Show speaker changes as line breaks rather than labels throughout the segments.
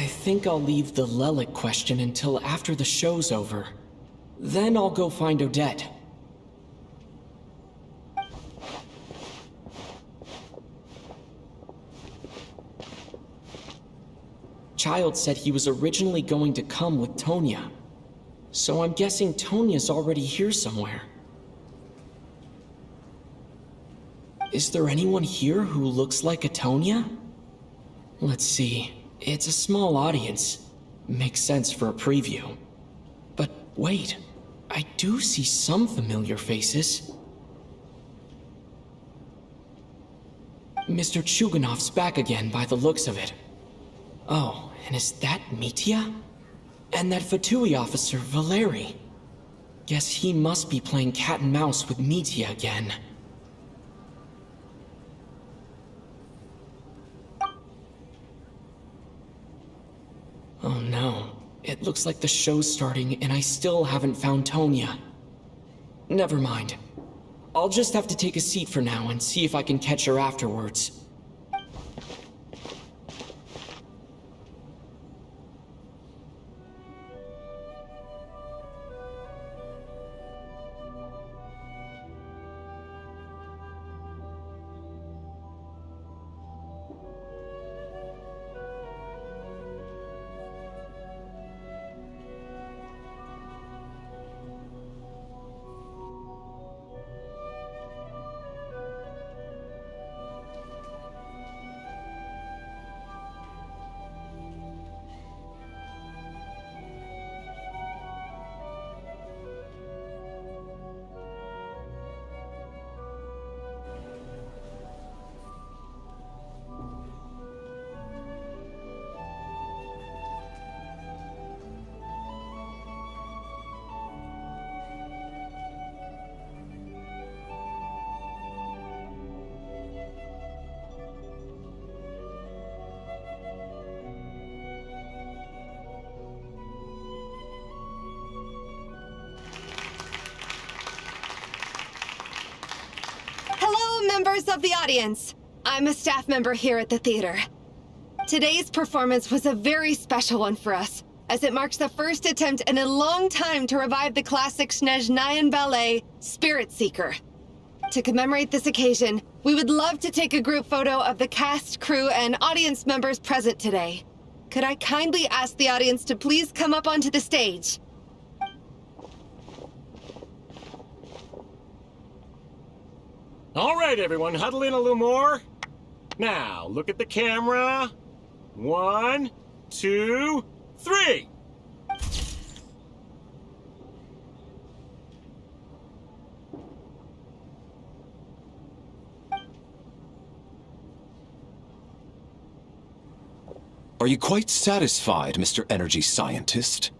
I think I'll leave the Lelic question until after the show's over. Then I'll go find Odette. Child said he was originally going to come with Tonya. So I'm guessing Tonya's already here somewhere. Is there anyone here who looks like a Tonya? Let's see. It's a small audience. Makes sense for a preview. But wait, I do see some familiar faces. Mr. Chuganov's back again by the looks of it. Oh, and is that Mitya? And that Fatui officer, Valeri. Guess he must be playing cat and mouse with Mitya again. Oh no, it looks like the show's starting and I still haven't found Tonya. Never mind. I'll just have to take a seat for now and see if I can catch her afterwards.
Members of the audience, I'm a staff member here at the theater. Today's performance was a very special one for us, as it marks the first attempt in a long time to revive the classic Snezhnayan ballet, Spirit Seeker. To commemorate this occasion, we would love to take a group photo of the cast, crew, and audience members present today. Could I kindly ask the audience to please come up onto the stage?
All right, everyone, huddle in a little more. Now, look at the camera. 1, 2, 3.
Are you quite satisfied, Mr. Energy Scientist?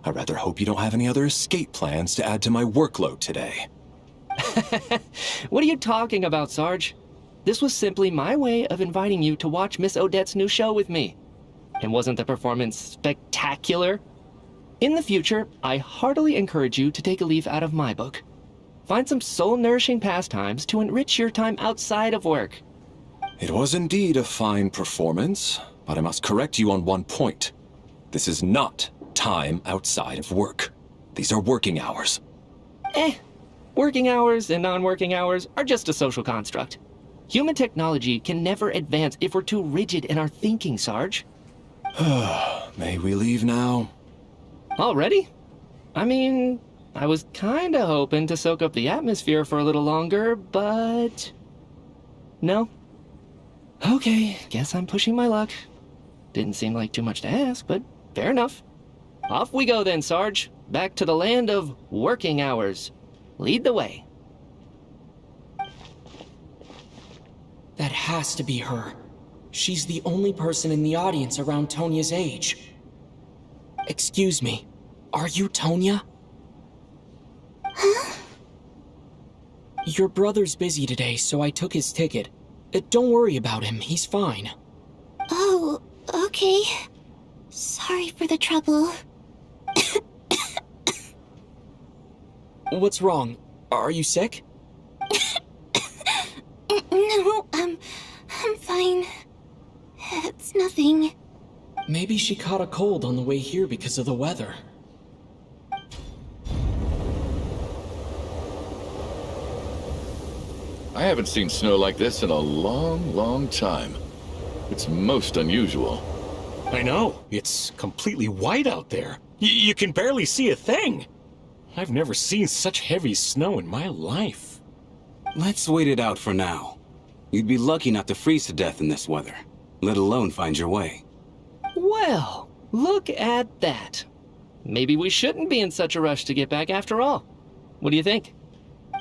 I rather hope you don't have any other escape plans to add to my workload today.
What are you talking about, Sarge? This was simply my way of inviting you to watch Miss Odette's new show with me. And wasn't the performance spectacular? In the future, I heartily encourage you to take a leaf out of my book. Find some soul-nourishing pastimes to enrich your time outside of work.
It was indeed a fine performance, but I must correct you on one point. This is not time outside of work. These are working hours.
Working hours and non-working hours are just a social construct. Human technology can never advance if we're too rigid in our thinking, Sarge.
May we leave now?
Already? I mean, I was kinda hoping to soak up the atmosphere for a little longer, but... no? Okay, guess I'm pushing my luck. Didn't seem like too much to ask, but fair enough. Off we go then, Sarge. Back to the land of working hours. Lead the way.
That has to be her. She's the only person in the audience around Tonya's age. Excuse me, are you Tonya?
Huh?
Your brother's busy today, so I took his ticket. Don't worry about him, he's fine.
Oh, okay. Sorry for the trouble.
What's wrong? Are you sick?
No, I'm fine. It's nothing.
Maybe she caught a cold on the way here because of the weather.
I haven't seen snow like this in a long, long time. It's most unusual.
I know. It's completely white out there. You can barely see a thing. I've never seen such heavy snow in my life.
Let's wait it out for now. You'd be lucky not to freeze to death in this weather, let alone find your way.
Well, look at that. Maybe we shouldn't be in such a rush to get back after all. What do you think?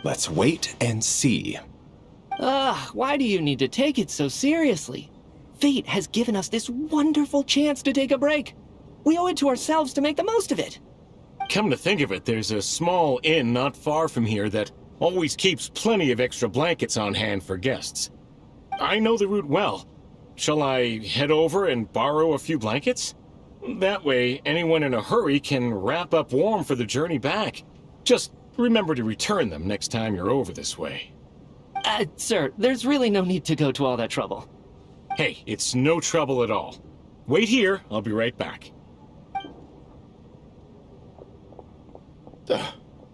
Let's wait and see.
Why do you need to take it so seriously? Fate has given us this wonderful chance to take a break. We owe it to ourselves to make the most of it.
Come to think of it, there's a small inn not far from here that always keeps plenty of extra blankets on hand for guests. I know the route well. Shall I head over and borrow a few blankets? That way, anyone in a hurry can wrap up warm for the journey back. Just remember to return them next time you're over this way.
Sir, there's really no need to go to all that trouble.
Hey, it's no trouble at all. Wait here, I'll be right back.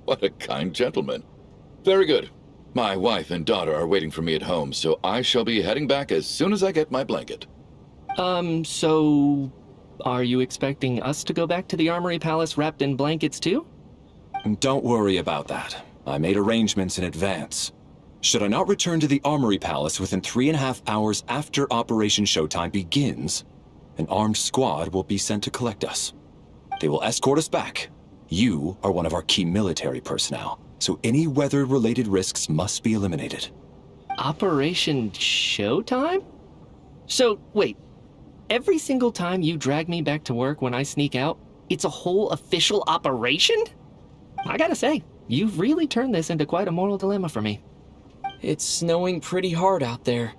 What a kind gentleman. Very good. My wife and daughter are waiting for me at home, so I shall be heading back as soon as I get my blanket.
So... are you expecting us to go back to the Armory Palace wrapped in blankets too?
Don't worry about that. I made arrangements in advance. Should I not return to the Armory Palace within 3.5 hours after Operation Showtime begins, an armed squad will be sent to collect us. They will escort us back. You are one of our key military personnel, so any weather-related risks must be eliminated.
Operation Showtime? So, wait. Every single time you drag me back to work when I sneak out, it's a whole official operation? I gotta say, you've really turned this into quite a moral dilemma for me.
It's snowing pretty hard out there.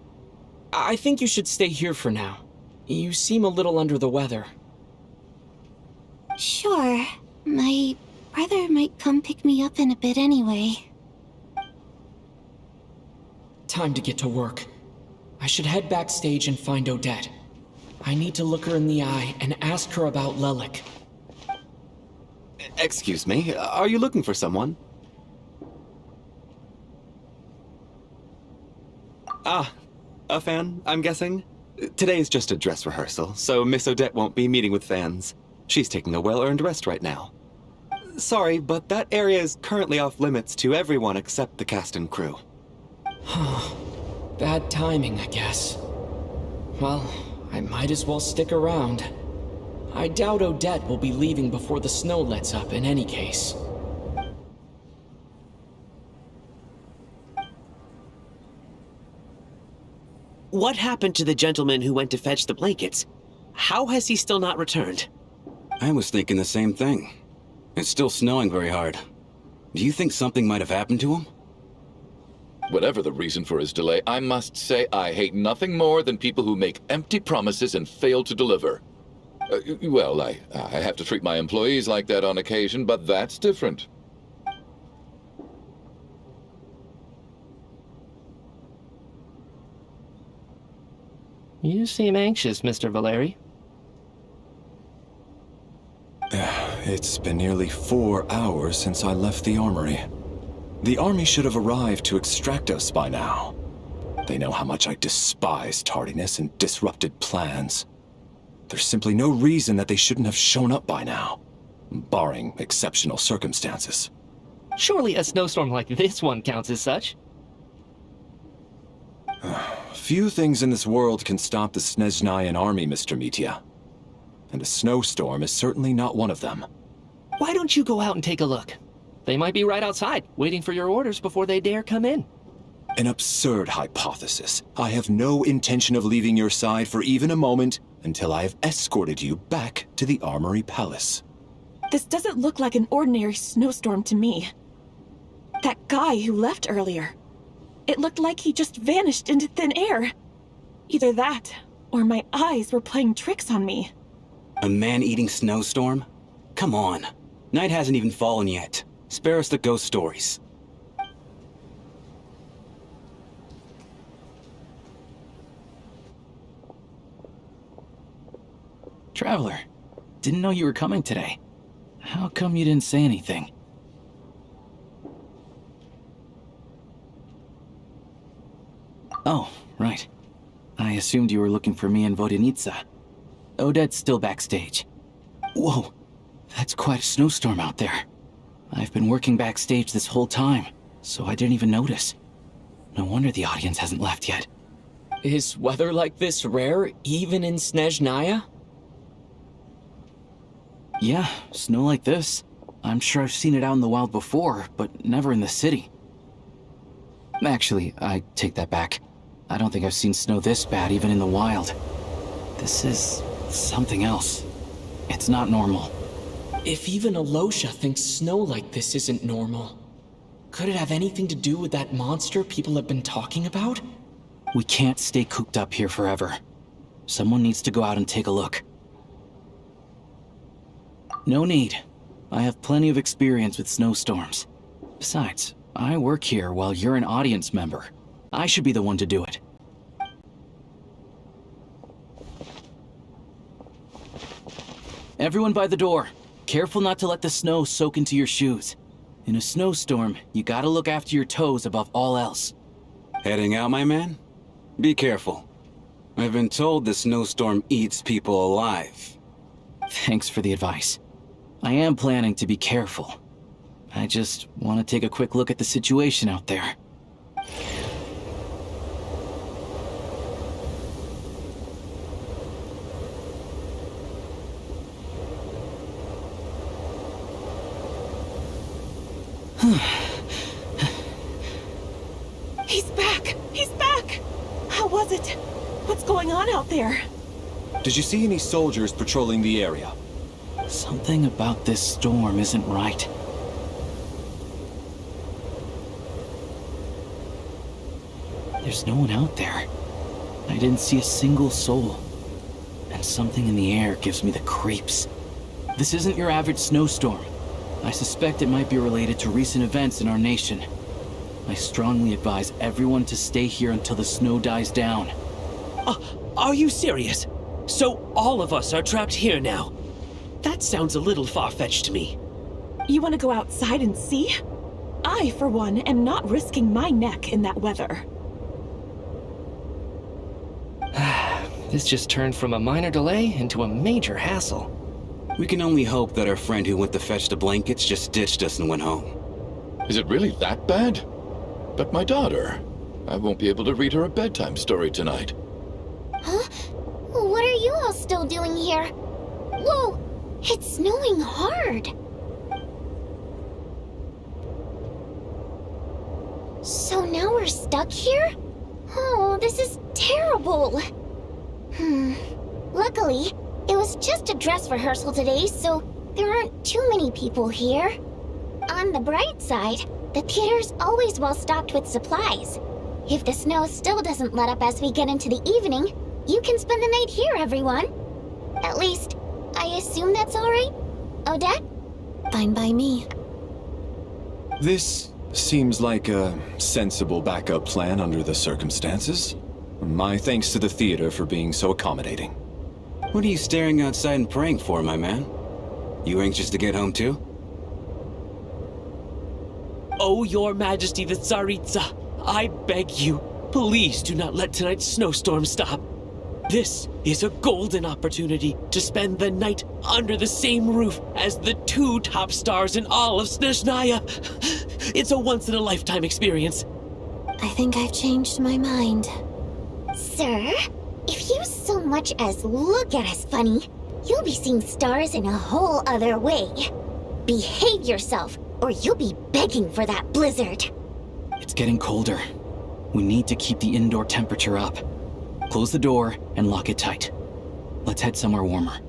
I think you should stay here for now. You seem a little under the weather.
Sure. My brother might come pick me up in a bit anyway.
Time to get to work. I should head backstage and find Odette. I need to look her in the eye and ask her about Lelik.
Excuse me, are you looking for someone? A fan, I'm guessing? Today's just a dress rehearsal, so Miss Odette won't be meeting with fans. She's taking a well-earned rest right now. Sorry, but that area is currently off limits to everyone except the cast and crew.
Bad timing, I guess. Well, I might as well stick around. I doubt Odette will be leaving before the snow lets up in any case.
What happened to the gentleman who went to fetch the blankets? How has he still not returned?
I was thinking the same thing. It's still snowing very hard. Do you think something might have happened to him?
Whatever the reason for his delay, I must say I hate nothing more than people who make empty promises and fail to deliver. Well, I have to treat my employees like that on occasion, but that's different.
You seem anxious, Mr. Valeri.
It's been nearly 4 hours since I left the armory. The army should have arrived to extract us by now. They know how much I despise tardiness and disrupted plans. There's simply no reason that they shouldn't have shown up by now, barring exceptional circumstances.
Surely a snowstorm like this one counts as such.
Few things in this world can stop the Snezhnayan army, Mr. Mitya. And a snowstorm is certainly not one of them.
Why don't you go out and take a look? They might be right outside, waiting for your orders before they dare come in.
An absurd hypothesis. I have no intention of leaving your side for even a moment until I have escorted you back to the Armory Palace.
This doesn't look like an ordinary snowstorm to me. That guy who left earlier. It looked like he just vanished into thin air. Either that, or my eyes were playing tricks on me.
A man-eating snowstorm? Come on. Night hasn't even fallen yet. Spare us the ghost stories.
Traveler, didn't know you were coming today. How come you didn't say anything? Oh, right. I assumed you were looking for me and Vodenitsa. Odette's still backstage. Whoa, that's quite a snowstorm out there. I've been working backstage this whole time, so I didn't even notice. No wonder the audience hasn't left yet.
Is weather like this rare, even in Snezhnaya?
Yeah, snow like this. I'm sure I've seen it out in the wild before, but never in the city. Actually, I take that back. I don't think I've seen snow this bad even in the wild. This is something else. It's not normal.
If even Alosha thinks snow like this isn't normal, could it have anything to do with that monster people have been talking about?
We can't stay cooped up here forever. Someone needs to go out and take a look. No need. I have plenty of experience with snowstorms. Besides, I work here while you're an audience member. I should be the one to do it. Everyone by the door. Careful not to let the snow soak into your shoes. In a snowstorm, you gotta look after your toes above all else.
Heading out, my man? Be careful. I've been told the snowstorm eats people alive.
Thanks for the advice. I am planning to be careful. I just want to take a quick look at the situation out there.
He's back! He's back! How was it? What's going on out there?
Did you see any soldiers patrolling the area?
Something about this storm isn't right. There's no one out there. I didn't see a single soul. And something in the air gives me the creeps. This isn't your average snowstorm. I suspect it might be related to recent events in our nation. I strongly advise everyone to stay here until the snow dies down.
Are you serious? So all of us are trapped here now? That sounds a little far-fetched to me.
You want to go outside and see? I, for one, am not risking my neck in that weather.
This just turned from a minor delay into a major hassle.
We can only hope that our friend who went to fetch the blankets just ditched us and went home.
Is it really that bad? But my daughter, I won't be able to read her a bedtime story tonight.
Huh? What are you all still doing here? Whoa! It's snowing hard! So now we're stuck here? Oh, this is terrible! Luckily, it was just a dress rehearsal today, so there aren't too many people here. On the bright side, the theater's always well stocked with supplies. If the snow still doesn't let up as we get into the evening, you can spend the night here, everyone. At least, I assume that's all right? Odette? Fine by me.
This seems like a sensible backup plan under the circumstances. My thanks to the theater for being so accommodating.
What are you staring outside and praying for, my man? You anxious to get home too?
Oh, Your Majesty the Tsaritsa, I beg you, please do not let tonight's snowstorm stop. This is a golden opportunity to spend the night under the same roof as the two top stars in all of Snezhnaya. It's a once-in-a-lifetime experience.
I think I've changed my mind. Sir, if you so much as look at us funny, you'll be seeing stars in a whole other way. Behave yourself, or you'll be begging for that blizzard.
It's getting colder. We need to keep the indoor temperature up. Close the door and lock it tight. Let's head somewhere warmer.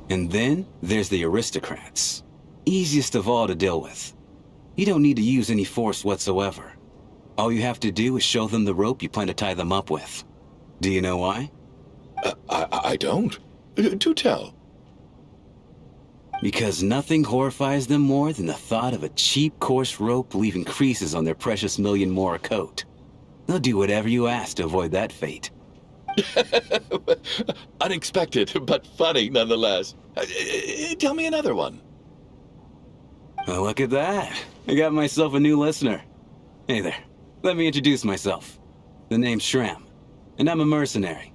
And then there's the aristocrats. Easiest of all to deal with. You don't need to use any force whatsoever. All you have to do is show them the rope you plan to tie them up with. Do you know why?
I don't. Do tell.
Because nothing horrifies them more than the thought of a cheap, coarse rope leaving creases on their precious million Mora coat. They'll do whatever you ask to avoid that fate.
Unexpected, but funny nonetheless. Tell me another one.
Well, look at that. I got myself a new listener. Hey there. Let me introduce myself. The name's Shram, and I'm a mercenary.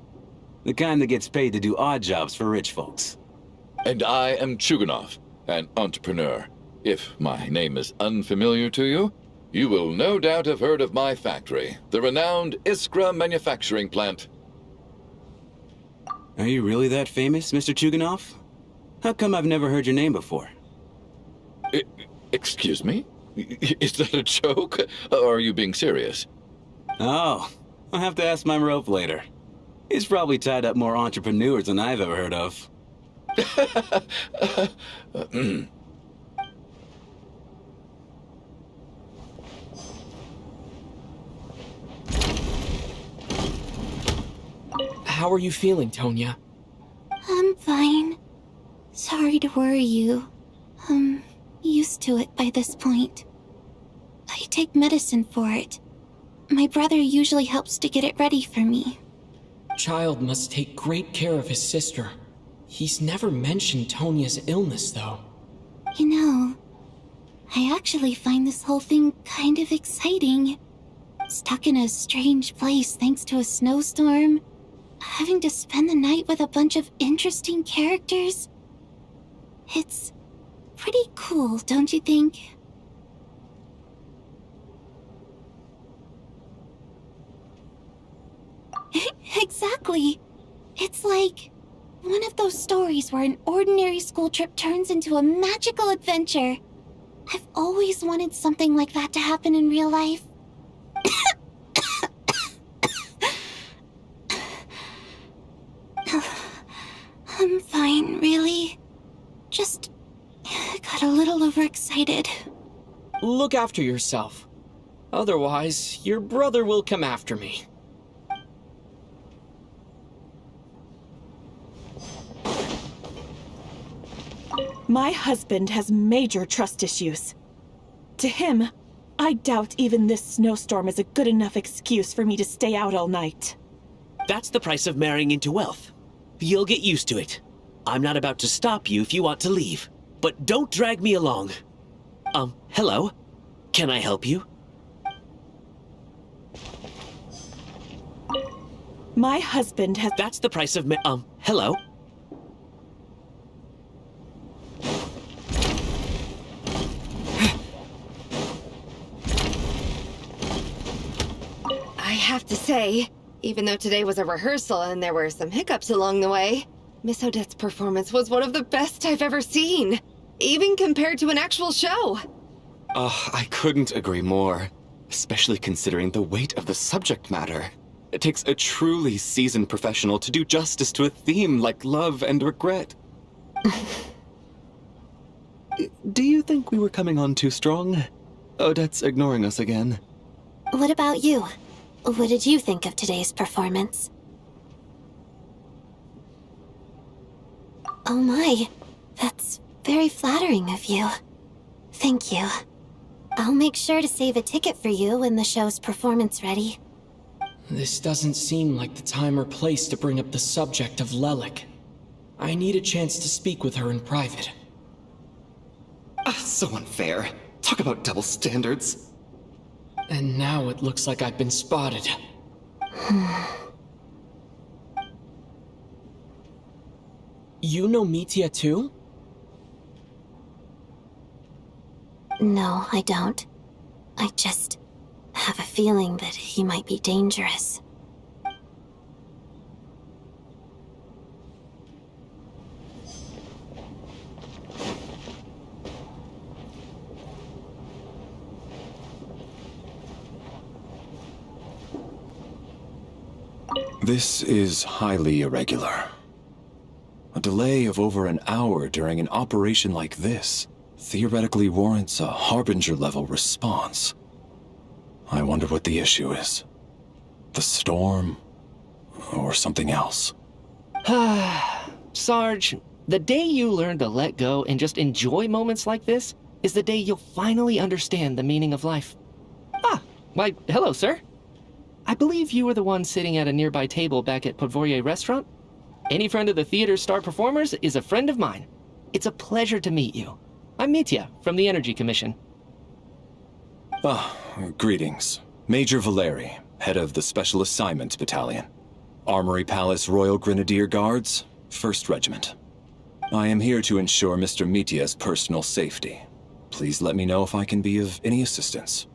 The kind that gets paid to do odd jobs for rich folks.
And I am Chuganov, an entrepreneur. If my name is unfamiliar to you, you will no doubt have heard of my factory, the renowned Iskra manufacturing plant.
Are you really that famous, Mr. Chuganov? How come I've never heard your name before?
Excuse me? Is that a joke? Or are you being serious?
Oh, I'll have to ask my rope later. He's probably tied up more entrepreneurs than I've ever heard of.
How are you feeling, Tonya?
I'm fine. Sorry to worry you. I'm used to it by this point. I take medicine for it. My brother usually helps to get it ready for me.
Child must take great care of his sister. He's never mentioned Tonya's illness, though.
You know, I actually find this whole thing kind of exciting. Stuck in a strange place thanks to a snowstorm, having to spend the night with a bunch of interesting characters. It's pretty cool, don't you think? Exactly. It's like one of those stories where an ordinary school trip turns into a magical adventure. I've always wanted something like that to happen in real life. I'm fine, really. Just got a little overexcited.
Look after yourself. Otherwise, your brother will come after me.
My husband has major trust issues. To him, I doubt even this snowstorm is a good enough excuse for me to stay out all night.
That's the price of marrying into wealth. You'll get used to it. I'm not about to stop you if you want to leave. But don't drag me along. Hello? Can I help you?
My husband has...
That's the price of hello?
I have to say, even though today was a rehearsal and there were some hiccups along the way, Miss Odette's performance was one of the best I've ever seen, even compared to an actual show.
I couldn't agree more, especially considering the weight of the subject matter. It takes a truly seasoned professional to do justice to a theme like love and regret. Do you think we were coming on too strong? Odette's ignoring us again.
What about you? What did you think of today's performance? Oh my, that's very flattering of you. Thank you. I'll make sure to save a ticket for you when the show's performance ready.
This doesn't seem like the time or place to bring up the subject of Lelik. I need a chance to speak with her in private.
So unfair. Talk about double standards.
And now it looks like I've been spotted. You know Mitya too?
No, I don't. I just have a feeling that he might be dangerous.
This is highly irregular. A delay of over an hour during an operation like this theoretically warrants a Harbinger-level response. I wonder what the issue is. The storm, or something else.
Sarge, the day you learn to let go and just enjoy moments like this is the day you'll finally understand the meaning of life. Ah, why, hello, sir. I believe you were the one sitting at a nearby table back at Podvorye Restaurant. Any friend of the theater's star performers is a friend of mine. It's a pleasure to meet you. I'm Mitya from the Energy Commission.
Greetings. Major Valeri, head of the Special Assignment Battalion. Armory Palace Royal Grenadier Guards, 1st Regiment. I am here to ensure Mr. Mitya's personal safety. Please let me know if I can be of any assistance.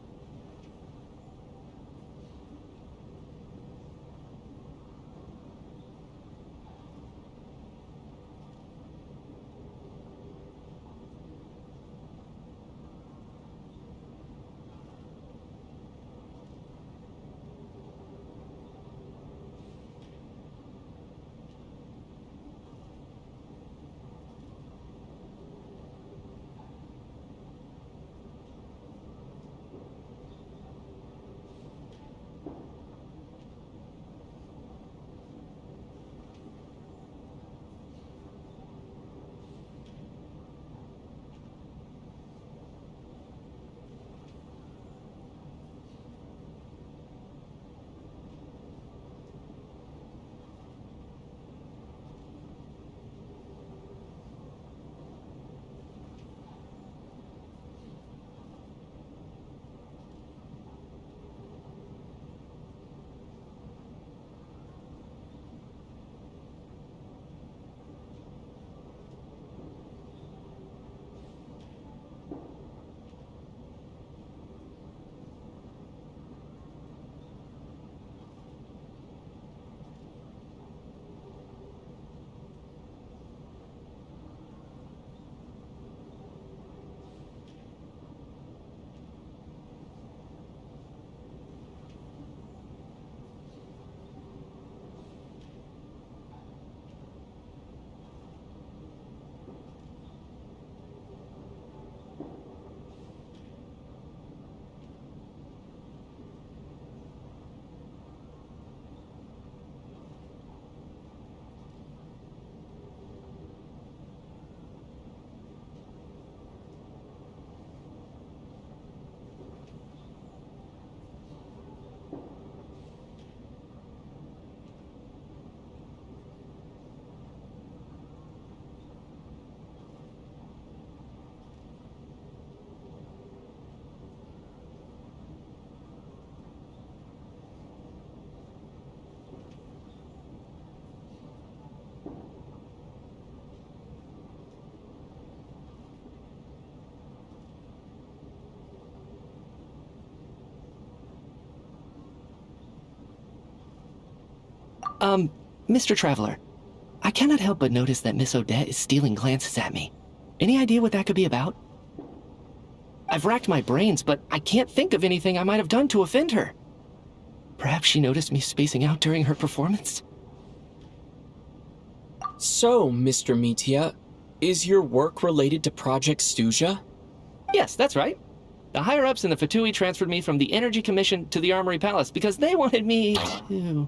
Mr. Traveler, I cannot help but notice that Miss Odette is stealing glances at me. Any idea what that could be about? I've racked my brains, but I can't think of anything I might have done to offend her. Perhaps she noticed me spacing out during her performance?
So, Mr. Mitya, is your work related to Project Stuja?
Yes, that's right. The higher-ups in the Fatui transferred me from the Energy Commission to the Armory Palace because they wanted me to...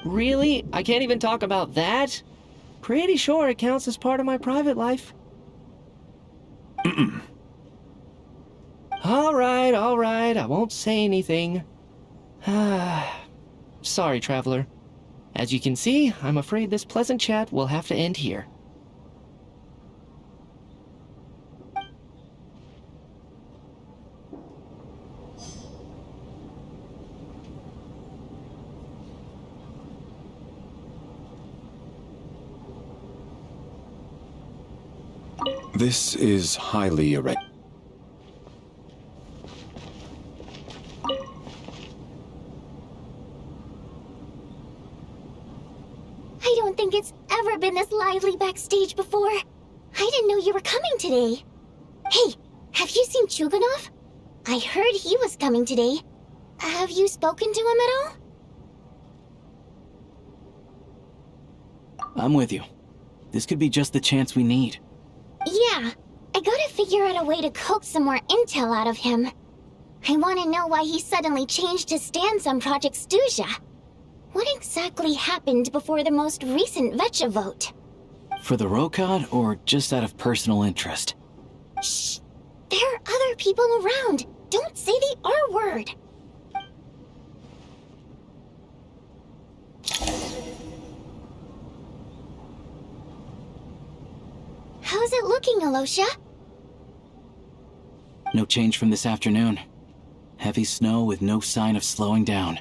Really? I can't even talk about that? Pretty sure it counts as part of my private life. All right, I won't say anything. Sorry, Traveler. As you can see, I'm afraid this pleasant chat will have to end here.
This is highly irregular.
I don't think it's ever been this lively backstage before. I didn't know you were coming today. Hey, have you seen Chuganov? I heard he was coming today. Have you spoken to him at all?
I'm with you. This could be just the chance we need.
Yeah, I gotta figure out a way to coax some more intel out of him. I want to know why he suddenly changed his stance on Project Stuja. What exactly happened before the most recent Vetcha vote?
For the Rokad, or just out of personal interest?
Shh! There are other people around. Don't say the R word. How's it looking, Alosha?
No change from this afternoon. Heavy snow with no sign of slowing down.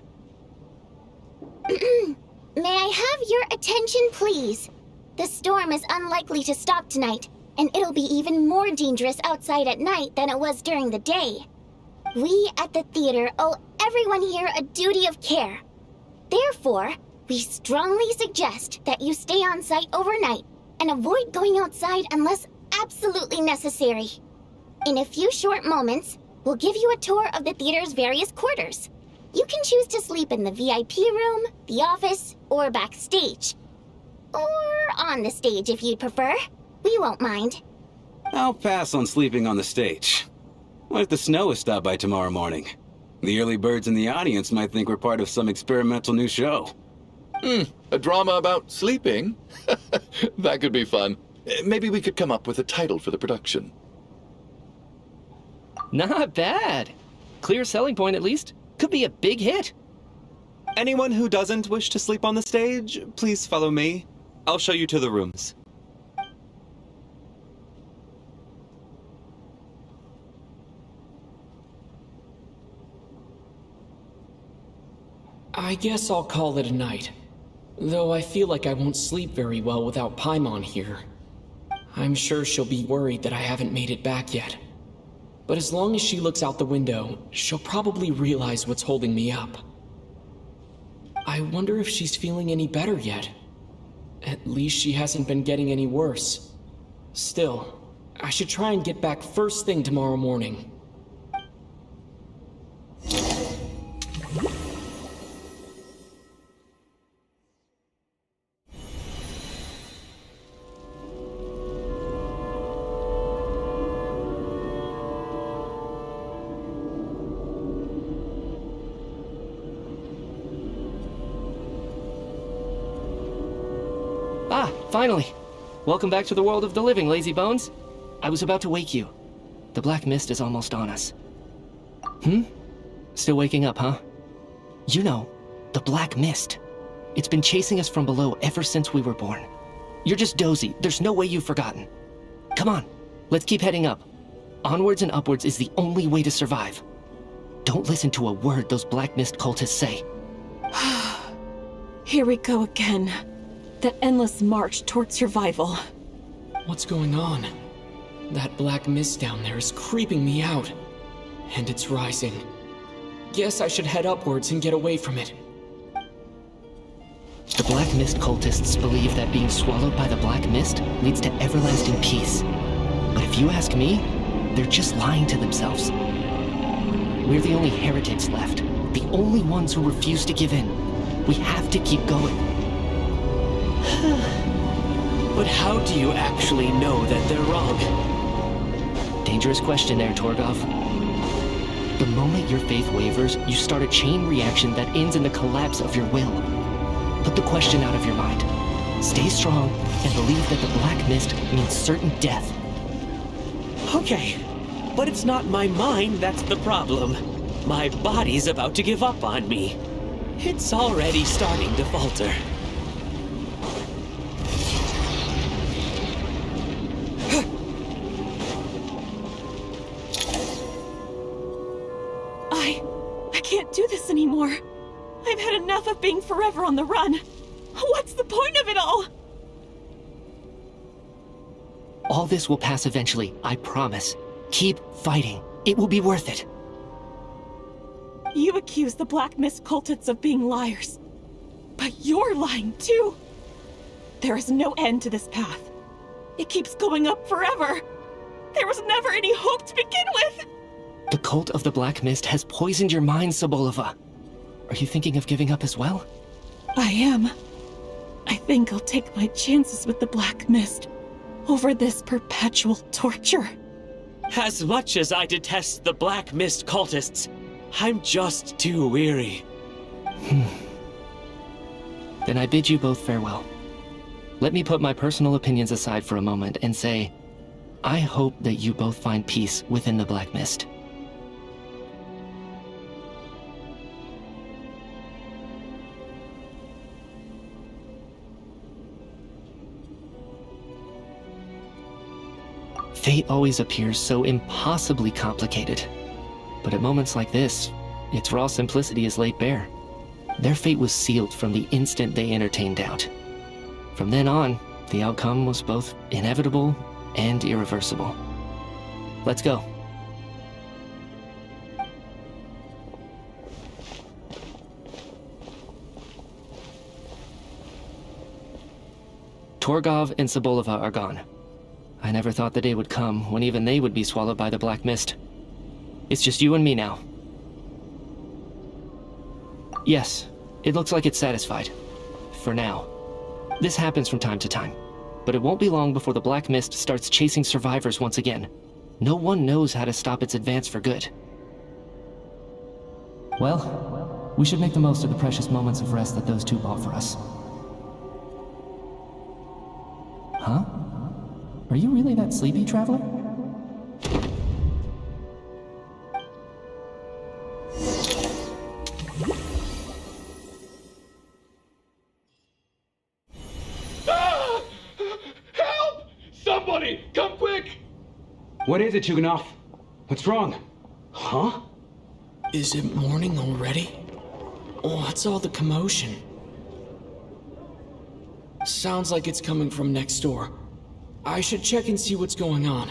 May I have your attention, please? The storm is unlikely to stop tonight, and it'll be even more dangerous outside at night than it was during the day. We at the theater owe everyone here a duty of care. Therefore, we strongly suggest that you stay on site overnight and avoid going outside unless absolutely necessary. In a few short moments, we'll give you a tour of the theater's various quarters. You can choose to sleep in the VIP room, the office, or backstage. Or on the stage if you'd prefer. We won't mind.
I'll pass on sleeping on the stage. What if the snow is stopped by tomorrow morning? The early birds in the audience might think we're part of some experimental new show.
A drama about sleeping? That could be fun. Maybe we could come up with a title for the production.
Not bad. Clear selling point at least. Could be a big hit.
Anyone who doesn't wish to sleep on the stage, please follow me. I'll show you to the rooms.
I guess I'll call it a night. Though I feel like I won't sleep very well without Paimon here. I'm sure she'll be worried that I haven't made it back yet. But as long as she looks out the window, she'll probably realize what's holding me up. I wonder if she's feeling any better yet. At least she hasn't been getting any worse. Still, I should try and get back first thing tomorrow morning.
Ah, finally! Welcome back to the world of the living, lazy bones. I was about to wake you. The black mist is almost on us. Still waking up, huh? You know, the black mist. It's been chasing us from below ever since we were born. You're just dozy. There's no way you've forgotten. Come on, let's keep heading up. Onwards and upwards is the only way to survive. Don't listen to a word those black mist cultists say.
Here we go again. That endless march toward survival.
What's going on? That black mist down there is creeping me out. And it's rising. Guess I should head upwards and get away from it.
The black mist cultists believe that being swallowed by the black mist leads to everlasting peace. But if you ask me, they're just lying to themselves. We're the only heretics left. The only ones who refuse to give in. We have to keep going.
But how do you actually know that they're wrong?
Dangerous question there, Torgov. The moment your faith wavers, you start a chain reaction that ends in the collapse of your will. Put the question out of your mind. Stay strong and believe that the black mist means certain death.
Okay, but it's not my mind that's the problem. My body's about to give up on me. It's already starting to falter.
I can't do this anymore. I've had enough of being forever on the run. What's the point of it all?
All this will pass eventually, I promise. Keep fighting. It will be worth it.
You accuse the Black Mist cultists of being liars. But you're lying too. There is no end to this path. It keeps going up forever. There was never any hope to begin with.
The cult of the Black Mist has poisoned your mind, Sobolova. Are you thinking of giving up as well?
I am. I think I'll take my chances with the Black Mist over this perpetual torture.
As much as I detest the Black Mist cultists, I'm just too weary.
Then I bid you both farewell. Let me put my personal opinions aside for a moment and say, I hope that you both find peace within the Black Mist. Fate always appears so impossibly complicated. But at moments like this, its raw simplicity is laid bare. Their fate was sealed from the instant they entertained doubt. From then on, the outcome was both inevitable and irreversible. Let's go. Torgov and Sobolova are gone. I never thought the day would come when even they would be swallowed by the Black Mist. It's just you and me now. Yes, it looks like it's satisfied. For now. This happens from time to time, but it won't be long before the Black Mist starts chasing survivors once again. No one knows how to stop its advance for good. Well, we should make the most of the precious moments of rest that those two bought for us. Huh? Are you really that sleepy, traveler?
Help! Somebody, come quick!
What is it, Chuganov? What's wrong? Huh?
Is it morning already? What's all the commotion? Sounds like it's coming from next door. I should check and see what's going on.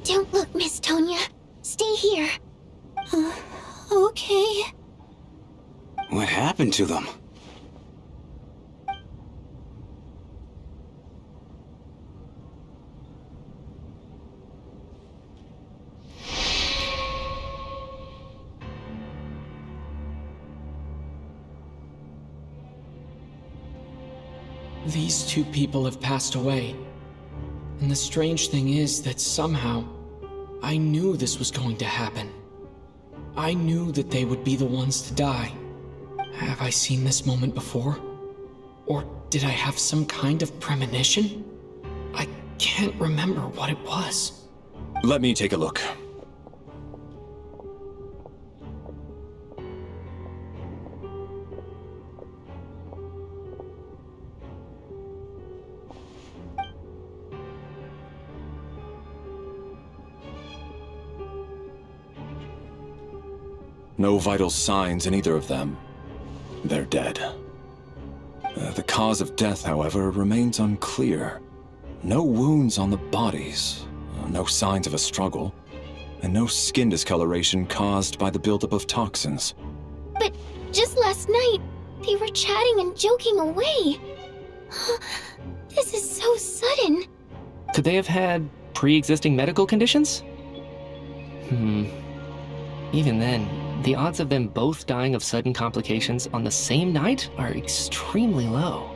Don't look, Miss Tonya. Stay here. Okay.
What happened to them?
These two people have passed away. And the strange thing is that somehow, I knew this was going to happen. I knew that they would be the ones to die. Have I seen this moment before? Or did I have some kind of premonition? I can't remember what it was.
Let me take a look. No vital signs in either of them. They're dead. The cause of death, however, remains unclear. No wounds on the bodies, no signs of a struggle, and no skin discoloration caused by the buildup of toxins.
But just last night, they were chatting and joking away. This is so sudden.
Could they have had pre-existing medical conditions? Even then, the odds of them both dying of sudden complications on the same night are extremely low.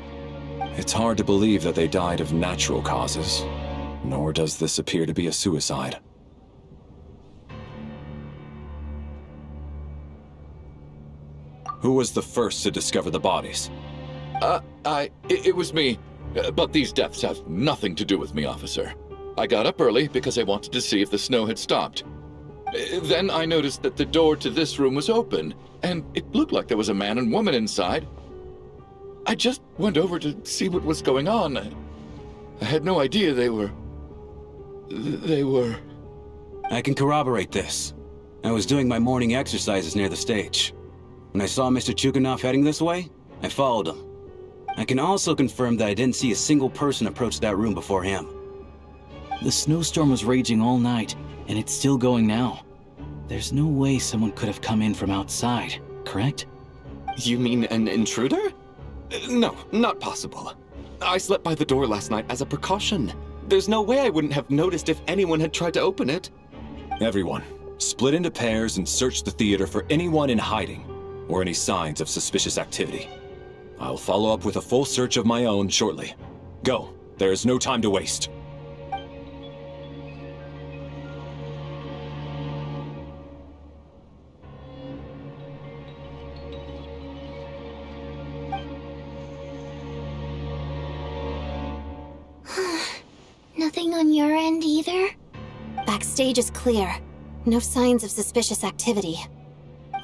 It's hard to believe that they died of natural causes, nor does this appear to be a suicide. Who was the first to discover the bodies?
It was me. But these deaths have nothing to do with me, officer. I got up early because I wanted to see if the snow had stopped. Then I noticed that the door to this room was open, and it looked like there was a man and woman inside. I just went over to see what was going on. I had no idea they were...
I can corroborate this. I was doing my morning exercises near the stage. When I saw Mr. Chuganov heading this way, I followed him. I can also confirm that I didn't see a single person approach that room before him.
The snowstorm was raging all night, and it's still going now. There's no way someone could have come in from outside, correct?
You mean an intruder? No, not possible. I slept by the door last night as a precaution. There's no way I wouldn't have noticed if anyone had tried to open it.
Everyone, split into pairs and search the theater for anyone in hiding or any signs of suspicious activity. I'll follow up with a full search of my own shortly. Go. There is no time to waste.
Nothing on your end either? Backstage is clear. No signs of suspicious activity.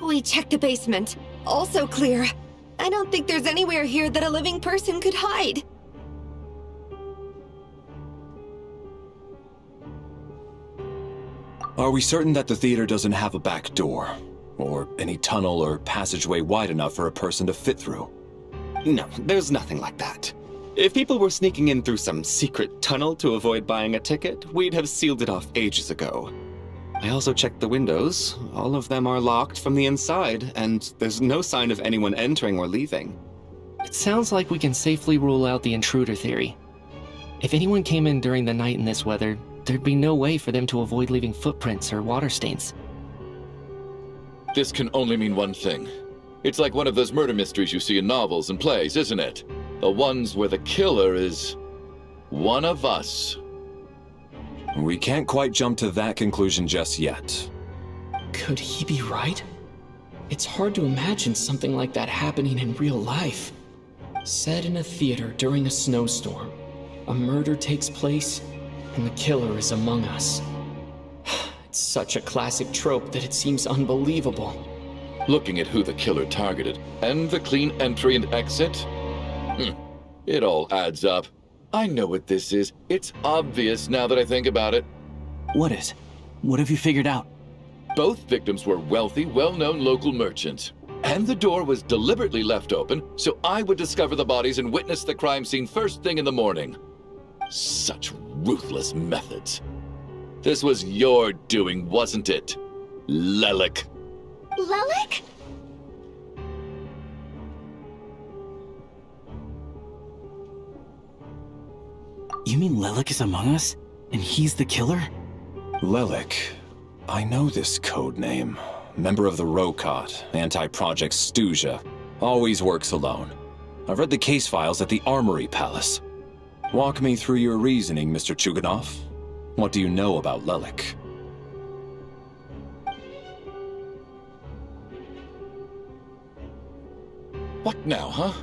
We checked the basement. Also clear. I don't think there's anywhere here that a living person could hide.
Are we certain that the theater doesn't have a back door? Or any tunnel or passageway wide enough for a person to fit through?
No, there's nothing like that. If people were sneaking in through some secret tunnel to avoid buying a ticket, we'd have sealed it off ages ago. I also checked the windows. All of them are locked from the inside, and there's no sign of anyone entering or leaving.
It sounds like we can safely rule out the intruder theory. If anyone came in during the night in this weather, there'd be no way for them to avoid leaving footprints or water stains.
This can only mean one thing. It's like one of those murder mysteries you see in novels and plays, isn't it? The ones where the killer is one of us.
We can't quite jump to that conclusion just yet.
Could he be right? It's hard to imagine something like that happening in real life. Set in a theater during a snowstorm, a murder takes place, and the killer is among us. It's such a classic trope that it seems unbelievable.
Looking at who the killer targeted, and the clean entry and exit, it all adds up. I know what this is. It's obvious now that I think about it.
What is? What have you figured out?
Both victims were wealthy, well-known local merchants. And the door was deliberately left open so I would discover the bodies and witness the crime scene first thing in the morning. Such ruthless methods. This was your doing, wasn't it, Lelik?
Lelik?
You mean Lelik is among us? And he's the killer?
Lelik. I know this code name. Member of the Rokot, anti-Project Stuja. Always works alone. I've read the case files at the Armory Palace. Walk me through your reasoning, Mr. Chuganov. What do you know about Lelik?
What now, huh?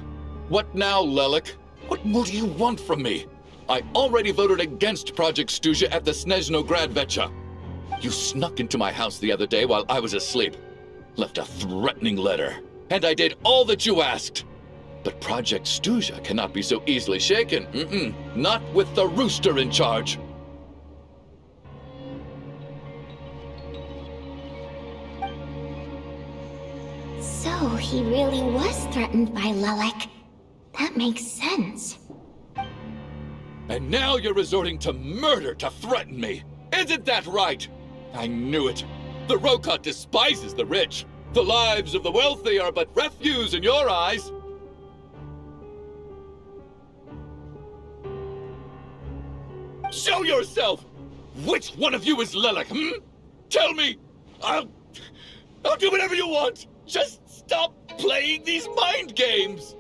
What now, Lelik? What more do you want from me? I already voted against Project Stuja at the Snezhno Gradvecha. You snuck into my house the other day while I was asleep. Left a threatening letter. And I did all that you asked. But Project Stuja cannot be so easily shaken. Not with the rooster in charge.
So he really was threatened by Lelik. That makes sense.
And now you're resorting to murder to threaten me. Isn't that right? I knew it. The Rokot despises the rich. The lives of the wealthy are but refuse in your eyes. Show yourself! Which one of you is Lelik, Tell me! I'll do whatever you want! Just stop playing these mind games!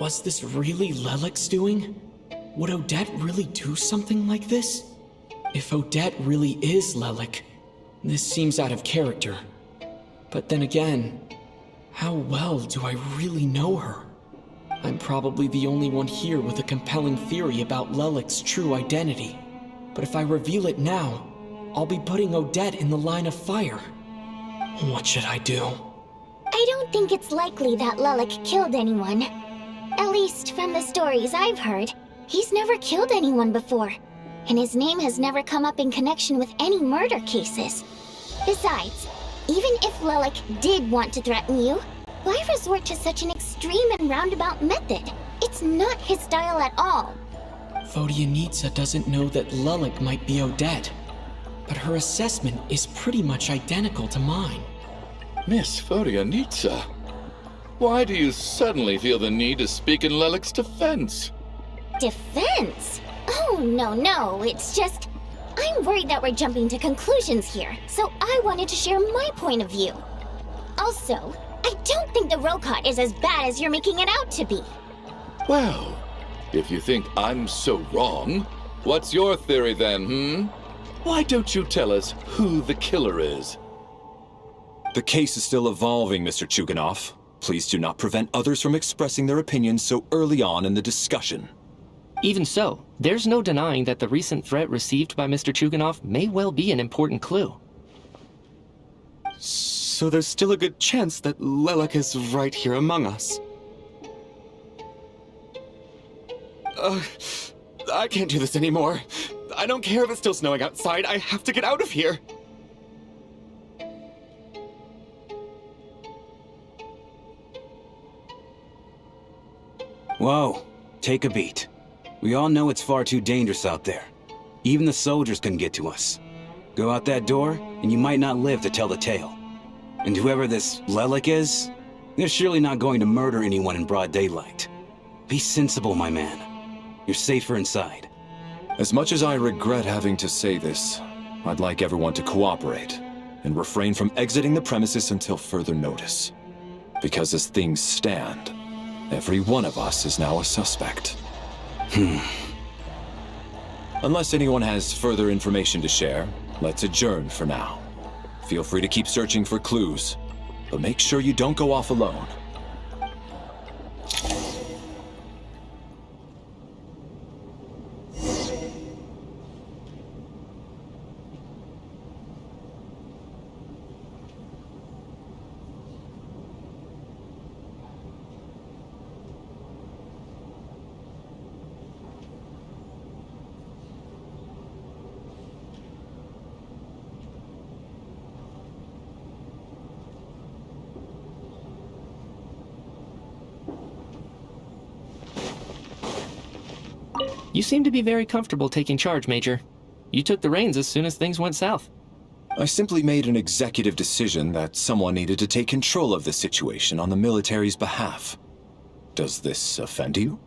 Was this really Lelik's doing? Would Odette really do something like this? If Odette really is Lelik, this seems out of character. But then again, how well do I really know her? I'm probably the only one here with a compelling theory about Lelik's true identity. But if I reveal it now, I'll be putting Odette in the line of fire. What should I do?
I don't think it's likely that Lelik killed anyone. At least from the stories I've heard, he's never killed anyone before. And his name has never come up in connection with any murder cases. Besides, even if Lelik did want to threaten you, Why resort to such an extreme and roundabout method? It's not his style at all.
Vodyanitsa doesn't know that Lelik might be Odette, but her assessment is pretty much identical to mine.
Miss Vodyanitsa, why do you suddenly feel the need to speak in Lelik's defense?
Defense? Oh, no, it's just... I'm worried that we're jumping to conclusions here, so I wanted to share my point of view. Also, I don't think the Rokot is as bad as you're making it out to be.
Well, if you think I'm so wrong, what's your theory then, Why don't you tell us who the killer is?
The case is still evolving, Mr. Chuganov. Please do not prevent others from expressing their opinions so early on in the discussion.
Even so, there's no denying that the recent threat received by Mr. Chuganov may well be an important clue.
So there's still a good chance that Lelik is right here among us. I can't do this anymore. I don't care if it's still snowing outside. I have to get out of here.
Whoa, take a beat. We all know it's far too dangerous out there. Even the soldiers can get to us. Go out that door, and you might not live to tell the tale. And whoever this Lelik is, they're surely not going to murder anyone in broad daylight. Be sensible, my man. You're safer inside.
As much as I regret having to say this, I'd like everyone to cooperate and refrain from exiting the premises until further notice. Because as things stand, every one of us is now a suspect. Unless anyone has further information to share, let's adjourn for now. Feel free to keep searching for clues, but make sure you don't go off alone.
You seem to be very comfortable taking charge, Major. You took the reins as soon as things went south.
I simply made an executive decision that someone needed to take control of the situation on the military's behalf. Does this offend you?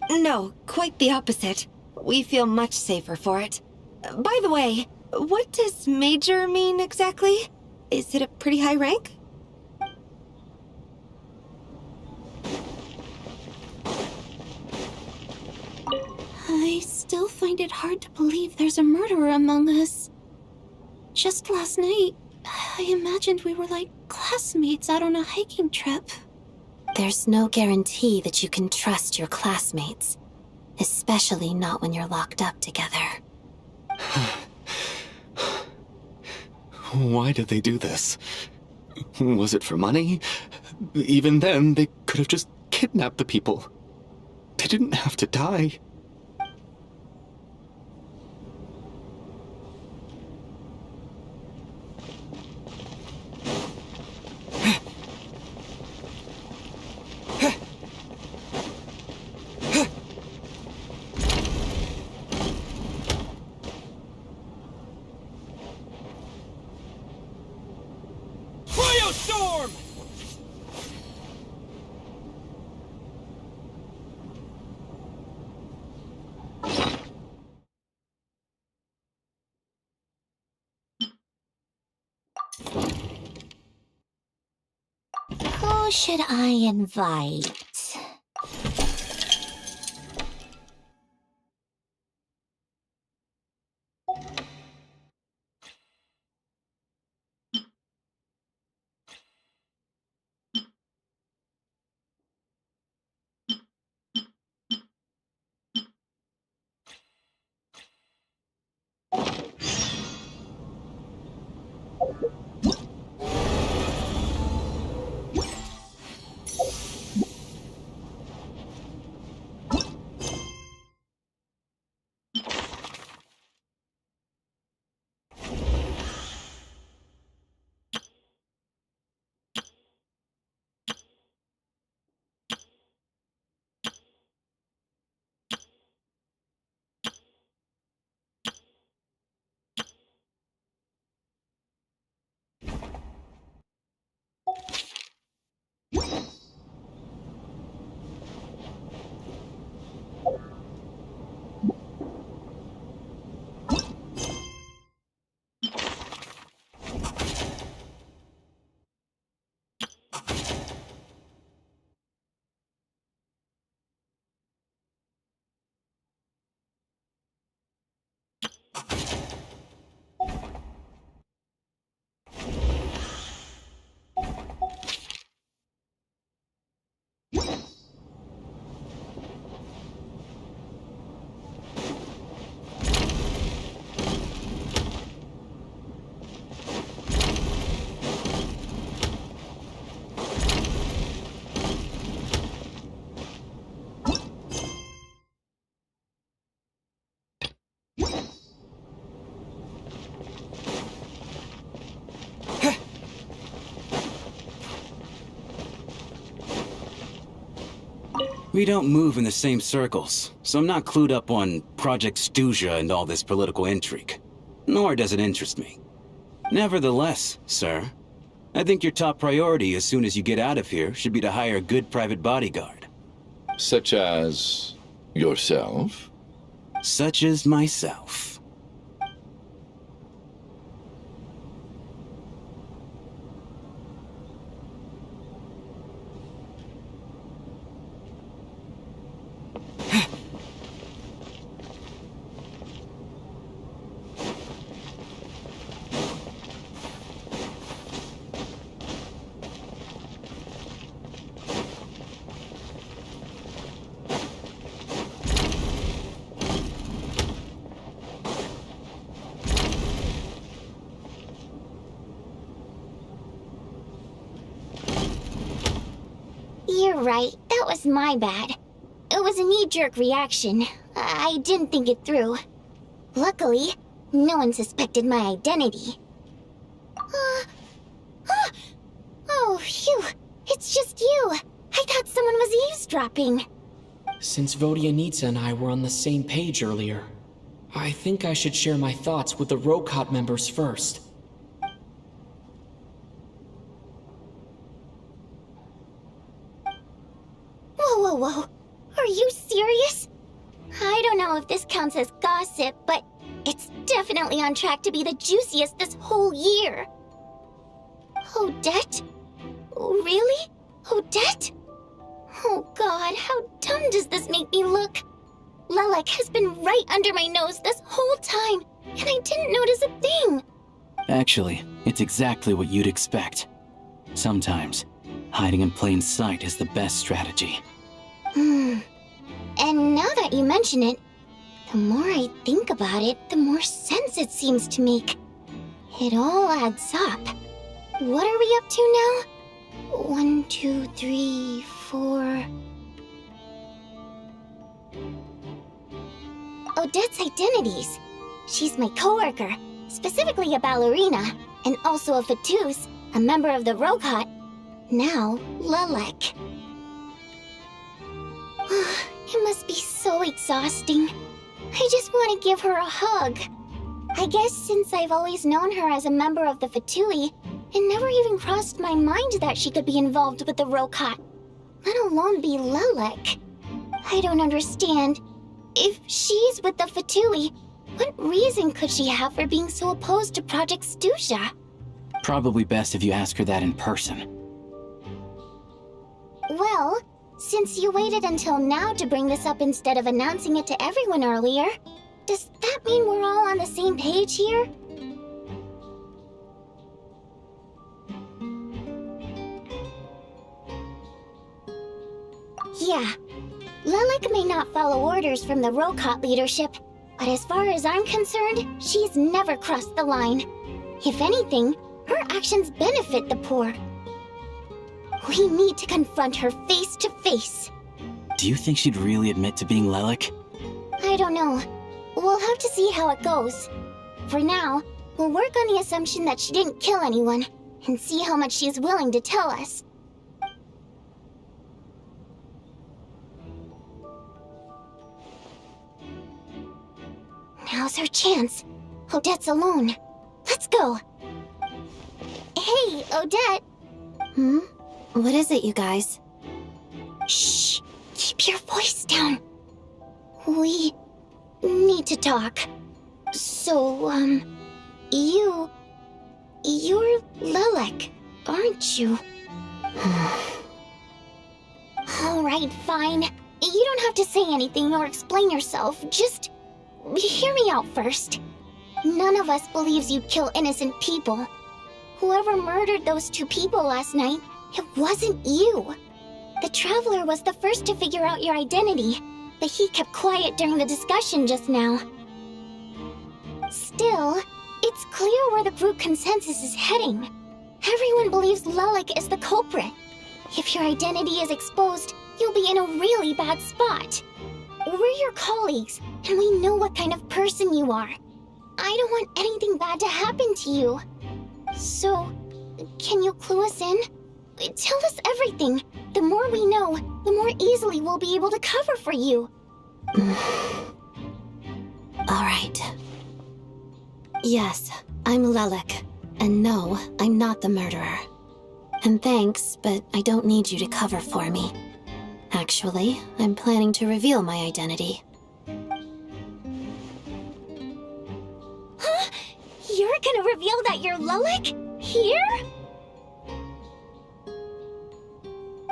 No, quite the opposite. We feel much safer for it. By the way, what does Major mean exactly? Is it a pretty high rank?
I still find it hard to believe there's a murderer among us. Just last night, I imagined we were like classmates out on a hiking trip.
There's no guarantee that you can trust your classmates, especially not when you're locked up together.
Why did they do this? Was it for money? Even then, they could have just kidnapped the people. They didn't have to die.
Storm!
Who should I invite?
We don't move in the same circles, so I'm not clued up on Project Stuja and all this political intrigue. Nor does it interest me. Nevertheless, sir, I think your top priority as soon as you get out of here should be to hire a good private bodyguard.
Such as yourself?
Such as myself.
You're right, that was my bad. It was a knee-jerk reaction. I didn't think it through. Luckily, no one suspected my identity. Oh, phew. It's just you. I thought someone was eavesdropping.
Since Vodyanitsa and I were on the same page earlier, I think I should share my thoughts with the Rokot members first.
Whoa. Are you serious? I don't know if this counts as gossip, but it's definitely on track to be the juiciest this whole year. Odette? Really? Odette? Oh god, how dumb does this make me look? Lilac has been right under my nose this whole time, and I didn't notice a thing.
Actually, it's exactly what you'd expect. Sometimes, hiding in plain sight is the best strategy.
And now that you mention it, the more I think about it, the more sense it seems to make. It all adds up. What are we up to now? 1, 2, 3, 4... Odette's identities. She's my coworker, specifically a ballerina, and also a Fatous, a member of the Rokot. Now, Lilac. It must be so exhausting. I just want to give her a hug. I guess since I've always known her as a member of the Fatui, it never even crossed my mind that she could be involved with the Rokot, let alone be Lilac. I don't understand. If she's with the Fatui, what reason could she have for being so opposed to Project Stuja?
Probably best if you ask her that in person.
Well, since you waited until now to bring this up instead of announcing it to everyone earlier, does that mean we're all on the same page here? Yeah. Lilac may not follow orders from the Rokot leadership, but as far as I'm concerned, she's never crossed the line. If anything, her actions benefit the poor. We need to confront her face to face.
Do you think she'd really admit to being Lilac?
I don't know. We'll have to see how it goes. For now, we'll work on the assumption that she didn't kill anyone, and see how much she's willing to tell us. Now's her chance. Odette's alone. Let's go. Hey, Odette.
What is it, you guys?
Shh. Keep your voice down. We need to talk. So, you're Lilac, aren't you? Alright, fine. You don't have to say anything or explain yourself. Just hear me out first. None of us believes you'd kill innocent people. Whoever murdered those 2 people last night, it wasn't you. The Traveler was the first to figure out your identity, but he kept quiet during the discussion just now. Still, it's clear where the group consensus is heading. Everyone believes Lilac is the culprit. If your identity is exposed, you'll be in a really bad spot. We're your colleagues, and we know what kind of person you are. I don't want anything bad to happen to you. So, can you clue us in? Tell us everything. The more we know, the more easily we'll be able to cover for you.
Alright. Yes, I'm Lelik. And no, I'm not the murderer. And thanks, but I don't need you to cover for me. Actually, I'm planning to reveal my identity.
Huh? You're gonna reveal that you're Lelik? Here?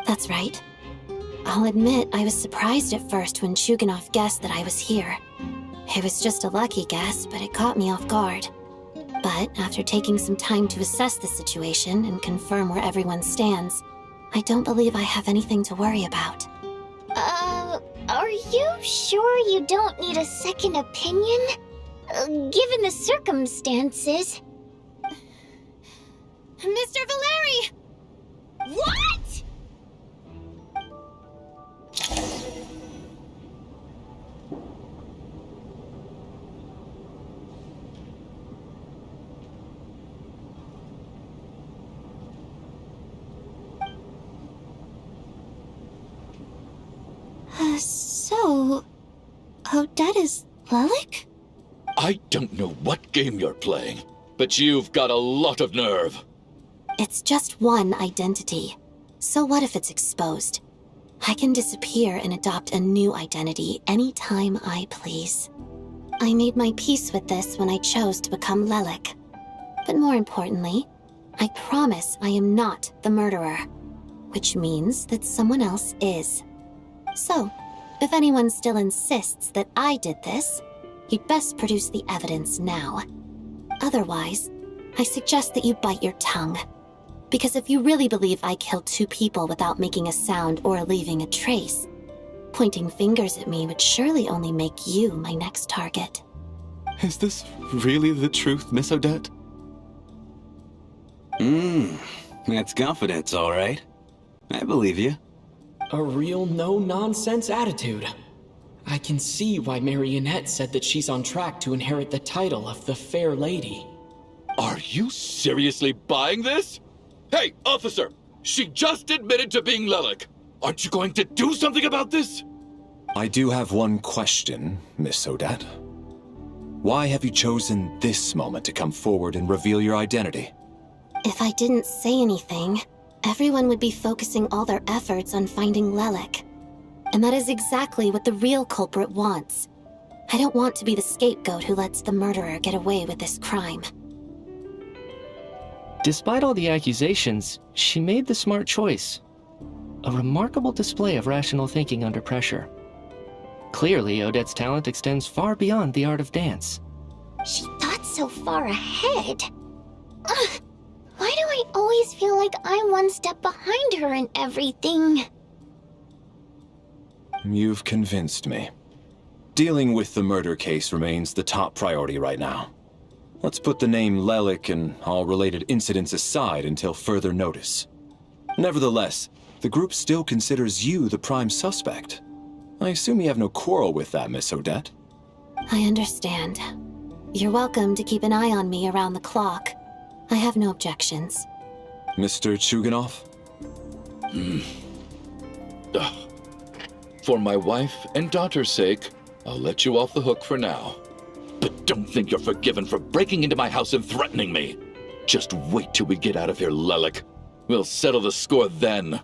That's right. I'll admit I was surprised at first when Chuganov guessed that I was here. It was just a lucky guess, but it caught me off guard. But after taking some time to assess the situation and confirm where everyone stands, I don't believe I have anything to worry about.
Are you sure you don't need a second opinion? Given the circumstances.
Mr. Valeri!
What?!
So... Odette is Lelik?
I don't know what game you're playing, but you've got a lot of nerve.
It's just one identity. So what if it's exposed? I can disappear and adopt a new identity anytime I please. I made my peace with this when I chose to become Lelik. But more importantly, I promise I am not the murderer, which means that someone else is. So, if anyone still insists that I did this, you'd best produce the evidence now. Otherwise, I suggest that you bite your tongue. Because if you really believe I killed 2 people without making a sound or leaving a trace, pointing fingers at me would surely only make you my next target.
Is this really the truth, Miss Odette?
That's confidence, all right. I believe you.
A real no-nonsense attitude. I can see why Marionette said that she's on track to inherit the title of the Fair Lady.
Are you seriously buying this? Hey, officer! She just admitted to being Lelik. Aren't you going to do something about this?
I do have one question, Miss Odette. Why have you chosen this moment to come forward and reveal your identity?
If I didn't say anything, everyone would be focusing all their efforts on finding Lelik. And that is exactly what the real culprit wants. I don't want to be the scapegoat who lets the murderer get away with this crime.
Despite all the accusations, she made the smart choice. A remarkable display of rational thinking under pressure. Clearly, Odette's talent extends far beyond the art of dance.
She thought so far ahead. Why do I always feel like I'm one step behind her in everything?
You've convinced me. Dealing with the murder case remains the top priority right now. Let's put the name Lelik and all related incidents aside until further notice. Nevertheless, the group still considers you the prime suspect. I assume you have no quarrel with that, Miss Odette?
I understand. You're welcome to keep an eye on me around the clock. I have no objections.
Mr. Chuganov?
For my wife and daughter's sake, I'll let you off the hook for now. But don't think you're forgiven for breaking into my house and threatening me. Just wait till we get out of here, Lelik. We'll settle the score then.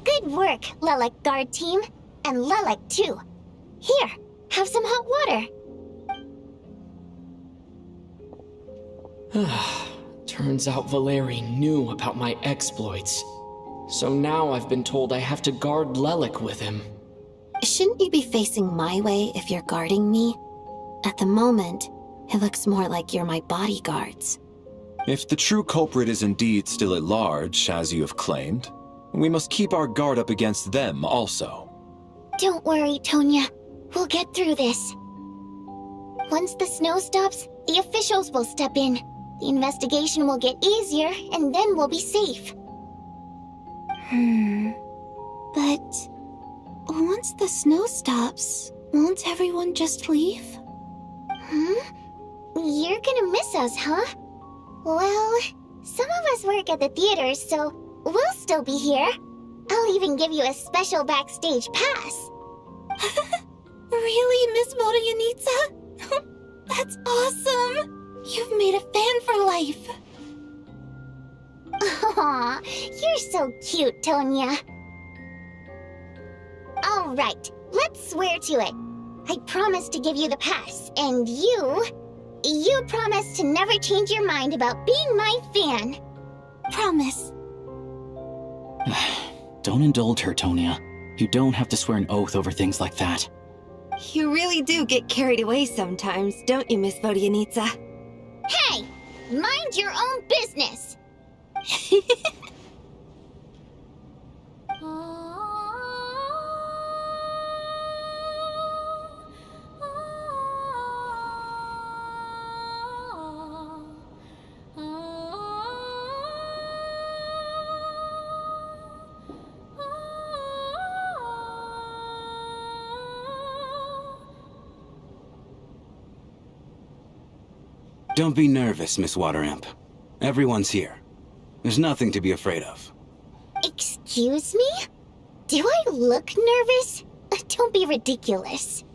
Good work, Lelik Guard Team. And Lelik, too. Here, have some hot water.
Turns out Valeri knew about my exploits. So now I've been told I have to guard Lelik with him.
Shouldn't you be facing my way if you're guarding me? At the moment, it looks more like you're my bodyguards.
If the true culprit is indeed still at large, as you have claimed, we must keep our guard up against them also.
Don't worry, Tonya. We'll get through this. Once the snow stops, the officials will step in. The investigation will get easier, and then we'll be safe. But once the snow stops, won't everyone just leave? You're gonna miss us, huh? Well, some of us work at the theater, so we'll still be here. I'll even give you a special backstage pass. Really, Miss Vodyanitsa? That's awesome! You've made a fan for life. Aw, you're so cute, Tonya. All right, let's swear to it. I promise to give you the pass, and you promise to never change your mind about being my fan. Promise.
Don't indulge her, Tonya. You don't have to swear an oath over things like that.
You really do get carried away sometimes, don't you, Miss Vodyanitsa?
Hey, mind your own business.
Don't be nervous, Miss Water Imp. Everyone's here. There's nothing to be afraid of.
Excuse me? Do I look nervous? Don't be ridiculous.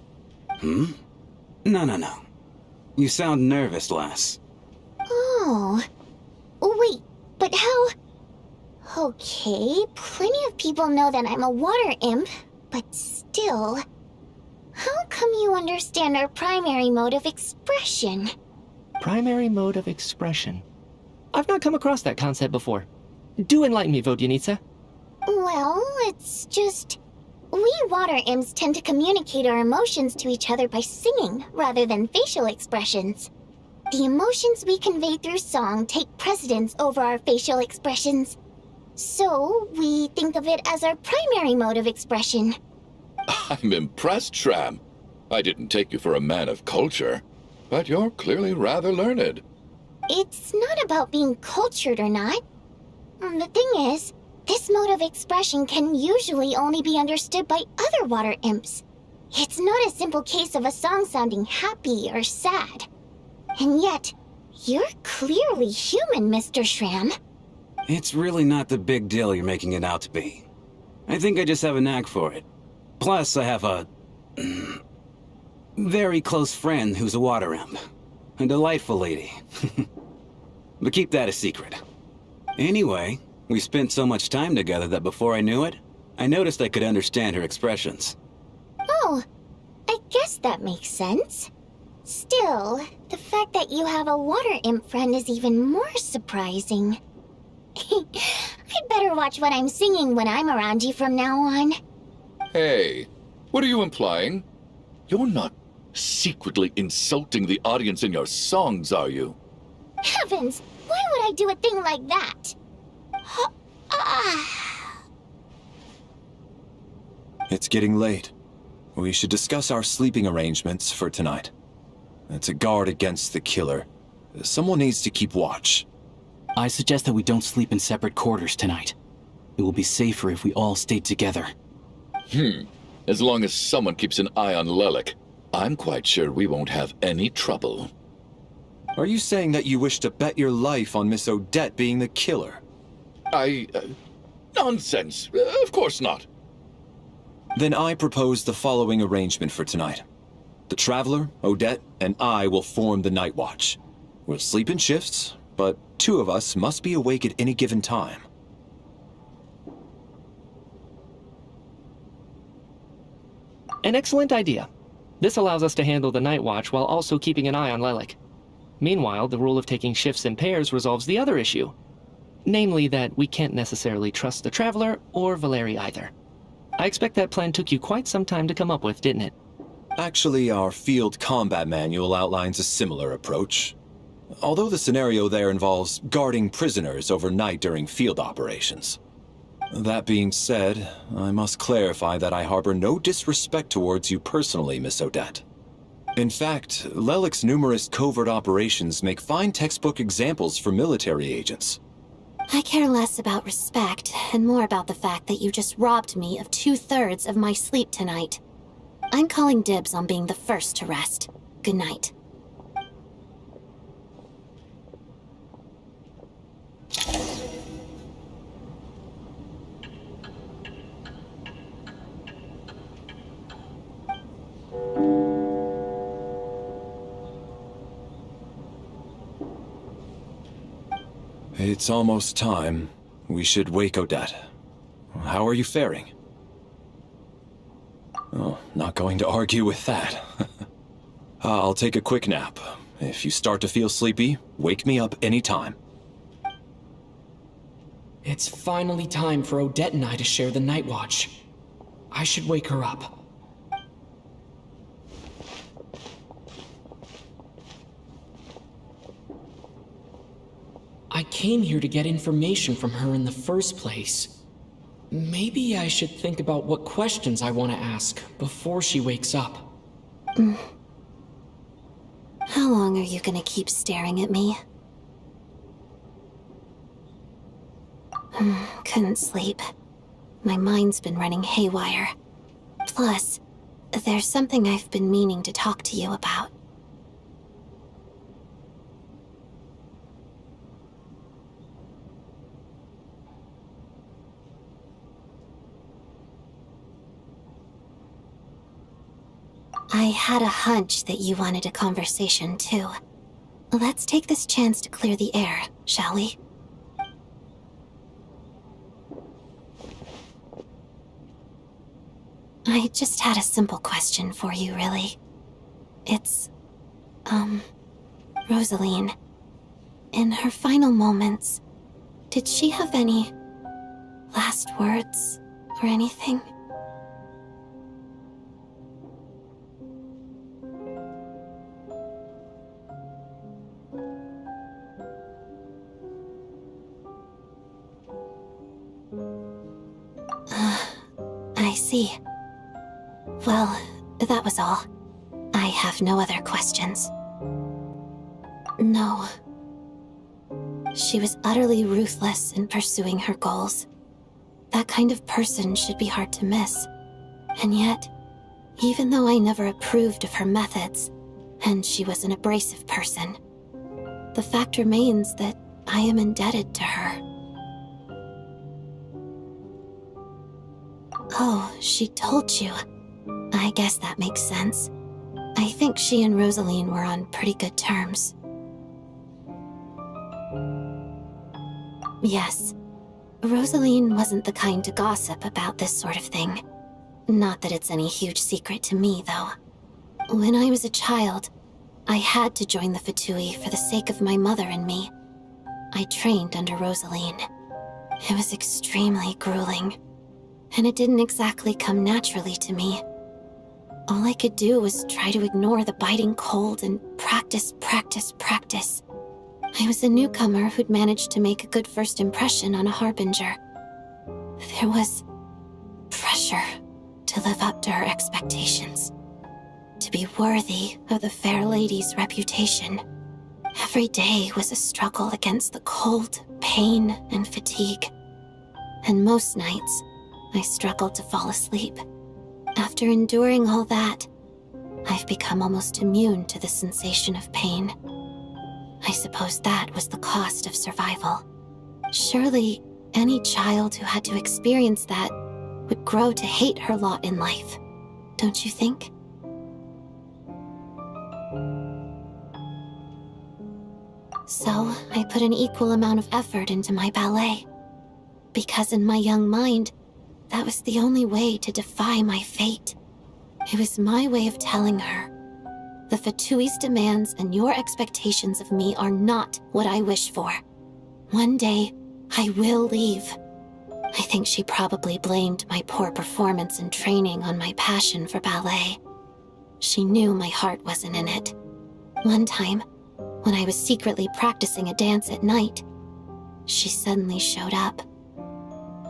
No. You sound nervous, lass.
Oh. Wait, but how... Okay, plenty of people know that I'm a water imp, but still... How come you understand our primary mode of expression?
Primary mode of expression. I've not come across that concept before. Do enlighten me, Vodyanitsa.
Well, it's just... We water imps tend to communicate our emotions to each other by singing, rather than facial expressions. The emotions we convey through song take precedence over our facial expressions. So, we think of it as our primary mode of expression.
I'm impressed, Shram. I didn't take you for a man of culture, but you're clearly rather learned.
It's not about being cultured or not. The thing is, this mode of expression can usually only be understood by other water imps. It's not a simple case of a song sounding happy or sad. And yet, you're clearly human, Mr. Shram.
It's really not the big deal you're making it out to be. I think I just have a knack for it. Plus, I have a... very close friend who's a water imp. A delightful lady. But keep that a secret. Anyway, we spent so much time together that before I knew it, I noticed I could understand her expressions.
Oh, I guess that makes sense. Still, the fact that you have a water imp friend is even more surprising. I'd better watch what I'm singing when I'm around you from now on.
Hey, what are you implying? You're not secretly insulting the audience in your songs, are you?
Heavens, why would I do a thing like that?
It's getting late. We should discuss our sleeping arrangements for tonight. To guard against the killer, someone needs to keep watch.
I suggest that we don't sleep in separate quarters tonight. It will be safer if we all stay together.
As long as someone keeps an eye on Lelik, I'm quite sure we won't have any trouble.
Are you saying that you wish to bet your life on Miss Odette being the killer?
Nonsense. Of course not.
Then I propose the following arrangement for tonight. The Traveler, Odette, and I will form the Night Watch. We'll sleep in shifts, but 2 of us must be awake at any given time.
An excellent idea. This allows us to handle the Night Watch while also keeping an eye on Lelik. Meanwhile, the rule of taking shifts in pairs resolves the other issue. Namely that we can't necessarily trust the Traveler or Valeri either. I expect that plan took you quite some time to come up with, didn't it?
Actually, our field combat manual outlines a similar approach. Although the scenario there involves guarding prisoners overnight during field operations. That being said, I must clarify that I harbor no disrespect towards you personally, Miss Odette. In fact, Lelik's numerous covert operations make fine textbook examples for military agents.
I care less about respect and more about the fact that you just robbed me of 2/3 of my sleep tonight. I'm calling dibs on being the first to rest. Good night.
It's almost time. We should wake Odette. How are you faring? Oh, not going to argue with that. I'll take a quick nap. If you start to feel sleepy, wake me up anytime.
It's finally time for Odette and I to share the night watch. I should wake her up. I came here to get information from her in the first place. Maybe I should think about what questions I want to ask before she wakes up.
How long are you gonna keep staring at me? Couldn't sleep. My mind's been running haywire. Plus, there's something I've been meaning to talk to you about. I had a hunch that you wanted a conversation, too. Let's take this chance to clear the air, shall we? I just had a simple question for you, really. It's, Rosaline. In her final moments, did she have any last words or anything? I see. Well, that was all. I have no other questions. No. She was utterly ruthless in pursuing her goals. That kind of person should be hard to miss. And yet, even though I never approved of her methods, and she was an abrasive person, the fact remains that I am indebted to her. Oh, she told you. I guess that makes sense. I think she and Rosaline were on pretty good terms. Yes. Rosaline wasn't the kind to gossip about this sort of thing. Not that it's any huge secret to me, though. When I was a child, I had to join the Fatui for the sake of my mother and me. I trained under Rosaline. It was extremely grueling, and it didn't exactly come naturally to me. All I could do was try to ignore the biting cold and practice. I was a newcomer who'd managed to make a good first impression on a harbinger. There was pressure to live up to her expectations, to be worthy of the fair lady's reputation. Every day was a struggle against the cold, pain, and fatigue. And most nights, I struggled to fall asleep. After enduring all that, I've become almost immune to the sensation of pain. I suppose that was the cost of survival. Surely, any child who had to experience that would grow to hate her lot in life, don't you think? So, I put an equal amount of effort into my ballet. Because in my young mind, that was the only way to defy my fate. It was my way of telling her, the Fatui's demands and your expectations of me are not what I wish for. One day, I will leave. I think she probably blamed my poor performance in training on my passion for ballet. She knew my heart wasn't in it. One time, when I was secretly practicing a dance at night, she suddenly showed up.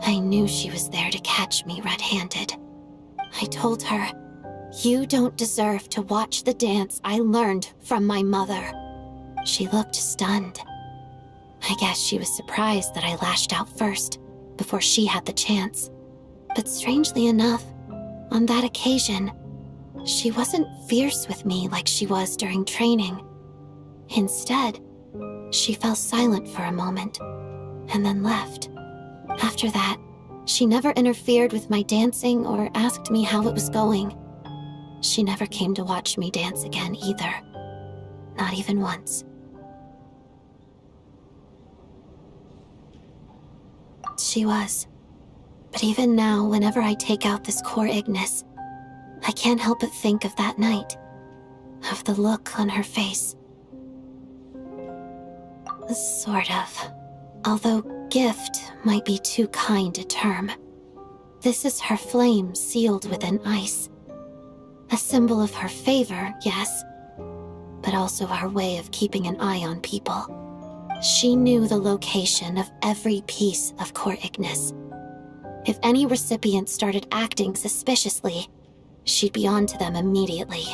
I knew she was there to catch me red-handed. I told her, "You don't deserve to watch the dance I learned from my mother." She looked stunned. I guess she was surprised that I lashed out first, before she had the chance. But strangely enough, on that occasion, she wasn't fierce with me like she was during training. Instead, she fell silent for a moment, and then left. After that, she never interfered with my dancing or asked me how it was going. She never came to watch me dance again either. Not even once. She was. But even now, whenever I take out this core Ignis, I can't help but think of that night. Of the look on her face. Sort of. Although gift might be too kind a term. This is her flame sealed within ice. A symbol of her favor, yes, but also our way of keeping an eye on people. She knew the location of every piece of core Ignis. If any recipient started acting suspiciously, she'd be on to them immediately.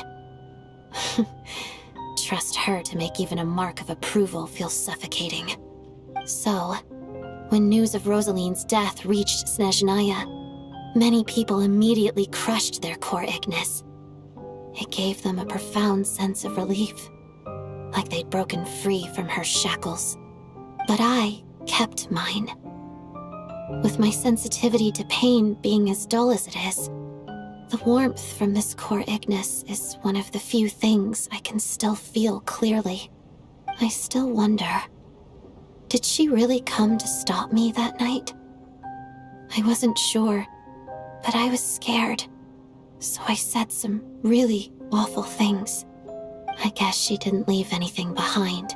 Trust her to make even a mark of approval feel suffocating. So, when news of Rosaline's death reached Snezhnaya, many people immediately crushed their core Ignis. It gave them a profound sense of relief, like they'd broken free from her shackles. But I kept mine. With my sensitivity to pain being as dull as it is, the warmth from this core Ignis is one of the few things I can still feel clearly. I still wonder, did she really come to stop me that night? I wasn't sure, but I was scared, so I said some really awful things. I guess she didn't leave anything behind.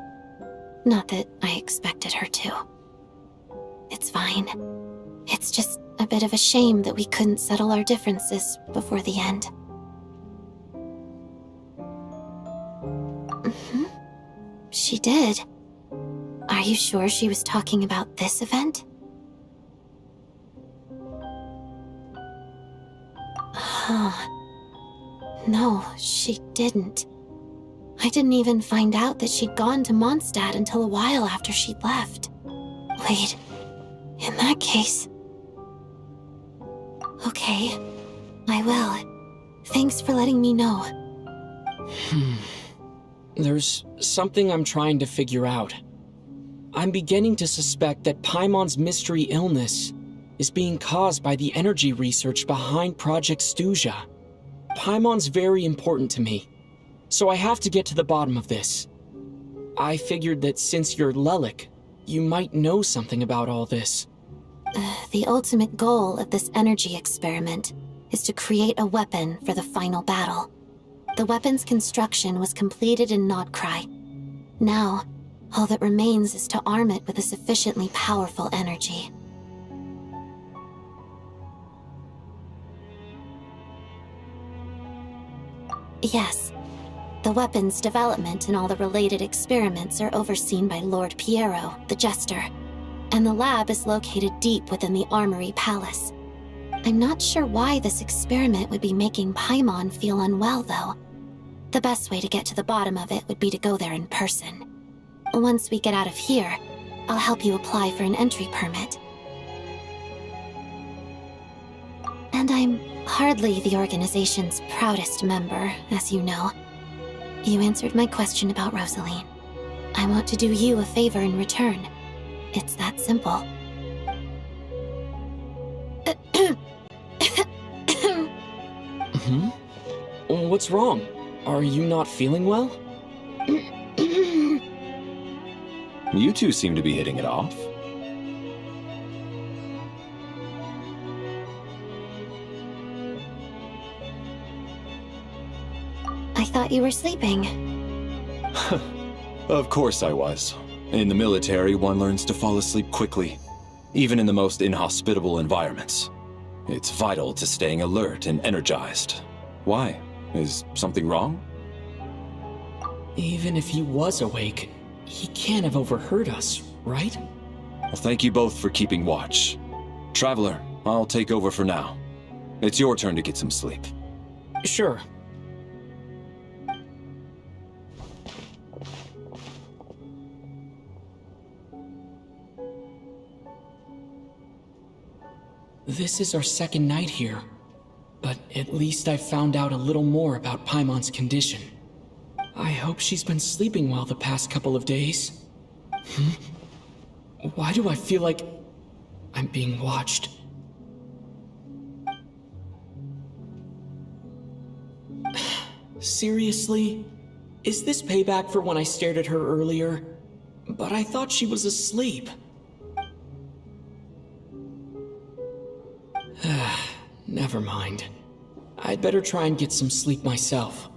Not that I expected her to. It's fine. It's just a bit of a shame that we couldn't settle our differences before the end. She did. Are you sure she was talking about this event? No, she didn't. I didn't even find out that she'd gone to Mondstadt until a while after she'd left. Wait, in that case... Okay, I will. Thanks for letting me know.
There's something I'm trying to figure out. I'm beginning to suspect that Paimon's mystery illness is being caused by the energy research behind Project Stuja. Paimon's very important to me, so I have to get to the bottom of this. I figured that since you're Lelik, you might know something about all this.
The ultimate goal of this energy experiment is to create a weapon for the final battle. The weapon's construction was completed in Nodkrai. Now, all that remains is to arm it with a sufficiently powerful energy. Yes, the weapon's development and all the related experiments are overseen by Lord Piero, the Jester, and the lab is located deep within the Armory Palace. I'm not sure why this experiment would be making Paimon feel unwell, though. The best way to get to the bottom of it would be to go there in person. Once we get out of here, I'll help you apply for an entry permit. And I'm hardly the organization's proudest member, as you know. You answered my question about Rosaline. I want to do you a favor in return. It's that simple.
What's wrong? Are you not feeling well?
You two seem to be hitting it off.
I thought you were sleeping.
Of course I was. In the military, one learns to fall asleep quickly, even in the most inhospitable environments. It's vital to staying alert and energized. Why? Is something wrong?
Even if he was awake, he can't have overheard us, right?
Well, thank you both for keeping watch. Traveler, I'll take over for now. It's your turn to get some sleep.
Sure. This is our second night here, but at least I found out a little more about Paimon's condition. I hope she's been sleeping well the past couple of days. Why do I feel like I'm being watched? Seriously? Is this payback for when I stared at her earlier? But I thought she was asleep. Never mind. I'd better try and get some sleep myself.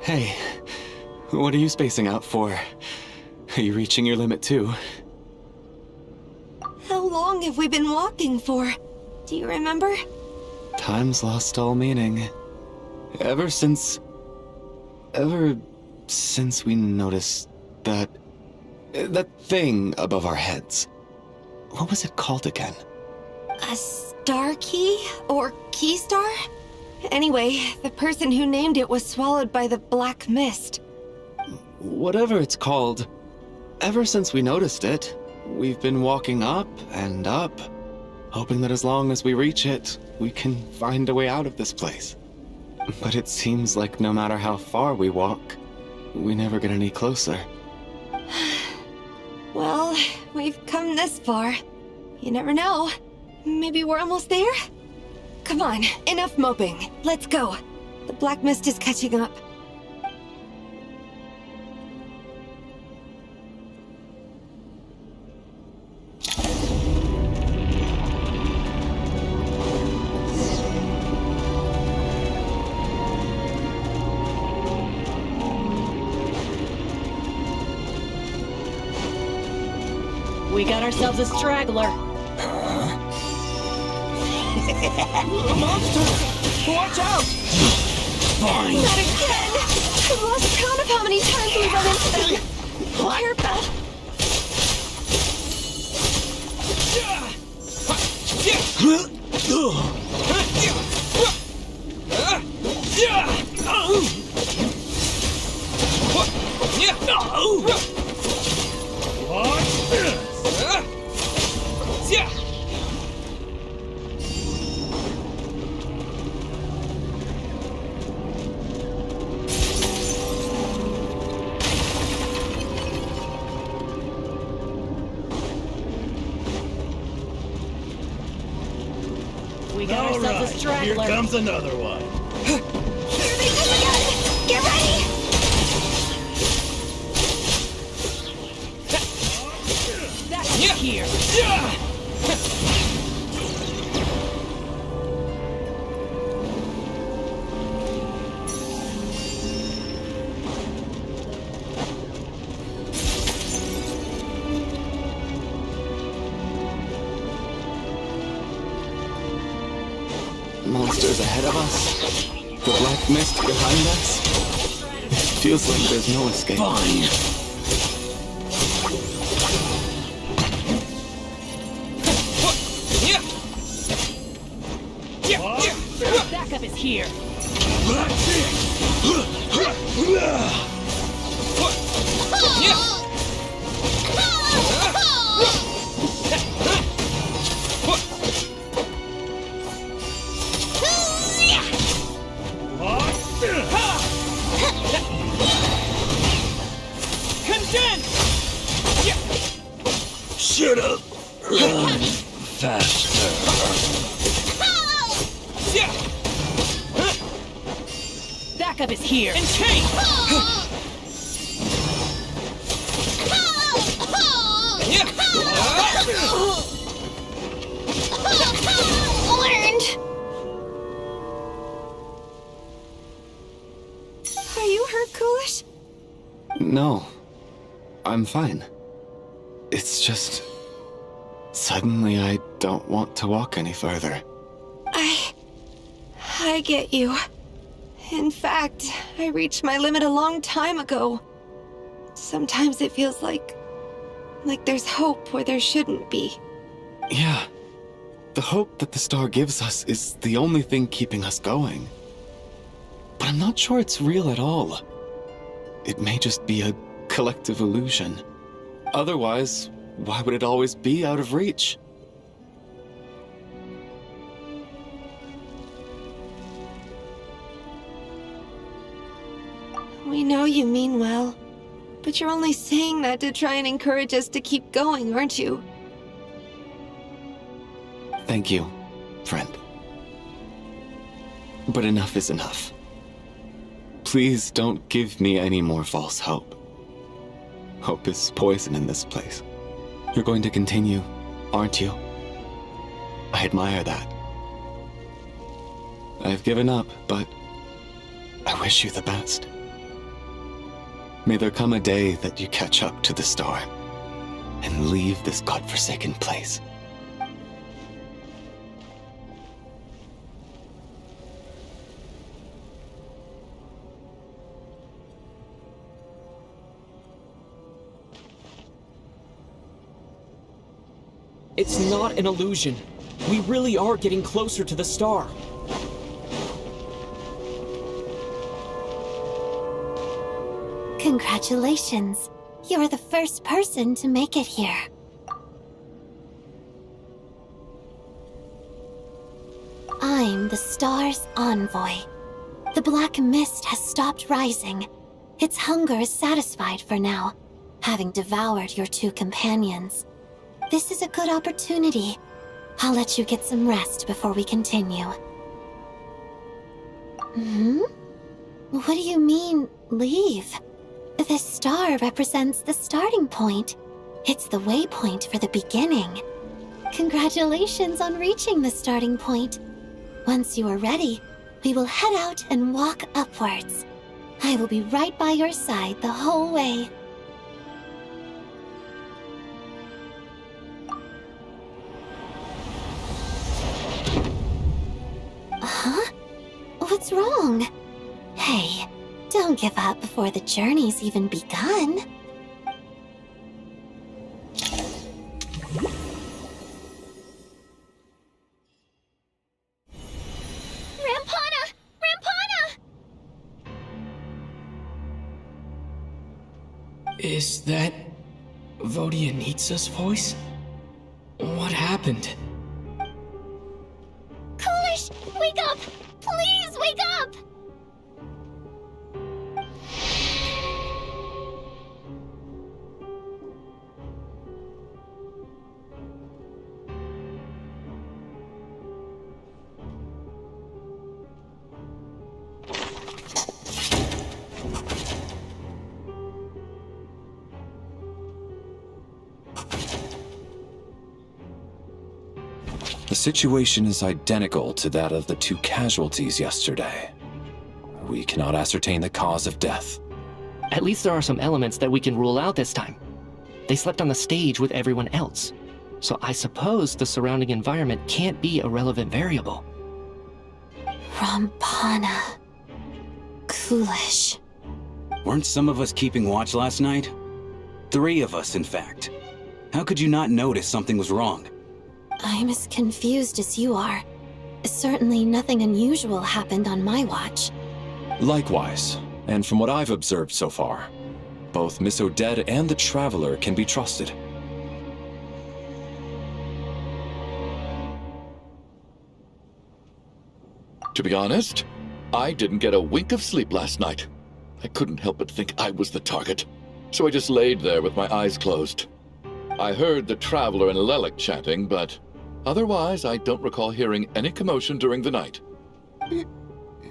Hey, what are you spacing out for? Are you reaching your limit too?
How long have we been walking for? Do you remember?
Time's lost all meaning. Ever since we noticed that thing above our heads. What was it called again?
A star key? Or key star? Anyway, the person who named it was swallowed by the black mist.
Whatever it's called, ever since we noticed it, we've been walking up and up, hoping that as long as we reach it, we can find a way out of this place. But it seems like no matter how far we walk, we never get any closer.
Well, we've come this far. You never know. Maybe we're almost there? Come on, enough moping. Let's go. The black mist is catching up.
We got ourselves a straggler.
A monster! Watch out! Fine.
Not again! I've lost count of how many times we run into them. Careful.
We got ourselves a straggler.
Here comes another one.
Here they come again! Get ready!
That's here.
Monsters ahead of us? The black mist behind us? It feels like there's no escape.
Fine.
Backup is here.
Should have run faster.
Backup is here.
And chain!
Learned! Are you hurt, Coolish?
No, I'm fine. It's just... suddenly I don't want to walk any further.
I get you. In fact, I reached my limit a long time ago. Sometimes it feels like there's hope where there shouldn't be.
Yeah. The hope that the star gives us is the only thing keeping us going. I'm not sure it's real at all. It may just be a collective illusion. Otherwise, why would it always be out of reach?
We know you mean well, but you're only saying that to try and encourage us to keep going, aren't you?
Thank you, friend. But enough is enough. Please don't give me any more false hope. Hope is poison in this place. You're going to continue, aren't you? I admire that. I've given up, but I wish you the best. May there come a day that you catch up to the star and leave this godforsaken place.
It's not an illusion. We really are getting closer to the star.
Congratulations. You're the first person to make it here. I'm the star's envoy. The black mist has stopped rising. Its hunger is satisfied for now, having devoured your two companions. This is a good opportunity. I'll let you get some rest before we continue. What do you mean, leave? This star represents the starting point. It's the waypoint for the beginning. Congratulations on reaching the starting point. Once you are ready, we will head out and walk upwards. I will be right by your side the whole way. Huh? What's wrong? Hey, don't give up before the journey's even begun.
Rampana! Rampana!
Is that Vodianitsa's voice? What happened?
Coolish, wake up! Please wake up!
The situation is identical to that of the two casualties yesterday. We cannot ascertain the cause of death.
At least there are some elements that we can rule out this time. They slept on the stage with everyone else, so I suppose the surrounding environment can't be a relevant variable.
Rampana. Coolish.
Weren't some of us keeping watch last night? 3 of us, in fact. How could you not notice something was wrong?
I'm as confused as you are. Certainly nothing unusual happened on my watch.
Likewise, and from what I've observed so far, both Miss Odette and the Traveler can be trusted.
To be honest, I didn't get a wink of sleep last night. I couldn't help but think I was the target, so I just laid there with my eyes closed. I heard the Traveler and Lelik chatting, but otherwise I don't recall hearing any commotion during the night.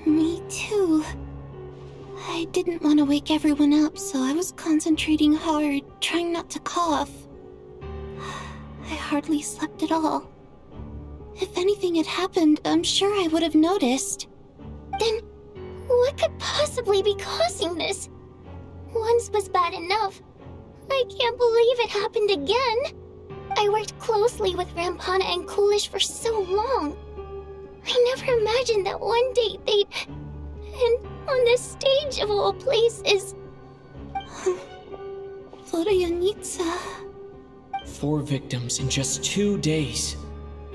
Me too. I didn't want to wake everyone up, so I was concentrating hard, trying not to cough. I hardly slept at all. If anything had happened, I'm sure I would have noticed.
Then, what could possibly be causing this? Once was bad enough. I can't believe it happened again. I worked closely with Rampana and Coolish for so long. I never imagined that one day they'd... And on the stage of all places...
Vodianitsa...
4 victims in just 2 days,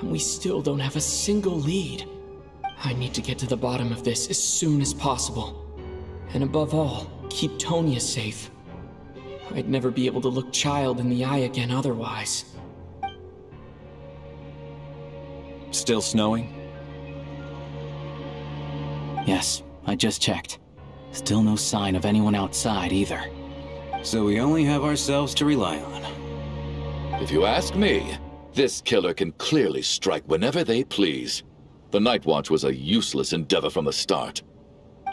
and we still don't have a single lead. I need to get to the bottom of this as soon as possible. And above all, keep Tonya safe. I'd never be able to look Child in the eye again otherwise.
Still snowing?
Yes, I just checked. Still no sign of anyone outside either.
So we only have ourselves to rely on.
If you ask me, this killer can clearly strike whenever they please. The Night Watch was a useless endeavor from the start.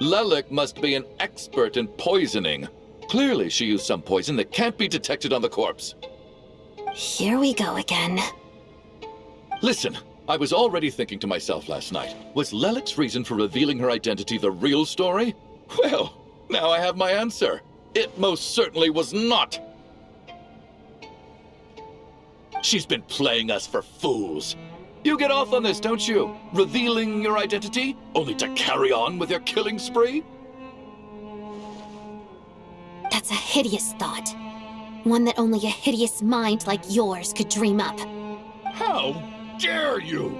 Lelik must be an expert in poisoning. Clearly she used some poison that can't be detected on the corpse.
Here we go again.
Listen, I was already thinking to myself last night, was Lelik's reason for revealing her identity the real story? Well, now I have my answer. It most certainly was not. She's been playing us for fools. You get off on this, don't you? Revealing your identity, only to carry on with your killing spree?
That's a hideous thought. One that only a hideous mind like yours could dream up.
How dare you?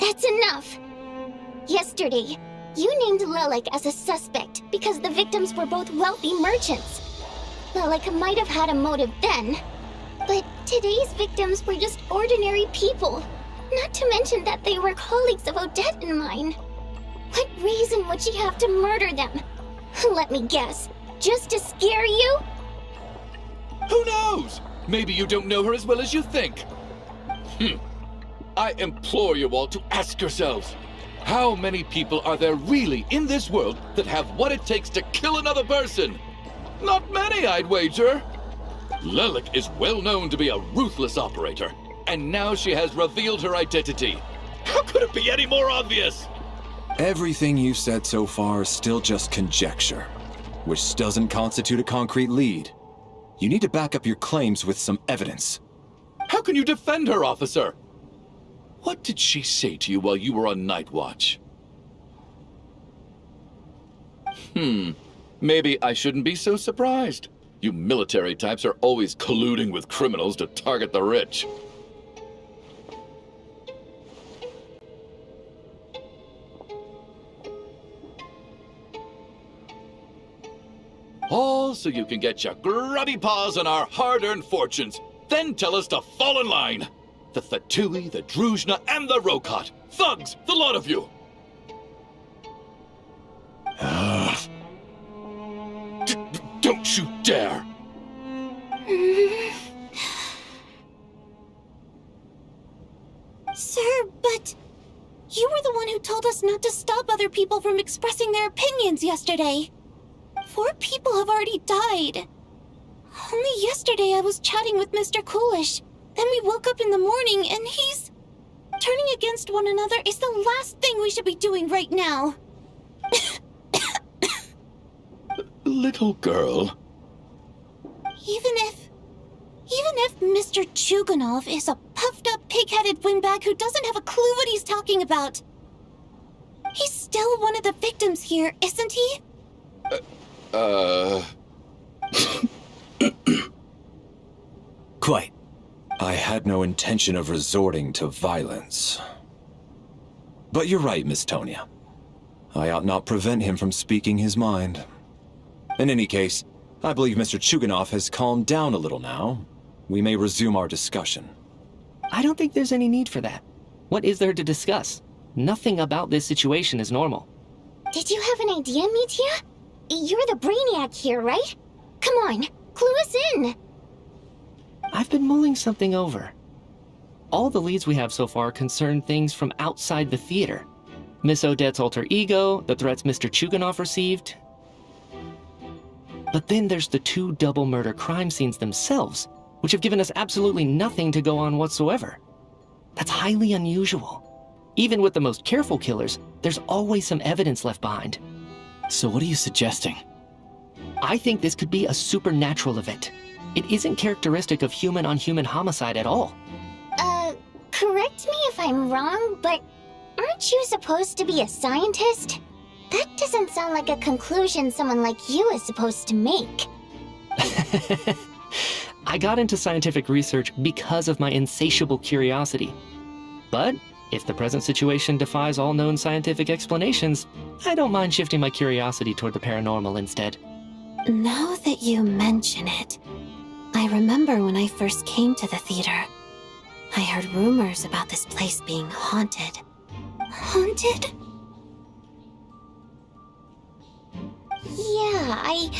That's enough! Yesterday, you named Lelik as a suspect because the victims were both wealthy merchants. Lelik might have had a motive then, but today's victims were just ordinary people. Not to mention that they were colleagues of Odette and mine. What reason would she have to murder them? Let me guess, just to scare you?
Who knows? Maybe you don't know her as well as you think. I implore you all to ask yourselves, how many people are there really in this world that have what it takes to kill another person? Not many, I'd wager. Lelik is well known to be a ruthless operator, and now she has revealed her identity. How could it be any more obvious?
Everything you've said so far is still just conjecture, which doesn't constitute a concrete lead. You need to back up your claims with some evidence.
How can you defend her, officer? What did she say to you while you were on Night Watch? Maybe I shouldn't be so surprised. You military types are always colluding with criminals to target the rich. All so you can get your grubby paws on our hard-earned fortunes, then tell us to fall in line. The Fatui, the Druzhna, and the Rokot. Thugs, the lot of you! Don't you dare!
Sir, but you were the one who told us not to stop other people from expressing their opinions yesterday. 4 people have already died. Only yesterday I was chatting with Mr. Coolish. Then we woke up in the morning and he's... Turning against one another is the last thing we should be doing right now.
Little girl.
Even if Mr. Chuganov is a puffed-up, pig-headed windbag who doesn't have a clue what he's talking about, he's still one of the victims here, isn't he?
Quite. I had no intention of resorting to violence. But you're right, Miss Tonya. I ought not prevent him from speaking his mind. In any case, I believe Mr. Chuganov has calmed down a little now. We may resume our discussion.
I don't think there's any need for that. What is there to discuss? Nothing about this situation is normal.
Did you have an idea, Mitya? You're the brainiac here, right? Come on, clue us in!
I've been mulling something over. All the leads we have so far concern things from outside the theater. Miss Odette's alter ego, the threats Mr. Chuganov received. But then there's the 2 double murder crime scenes themselves, which have given us absolutely nothing to go on whatsoever. That's highly unusual. Even with the most careful killers, there's always some evidence left behind.
So what are you suggesting?
I think this could be a supernatural event. It isn't characteristic of human-on-human homicide at all.
Correct me if I'm wrong, but aren't you supposed to be a scientist? That doesn't sound like a conclusion someone like you is supposed to make.
I got into scientific research because of my insatiable curiosity. But If the present situation defies all known scientific explanations, I don't mind shifting my curiosity toward the paranormal instead.
Now that you mention it, I remember when I first came to the theater. I heard rumors about this place being haunted. Haunted?
Yeah, I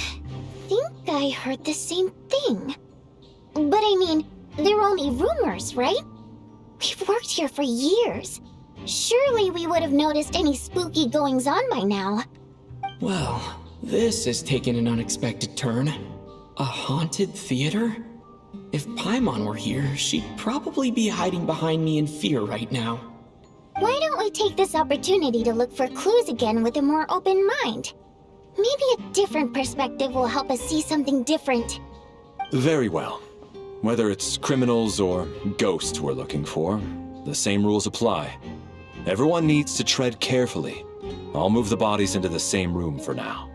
think I heard the same thing. But I mean, they're only rumors, right? We've worked here for years. Surely we would have noticed any spooky goings-on by now.
Well, this has taken an unexpected turn. A haunted theater? If Paimon were here, she'd probably be hiding behind me in fear right now.
Why don't we take this opportunity to look for clues again with a more open mind? Maybe a different perspective will help us see something different.
Very well. Whether it's criminals or ghosts we're looking for, the same rules apply. Everyone needs to tread carefully. I'll move the bodies into the same room for now.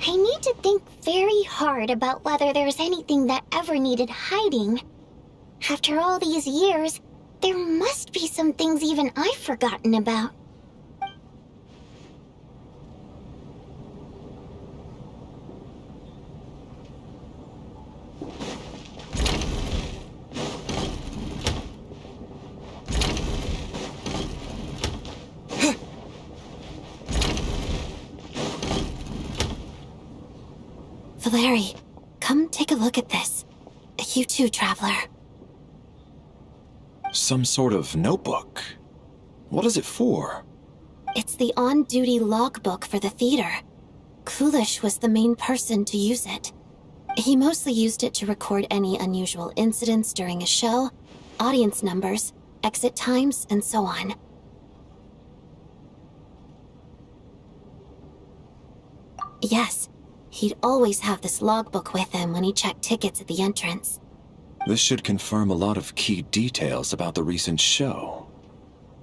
I need to think very hard about whether there's anything that ever needed hiding. After all these years, there must be some things even I've forgotten about.
Valeri, come take a look at this. You too, Traveler.
Some sort of notebook. What is it for?
It's the on-duty logbook for the theater. Kulish was the main person to use it. He mostly used it to record any unusual incidents during a show, audience numbers, exit times, and so on. Yes, he'd always have this logbook with him when he checked tickets at the entrance.
This should confirm a lot of key details about the recent show.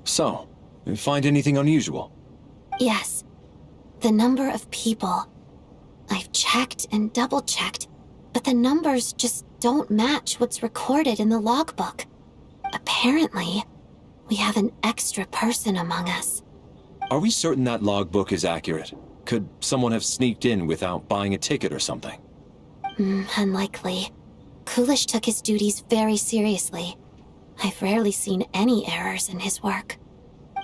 So, you find anything unusual?
Yes. The number of people. I've checked and double-checked, but the numbers just don't match what's recorded in the logbook. Apparently, we have an extra person among us.
Are we certain that logbook is accurate? Could someone have sneaked in without buying a ticket or something?
Unlikely. Kulish took his duties very seriously. I've rarely seen any errors in his work.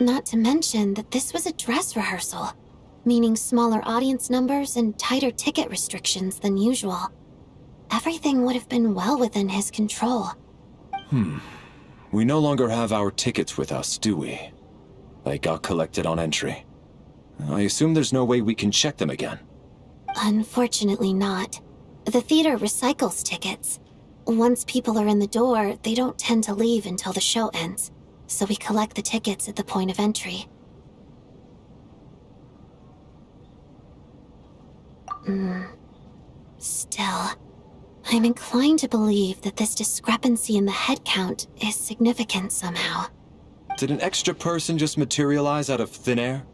Not to mention that this was a dress rehearsal, meaning smaller audience numbers and tighter ticket restrictions than usual. Everything would have been well within his control.
We no longer have our tickets with us, do we? They got collected on entry. I assume there's no way we can check them again.
Unfortunately not. The theater recycles tickets. Once people are in the door, they don't tend to leave until the show ends, so we collect the tickets at the point of entry. Still, I'm inclined to believe that this discrepancy in the head count is significant somehow.
Did an extra person just materialize out of thin air?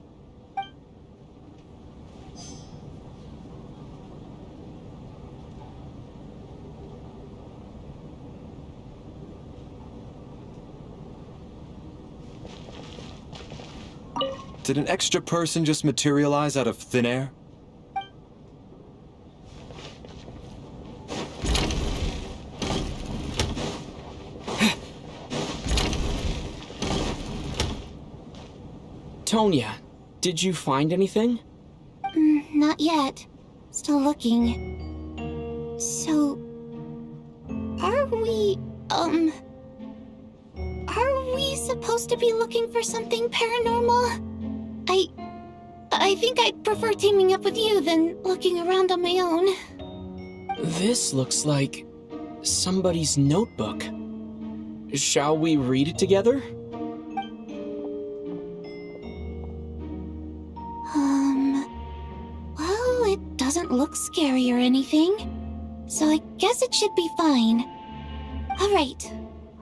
Did an extra person just materialize out of thin air?
Tonya, did you find anything?
Not yet. Still looking. So... Are we supposed to be looking for something paranormal?
I think I'd prefer teaming up with you than looking around on my own.
This looks like somebody's notebook. Shall we read it together?
Well, it doesn't look scary or anything, so I guess it should be fine. Alright,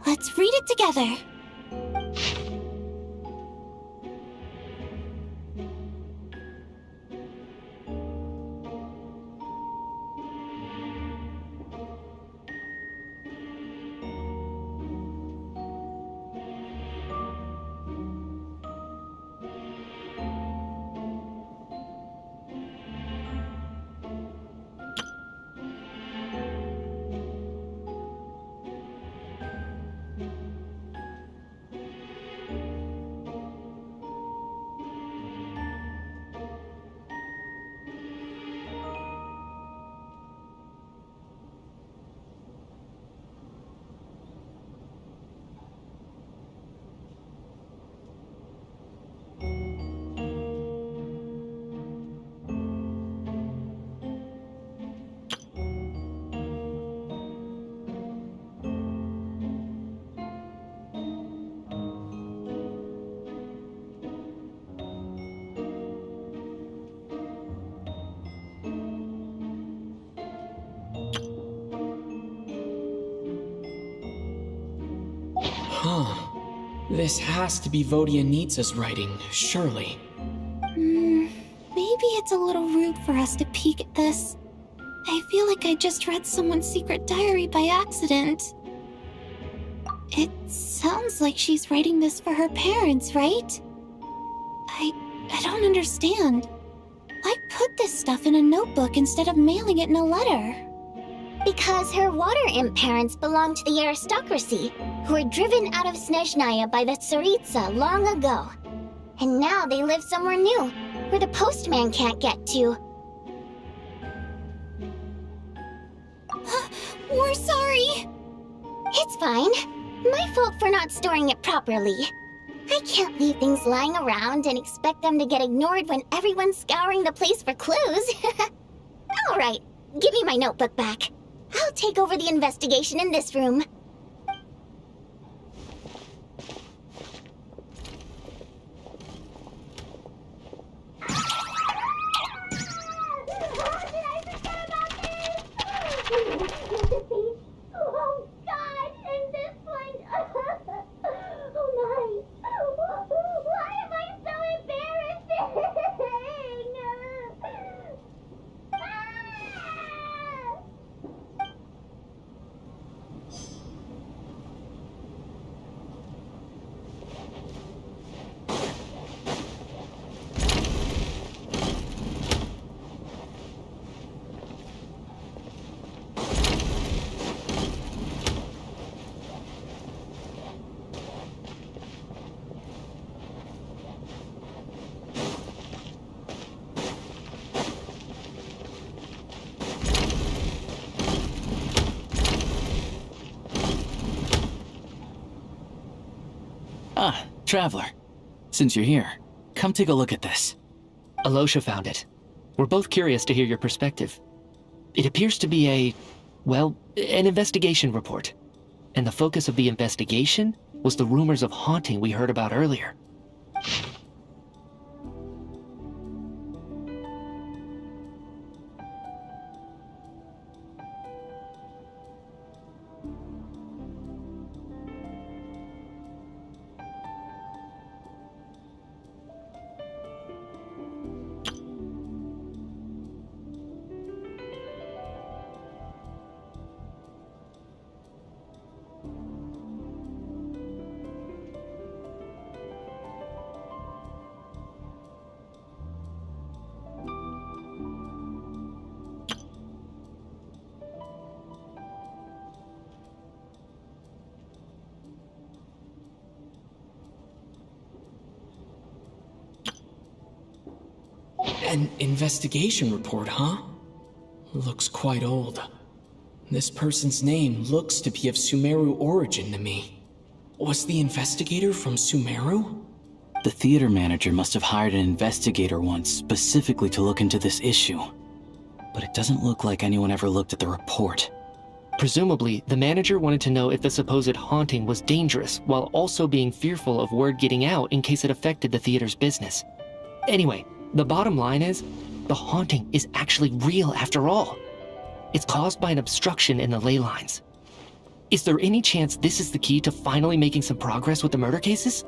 let's read it together.
Huh. This has to be Vodyanitsa's writing, surely.
Maybe it's a little rude for us to peek at this. I feel like I just read someone's secret diary by accident. It sounds like she's writing this for her parents, right? I don't understand. Why put this stuff in a notebook instead of mailing it in a letter?
Because her water imp parents belonged to the aristocracy, who were driven out of Snezhnaya by the Tsaritsa long ago. And now they live somewhere new, where the postman can't get to.
We're sorry.
It's fine. My fault for not storing it properly. I can't leave things lying around and expect them to get ignored when everyone's scouring the place for clues. All right, give me my notebook back. I'll take over the investigation in this room.
Oh God, and this one. Oh my. Why am I so embarrassing?
Ah, Traveler. Since you're here, come take a look at this.
Alosha found it. We're both curious to hear your perspective. It appears to be an investigation report. And the focus of the investigation was the rumors of haunting we heard about earlier.
An investigation report, huh? Looks quite old. This person's name looks to be of Sumeru origin to me. Was the investigator from Sumeru?
The theater manager must have hired an investigator once specifically to look into this issue. But it doesn't look like anyone ever looked at the report.
Presumably, the manager wanted to know if the supposed haunting was dangerous, while also being fearful of word getting out in case it affected the theater's business. Anyway, the bottom line is, the haunting is actually real after all. It's caused by an obstruction in the ley lines. Is there any chance this is the key to finally making some progress with the murder cases?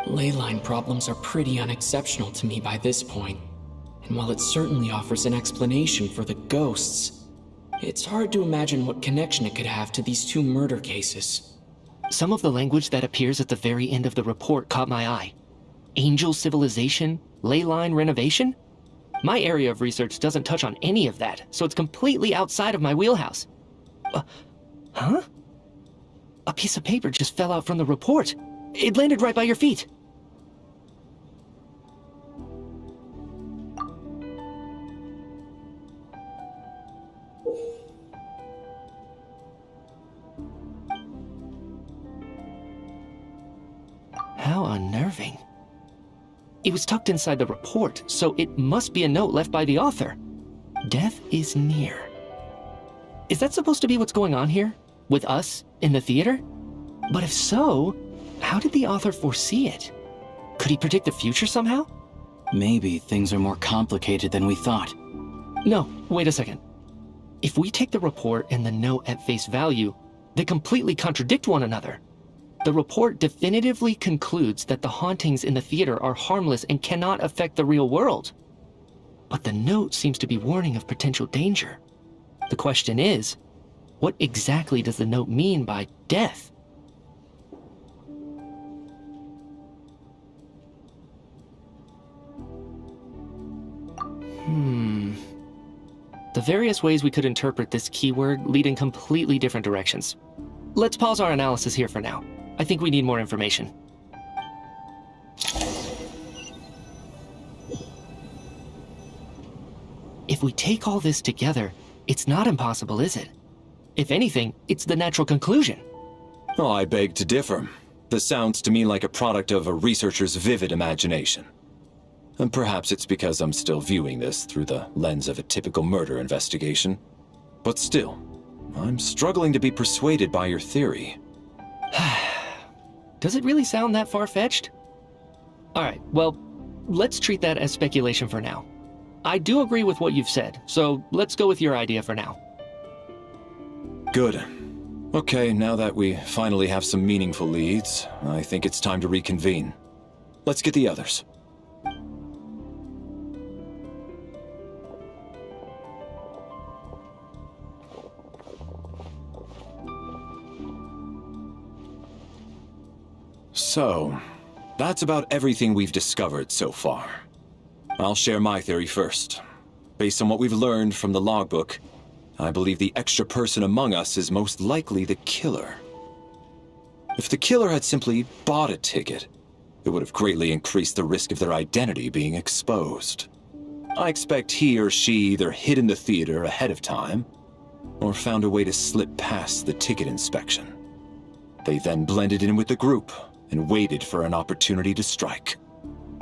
Ley line problems are pretty unexceptional to me by this point. And while it certainly offers an explanation for the ghosts, it's hard to imagine what connection it could have to these two murder cases.
Some of the language that appears at the very end of the report caught my eye. Angel civilization, ley line renovation? My area of research doesn't touch on any of that, so it's completely outside of my wheelhouse. Huh? A piece of paper just fell out from the report. It landed right by your feet. How unnerving. It was tucked inside the report, so it must be a note left by the author. Death is near. Is that supposed to be what's going on here? With us in the theater? But if so, how did the author foresee it? Could he predict the future somehow?
Maybe things are more complicated than we thought.
No, wait a second. If we take the report and the note at face value, they completely contradict one another. The report definitively concludes that the hauntings in the theater are harmless and cannot affect the real world. But the note seems to be warning of potential danger. The question is, what exactly does the note mean by death? The various ways we could interpret this keyword lead in completely different directions. Let's pause our analysis here for now. I think we need more information. If we take all this together, it's not impossible, is it? If anything, it's the natural conclusion.
Oh, I beg to differ. This sounds to me like a product of a researcher's vivid imagination. And perhaps it's because I'm still viewing this through the lens of a typical murder investigation. But still, I'm struggling to be persuaded by your theory.
Does it really sound that far-fetched? Alright, well, let's treat that as speculation for now. I do agree with what you've said, so let's go with your idea for now.
Good. Okay, now that we finally have some meaningful leads, I think it's time to reconvene. Let's get the others. So, that's about everything we've discovered so far. I'll share my theory first. Based on what we've learned from the logbook, I believe the extra person among us is most likely the killer. If the killer had simply bought a ticket, it would have greatly increased the risk of their identity being exposed. I expect he or she either hid in the theater ahead of time, or found a way to slip past the ticket inspection. They then blended in with the group and waited for an opportunity to strike.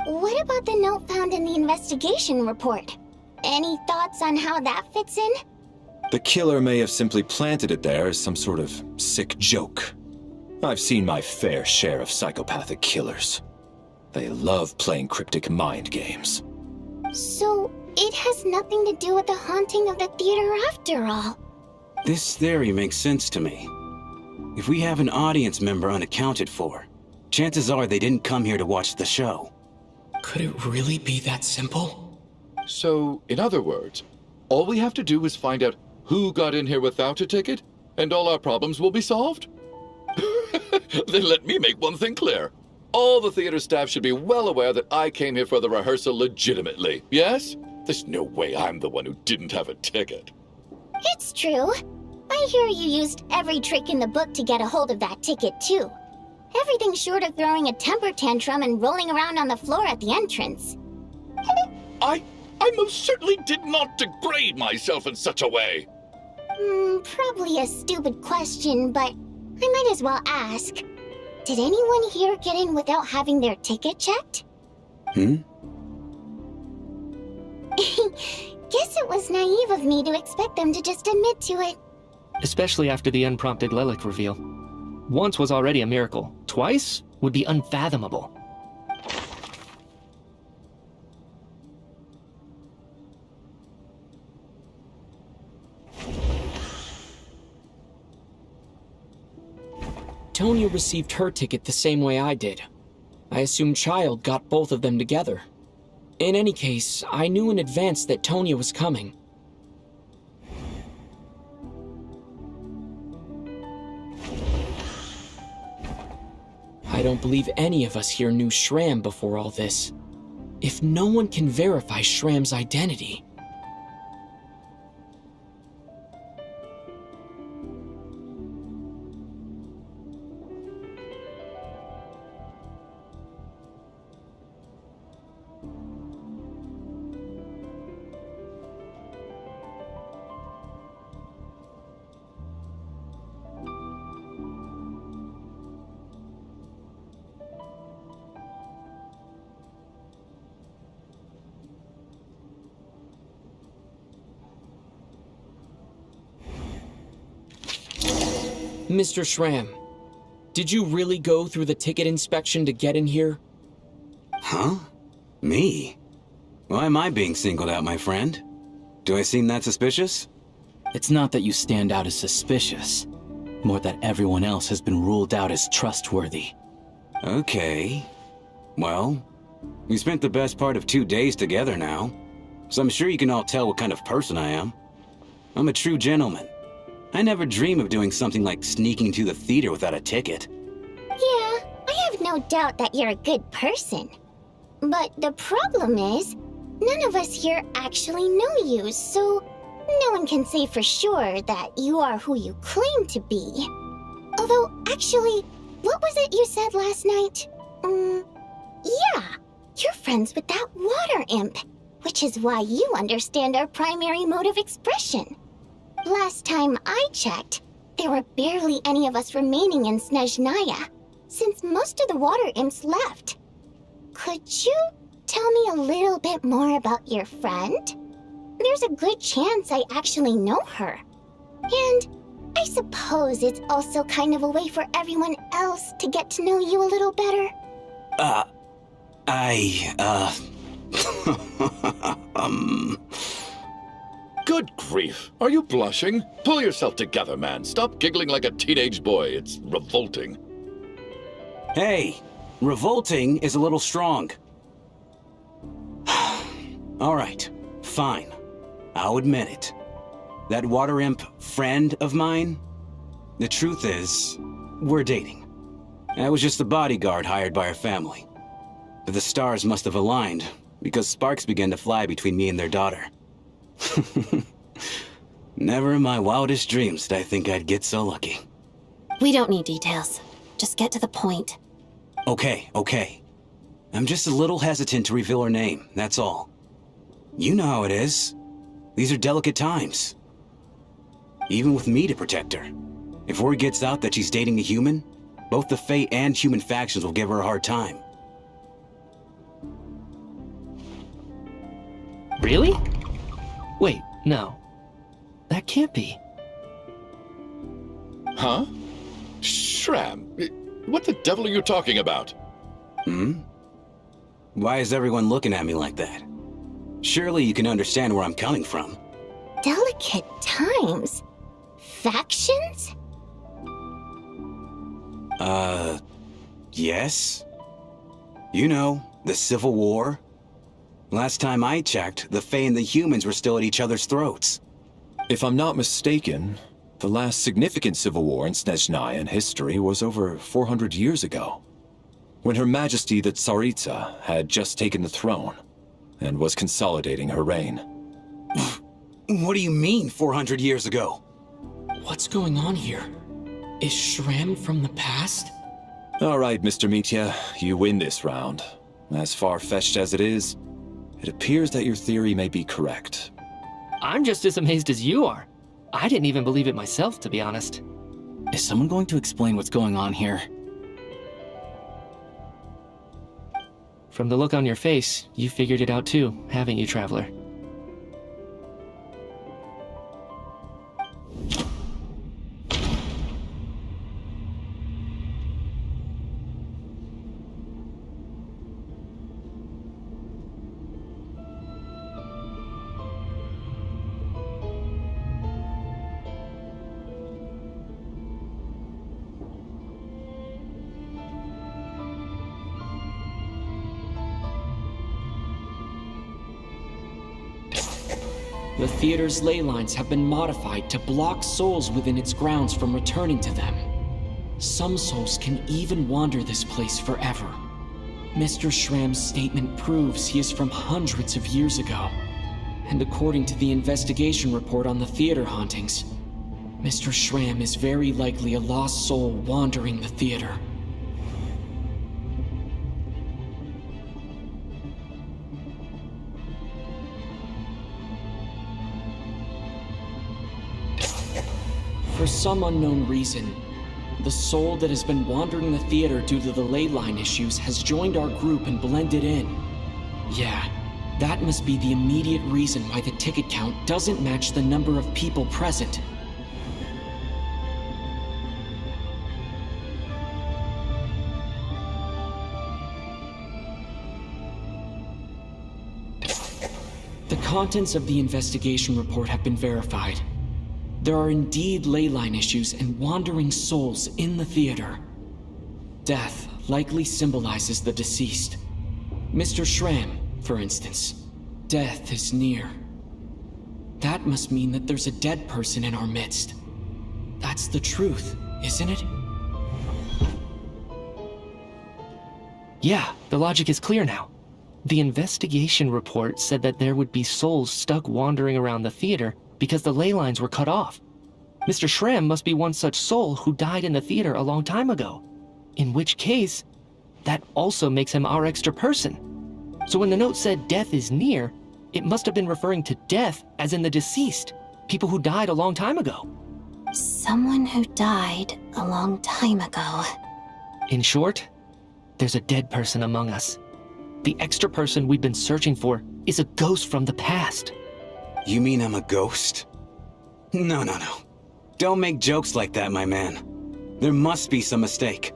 What about the note found in the investigation report? Any thoughts on how that fits in?
The killer may have simply planted it there as some sort of sick joke. I've seen my fair share of psychopathic killers. They love playing cryptic mind games.
So, it has nothing to do with the haunting of the theater after all.
This theory makes sense to me. If we have an audience member unaccounted for, chances are they didn't come here to watch the show.
Could it really be that simple?
So, in other words, all we have to do is find out who got in here without a ticket, and all our problems will be solved? Then let me make one thing clear. All the theater staff should be well aware that I came here for the rehearsal legitimately, yes? There's no way I'm the one who didn't have a ticket.
It's true. I hear you used every trick in the book to get a hold of that ticket, too. Everything short of throwing a temper tantrum and rolling around on the floor at the entrance.
I most certainly did not degrade myself in such a way.
Probably a stupid question, but I might as well ask. Did anyone here get in without having their ticket checked?
Hmm?
Guess it was naive of me to expect them to just admit to it.
Especially after the unprompted Lelik reveal. Once was already a miracle. Twice would be unfathomable.
Tonya received her ticket the same way I did. I assume Child got both of them together. In any case, I knew in advance that Tonya was coming. I don't believe any of us here knew Shram before all this. If no one can verify Shram's identity... Mr. Shram, did you really go through the ticket inspection to get in here?
Huh? Me? Why am I being singled out, my friend? Do I seem that suspicious?
It's not that you stand out as suspicious, more that everyone else has been ruled out as trustworthy.
Okay. Well, we spent the best part of 2 days together now, so I'm sure you can all tell what kind of person I am. I'm a true gentleman. I never dream of doing something like sneaking to the theater without a ticket.
Yeah, I have no doubt that you're a good person. But the problem is, none of us here actually know you, so no one can say for sure that you are who you claim to be. Although, actually, what was it you said last night? Yeah, you're friends with that water imp, which is why you understand our primary mode of expression. Last time I checked, there were barely any of us remaining in Snezhnaya, since most of the water imps left. Could you tell me a little bit more about your friend? There's a good chance I actually know her. And I suppose it's also kind of a way for everyone else to get to know you a little better.
Good grief. Are you blushing? Pull yourself together, man. Stop giggling like a teenage boy. It's revolting.
Hey, revolting is a little strong. All right, fine. I'll admit it. That water imp friend of mine, the truth is, we're dating. I was just the bodyguard hired by our family. But the stars must have aligned, because sparks began to fly between me and their daughter. Never in my wildest dreams did I think I'd get so lucky.
We don't need details. Just get to the point.
Okay. I'm just a little hesitant to reveal her name, that's all. You know how it is. These are delicate times. Even with me to protect her. If word gets out that she's dating a human, both the Fae and human factions will give her a hard time.
Really? Wait, no. That can't be.
Huh? Shram, what the devil are you talking about?
Why is everyone looking at me like that? Surely you can understand where I'm coming from.
Delicate times? Factions?
Yes? You know, the Civil War? Last time I checked, the Fae and the humans were still at each other's throats.
If I'm not mistaken, the last significant civil war in Snezhnayan history was over 400 years ago, when Her Majesty the Tsaritsa had just taken the throne and was consolidating her reign.
What do you mean, 400 years ago?
What's going on here? Is Shram from the past?
All right, Mr. Mitya, you win this round. As far-fetched as it is, it appears that your theory may be correct.
I'm just as amazed as you are. I didn't even believe it myself, to be honest.
Is someone going to explain what's going on here?
From the look on your face, you figured it out too, haven't you, Traveler?
The theater's ley lines have been modified to block souls within its grounds from returning to them. Some souls can even wander this place forever. Mr. Schramm's statement proves he is from hundreds of years ago. And according to the investigation report on the theater hauntings, Mr. Schramm is very likely a lost soul wandering the theater. For some unknown reason, the soul that has been wandering the theater due to the ley line issues has joined our group and blended in. Yeah, that must be the immediate reason why the ticket count doesn't match the number of people present. The contents of the investigation report have been verified. There are indeed ley line issues and wandering souls in the theater. Death likely symbolizes the deceased. Mr. Schramm, for instance. Death is near. That must mean that there's a dead person in our midst. That's the truth, isn't it?
Yeah, the logic is clear now. The investigation report said that there would be souls stuck wandering around the theater because the ley lines were cut off. Mr. Schramm must be one such soul who died in the theater a long time ago. In which case, that also makes him our extra person. So when the note said death is near, it must have been referring to death as in the deceased, people who died a long time ago.
Someone who died a long time ago.
In short, there's a dead person among us. The extra person we've been searching for is a ghost from the past.
You mean I'm a ghost? No. Don't make jokes like that, my man. There must be some mistake.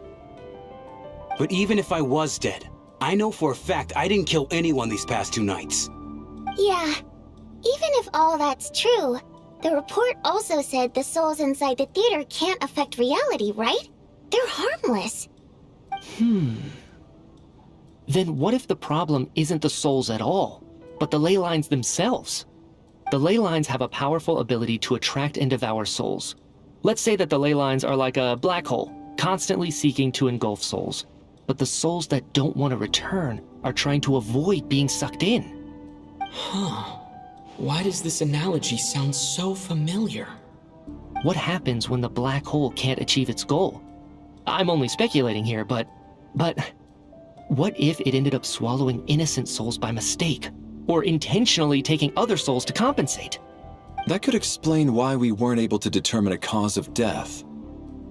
But even if I was dead, I know for a fact I didn't kill anyone these past 2 nights.
Yeah, even if all that's true, the report also said the souls inside the theater can't affect reality, right? They're harmless.
Then what if the problem isn't the souls at all, but the ley lines themselves? The ley lines have a powerful ability to attract and devour souls. Let's say that the ley lines are like a black hole, constantly seeking to engulf souls. But the souls that don't want to return are trying to avoid being sucked in.
Huh. Why does this analogy sound so familiar?
What happens when the black hole can't achieve its goal? I'm only speculating here, but what if it ended up swallowing innocent souls by mistake? Or intentionally taking other souls to compensate?
That could explain why we weren't able to determine a cause of death.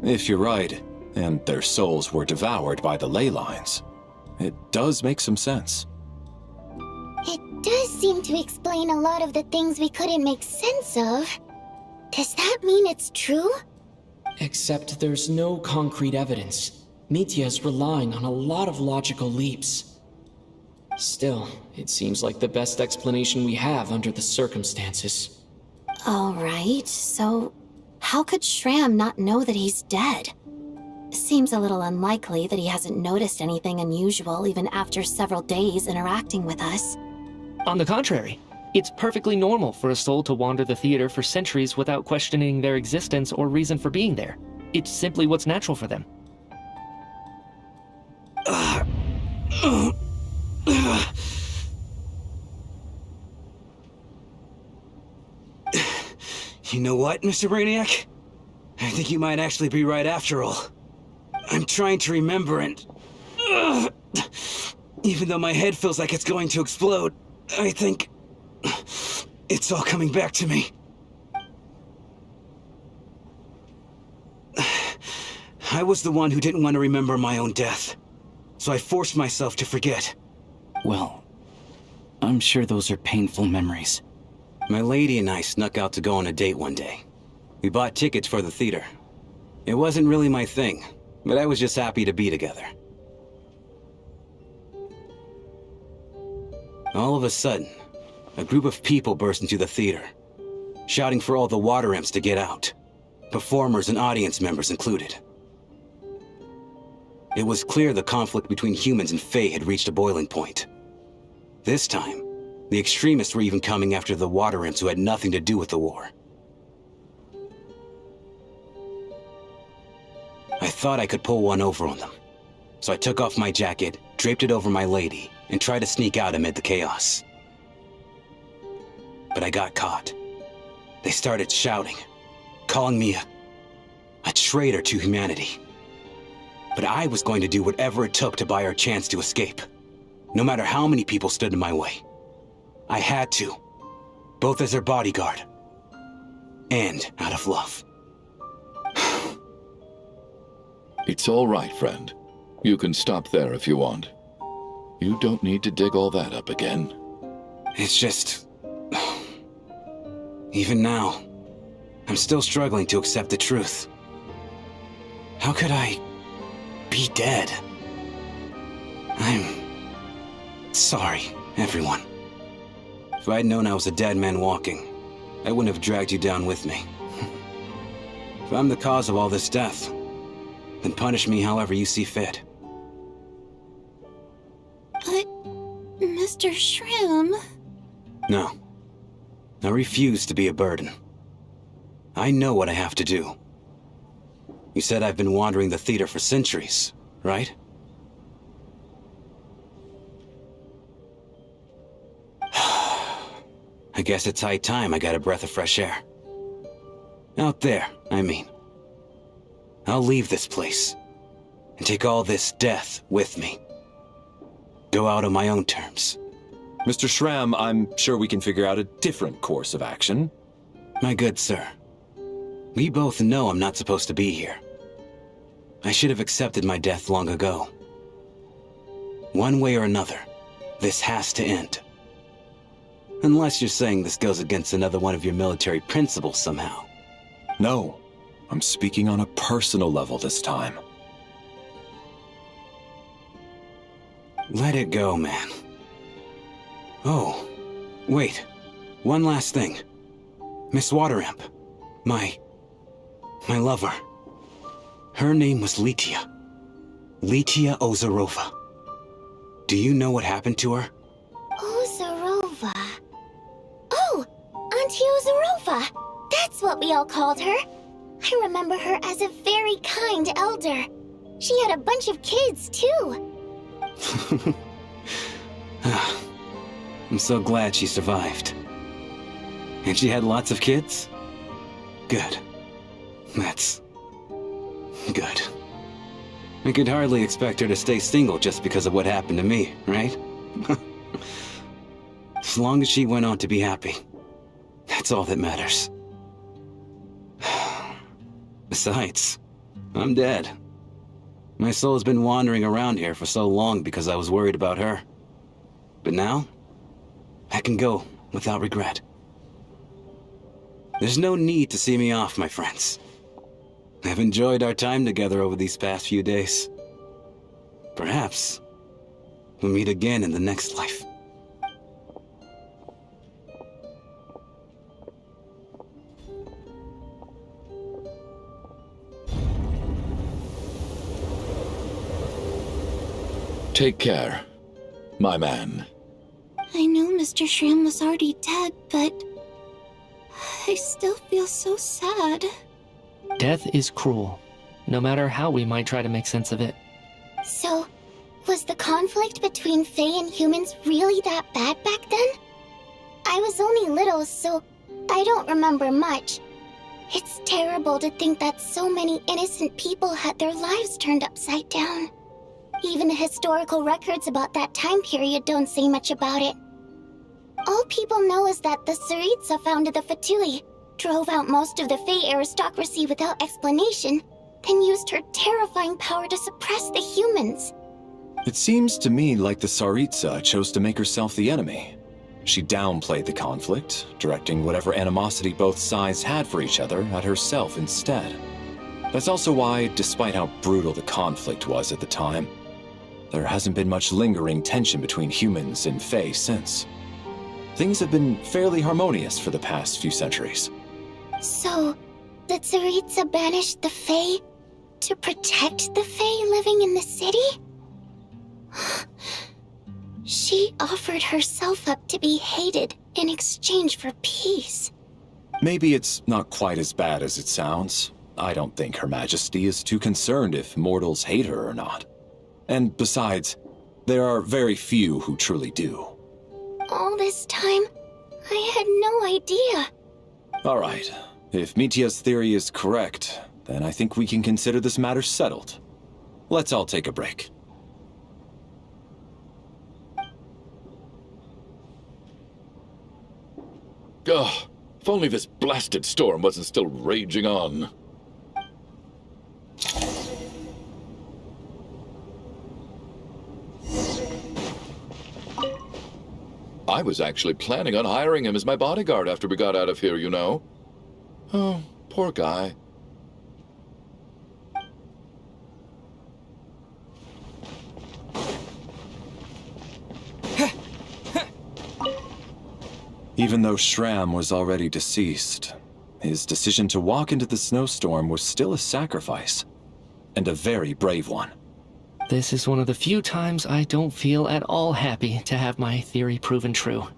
If you're right, and their souls were devoured by the ley lines, it does make some sense.
It does seem to explain a lot of the things we couldn't make sense of. Does that mean it's true?
Except there's no concrete evidence. Mitya's relying on a lot of logical leaps. Still, it seems like the best explanation we have under the circumstances.
All right, so how could Schramm not know that he's dead? Seems a little unlikely that he hasn't noticed anything unusual even after several days interacting with us.
On the contrary, it's perfectly normal for a soul to wander the theater for centuries without questioning their existence or reason for being there. It's simply what's natural for them.
You know what, Mr. Brainiac? I think you might actually be right after all. I'm trying to remember and... even though my head feels like it's going to explode, I think... it's all coming back to me. I was the one who didn't want to remember my own death, so I forced myself to forget.
Well, I'm sure those are painful memories.
My lady and I snuck out to go on a date one day. We bought tickets for the theater. It wasn't really my thing, but I was just happy to be together. All of a sudden, a group of people burst into the theater, shouting for all the water imps to get out, performers and audience members included. It was clear the conflict between humans and Fae had reached a boiling point. This time, the extremists were even coming after the water imps who had nothing to do with the war. I thought I could pull one over on them, so I took off my jacket, draped it over my lady, and tried to sneak out amid the chaos. But I got caught. They started shouting, calling me a traitor to humanity. But I was going to do whatever it took to buy our chance to escape, no matter how many people stood in my way. I had to, both as their bodyguard and out of love.
It's all right, friend. You can stop there if you want. You don't need to dig all that up again.
It's just... Even now, I'm still struggling to accept the truth. How could I be dead? I'm sorry, everyone. If I'd known I was a dead man walking, I wouldn't have dragged you down with me. If I'm the cause of all this death, then punish me however you see fit.
But, Mr. Shroom...
No. I refuse to be a burden. I know what I have to do. You said I've been wandering the theater for centuries, right? I guess it's high time I got a breath of fresh air. Out there, I mean. I'll leave this place and take all this death with me. Go out on my own terms.
Mr. Shram, I'm sure we can figure out a different course of action.
My good sir, we both know I'm not supposed to be here. I should have accepted my death long ago. One way or another, this has to end. Unless you're saying this goes against another one of your military principles somehow.
No, I'm speaking on a personal level this time.
Let it go, man. Oh, wait. One last thing. Miss Waterimp. My lover. Her name was Litia. Litia Ozarova. Do you know what happened to her?
Ozarova. Oh, Auntie Ozarova. That's what we all called her. I remember her as a very kind elder. She had a bunch of kids, too.
I'm so glad she survived. And she had lots of kids? Good. That's... good. I could hardly expect her to stay single just because of what happened to me, right? As long as she went on to be happy, that's all that matters. Besides, I'm dead. My soul's been wandering around here for so long because I was worried about her. But now, I can go without regret. There's no need to see me off, my friends. I've enjoyed our time together over these past few days. Perhaps we'll meet again in the next life.
Take care, my man.
I know Mr. Shroom was already dead, but... I still feel so sad.
Death is cruel, no matter how we might try to make sense of it.
So, was the conflict between Fae and humans really that bad back then? I was only little, so I don't remember much. It's terrible to think that so many innocent people had their lives turned upside down. Even the historical records about that time period don't say much about it. All people know is that the Tsaritsa founded the Fatui, drove out most of the Fae aristocracy without explanation, then used her terrifying power to suppress the humans.
It seems to me like the Tsaritsa chose to make herself the enemy. She downplayed the conflict, directing whatever animosity both sides had for each other at herself instead. That's also why, despite how brutal the conflict was at the time, there hasn't been much lingering tension between humans and Fae since. Things have been fairly harmonious for the past few centuries.
So, the Tsaritsa banished the Fae to protect the Fae living in the city? She offered herself up to be hated in exchange for peace.
Maybe it's not quite as bad as it sounds. I don't think Her Majesty is too concerned if mortals hate her or not. And besides, there are very few who truly do.
All this time, I had no idea.
All right. If Mitya's theory is correct, then I think we can consider this matter settled. Let's all take a break.
Ugh, if only this blasted storm wasn't still raging on. I was actually planning on hiring him as my bodyguard after we got out of here, you know. Oh, poor guy.
Even though Shram was already deceased, his decision to walk into the snowstorm was still a sacrifice, and a very brave one.
This is one of the few times I don't feel at all happy to have my theory proven true.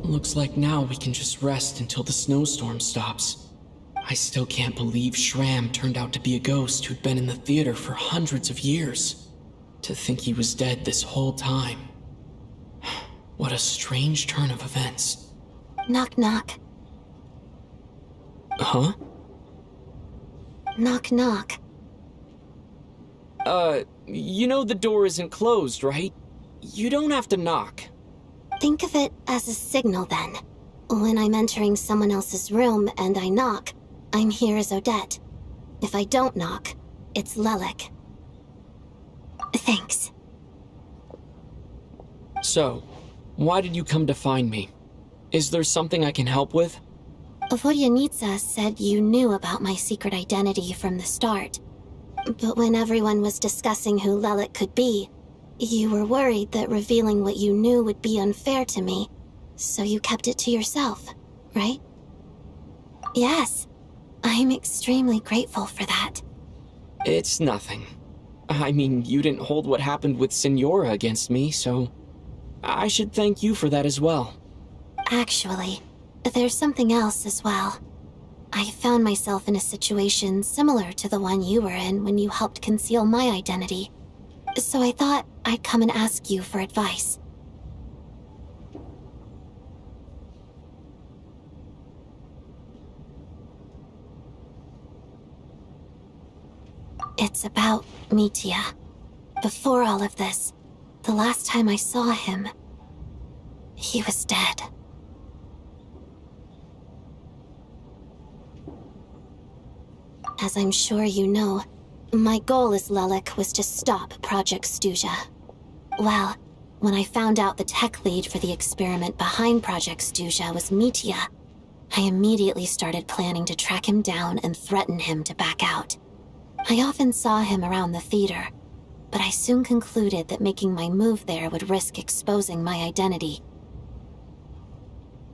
Looks like now we can just rest until the snowstorm stops. I still can't believe Shram turned out to be a ghost who'd been in the theater for hundreds of years. To think he was dead this whole time. What a strange turn of events.
Knock knock.
Huh?
Knock knock.
You know the door isn't closed, right? You don't have to knock.
Think of it as a signal then. When I'm entering someone else's room and I knock, I'm here as Odette. If I don't knock, it's Lelik. Thanks.
So, why did you come to find me? Is there something I can help with?
Vodyanitsa said you knew about my secret identity from the start. But when everyone was discussing who Lelik could be, you were worried that revealing what you knew would be unfair to me, so you kept it to yourself, right? Yes, I'm extremely grateful for that.
It's nothing. I mean, you didn't hold what happened with Signora against me, so I should thank you for that as well.
Actually, there's something else as well. I found myself in a situation similar to the one you were in when you helped conceal my identity. So I thought I'd come and ask you for advice. It's about Mitya. Before all of this, the last time I saw him, he was dead. As I'm sure you know, my goal as Lelik was to stop Project Stuja. Well, when I found out the tech lead for the experiment behind Project Stuja was Mitya, I immediately started planning to track him down and threaten him to back out. I often saw him around the theater, but I soon concluded that making my move there would risk exposing my identity.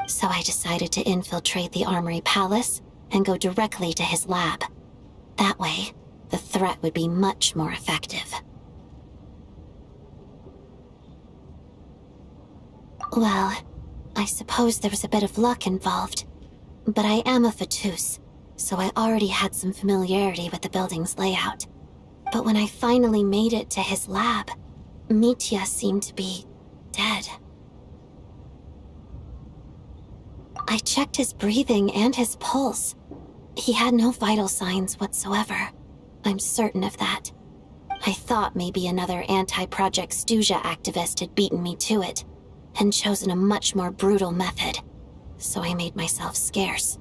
So I decided to infiltrate the Armory Palace and go directly to his lab. That way, the threat would be much more effective. Well, I suppose there was a bit of luck involved, but I am a Fatus, so I already had some familiarity with the building's layout. But when I finally made it to his lab, Mitya seemed to be dead. I checked his breathing and his pulse. He had no vital signs whatsoever. I'm certain of that. I thought maybe another anti-Project Stuja activist had beaten me to it, and chosen a much more brutal method, so I made myself scarce.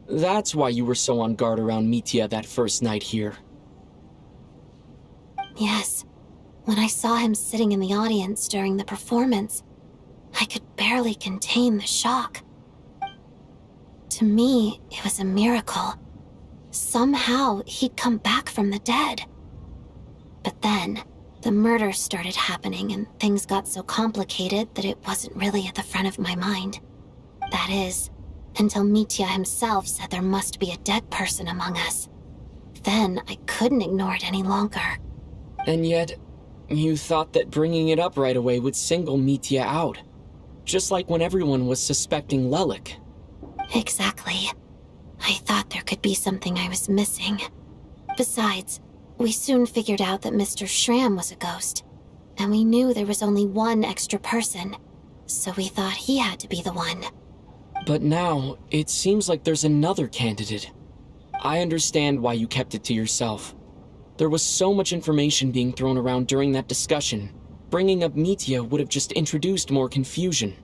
That's why you were so on guard around Mitya that first night here.
Yes. When I saw him sitting in the audience during the performance, I could barely contain the shock. To me, it was a miracle. Somehow, he'd come back from the dead. But then, the murders started happening and things got so complicated that it wasn't really at the front of my mind. That is, until Mitya himself said there must be a dead person among us. Then, I couldn't ignore it any longer.
And yet, you thought that bringing it up right away would single Mitya out. Just like when everyone was suspecting Lelik.
Exactly. I thought there could be something I was missing. Besides, we soon figured out that Mr. Schramm was a ghost, and we knew there was only one extra person, so we thought he had to be the one.
But now, it seems like there's another candidate. I understand why you kept it to yourself. There was so much information being thrown around during that discussion. Bringing up Mitya would have just introduced more confusion.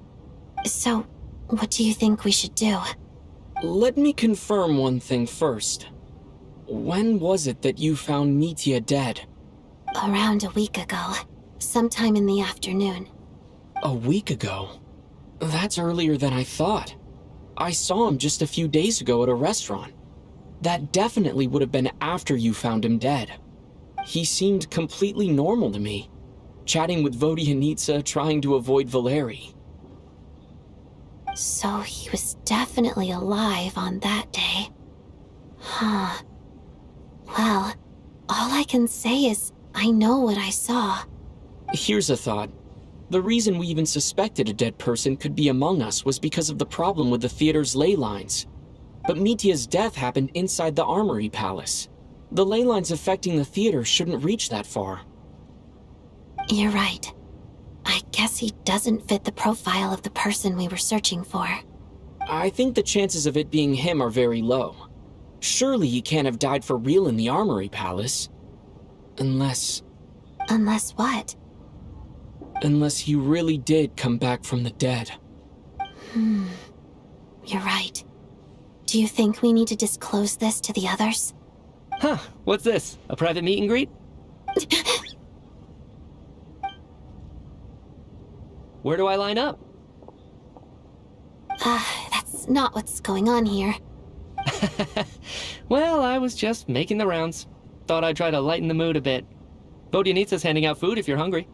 So, what do you think we should do?
Let me confirm one thing first. When was it that you found Mitya dead?
Around a week ago. Sometime in the afternoon.
A week ago? That's earlier than I thought. I saw him just a few days ago at a restaurant. That definitely would have been after you found him dead. He seemed completely normal to me, chatting with Vodyanitsa, trying to avoid Valeri.
So he was definitely alive on that day. Huh. Well, all I can say is I know what I saw.
Here's a thought. The reason we even suspected a dead person could be among us was because of the problem with the theater's ley lines. But Mitya's death happened inside the Armory Palace. The ley lines affecting the theater shouldn't reach that far.
You're right. I guess he doesn't fit the profile of the person we were searching for.
I think the chances of it being him are very low. Surely he can't have died for real in the Armory Palace. Unless...
Unless what?
Unless he really did come back from the dead.
You're right. Do you think we need to disclose this to the others?
Huh, what's this? A private meet and greet? Where do I line up?
That's not what's going on here.
Well, I was just making the rounds. Thought I'd try to lighten the mood a bit. Vodyanitsa's handing out food if you're hungry.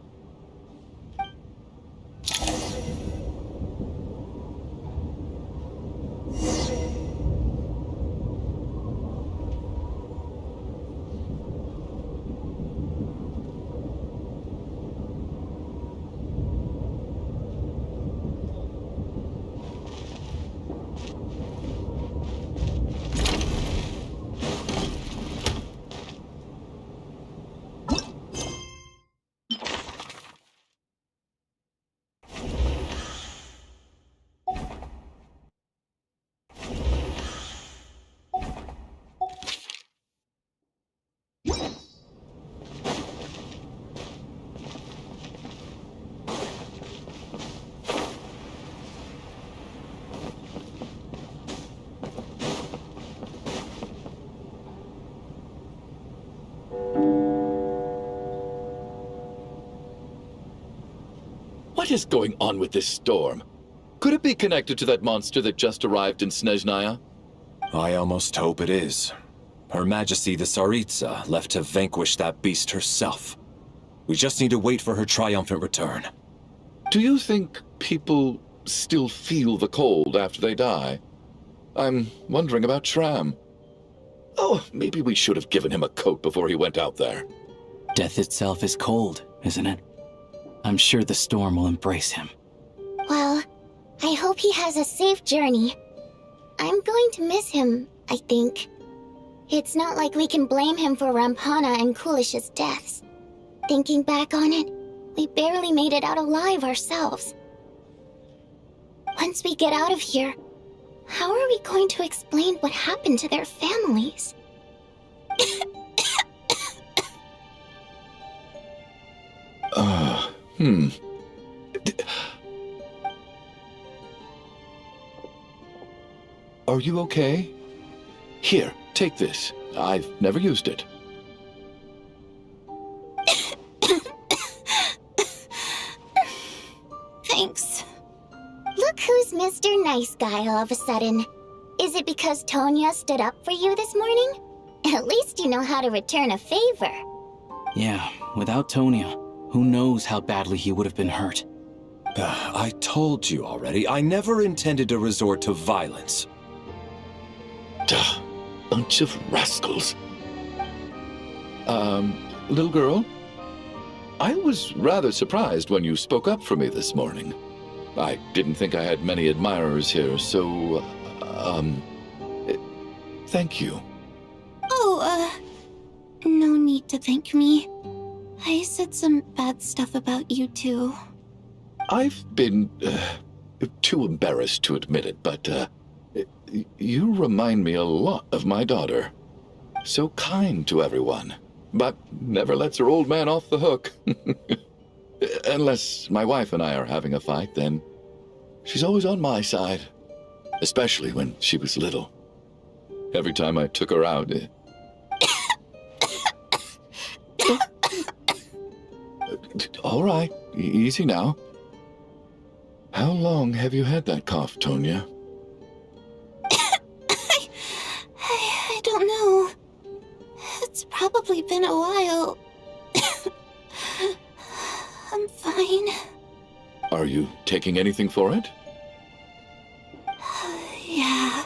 What is going on with this storm? Could it be connected to that monster that just arrived in Snezhnaya?
I almost hope it is. Her Majesty the Tsaritsa left to vanquish that beast herself. We just need to wait for her triumphant return.
Do you think people still feel the cold after they die? I'm wondering about Shram. Oh, maybe we should have given him a coat before he went out there.
Death itself is cold, isn't it? I'm sure the storm will embrace him.
Well, I hope he has a safe journey. I'm going to miss him, I think. It's not like we can blame him for Rampana and Kulish's deaths. Thinking back on it, we barely made it out alive ourselves. Once we get out of here, how are we going to explain what happened to their families?
Are you okay? Here, take this. I've never used it.
Thanks. Look who's Mr. Nice Guy all of a sudden. Is it because Tonya stood up for you this morning? At least you know how to return a favor.
Yeah, without Tonya, who knows how badly he would have been hurt.
I told you already, I never intended to resort to violence.
Duh, bunch of rascals. Little girl? I was rather surprised when you spoke up for me this morning. I didn't think I had many admirers here, so, thank you.
Oh, no need to thank me. I said some bad stuff about you too.
I've been, too embarrassed to admit it, but, you remind me a lot of my daughter. So kind to everyone, but never lets her old man off the hook. Unless my wife and I are having a fight, then she's always on my side. Especially when she was little. Every time I took her out... All right, easy now. How long have you had that cough, Tonya?
I don't know. It's probably been a while. I'm fine.
Are you taking anything for it?
Yeah.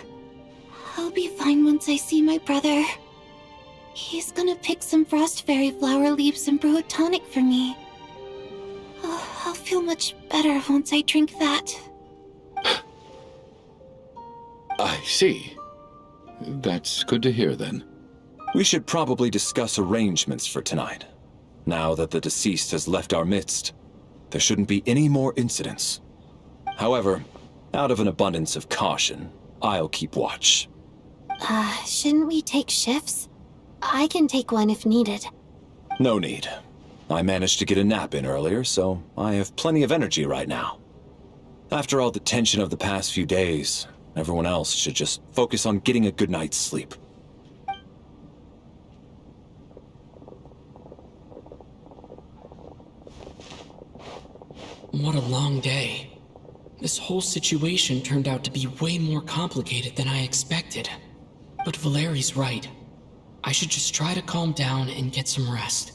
I'll be fine once I see my brother. He's gonna pick some frost fairy flower leaves and brew a tonic for me. I'll feel much better once I drink that.
I see. That's good to hear, then.
We should probably discuss arrangements for tonight. Now that the deceased has left our midst, there shouldn't be any more incidents. However, out of an abundance of caution, I'll keep watch.
Shouldn't we take shifts? I can take one if needed.
No need. I managed to get a nap in earlier, so I have plenty of energy right now. After all the tension of the past few days, everyone else should just focus on getting a good night's sleep.
What a long day. This whole situation turned out to be way more complicated than I expected. But Valeri's right. I should just try to calm down and get some rest.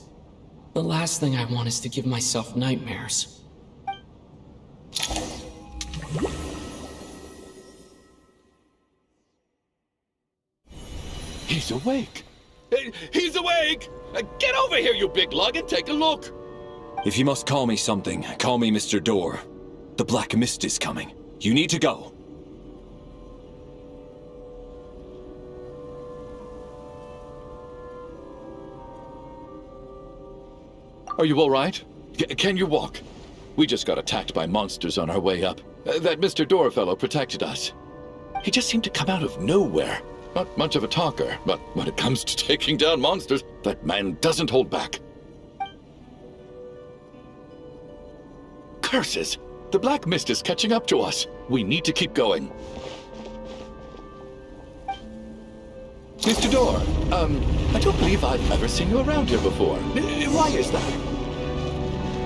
The last thing I want is to give myself nightmares.
He's awake! He's awake! Get over here, you big lug, and take a look!
If you must call me something, call me Mr. Door. The Black Mist is coming. You need to go.
Are you all right? Can you walk? We just got attacked by monsters on our way up. That Mr. Door fellow protected us. He just seemed to come out of nowhere. Not much of a talker, but when it comes to taking down monsters, that man doesn't hold back. Curses! The Black Mist is catching up to us. We need to keep going. Mr. Door, I don't believe I've ever seen you around here before. Why is that?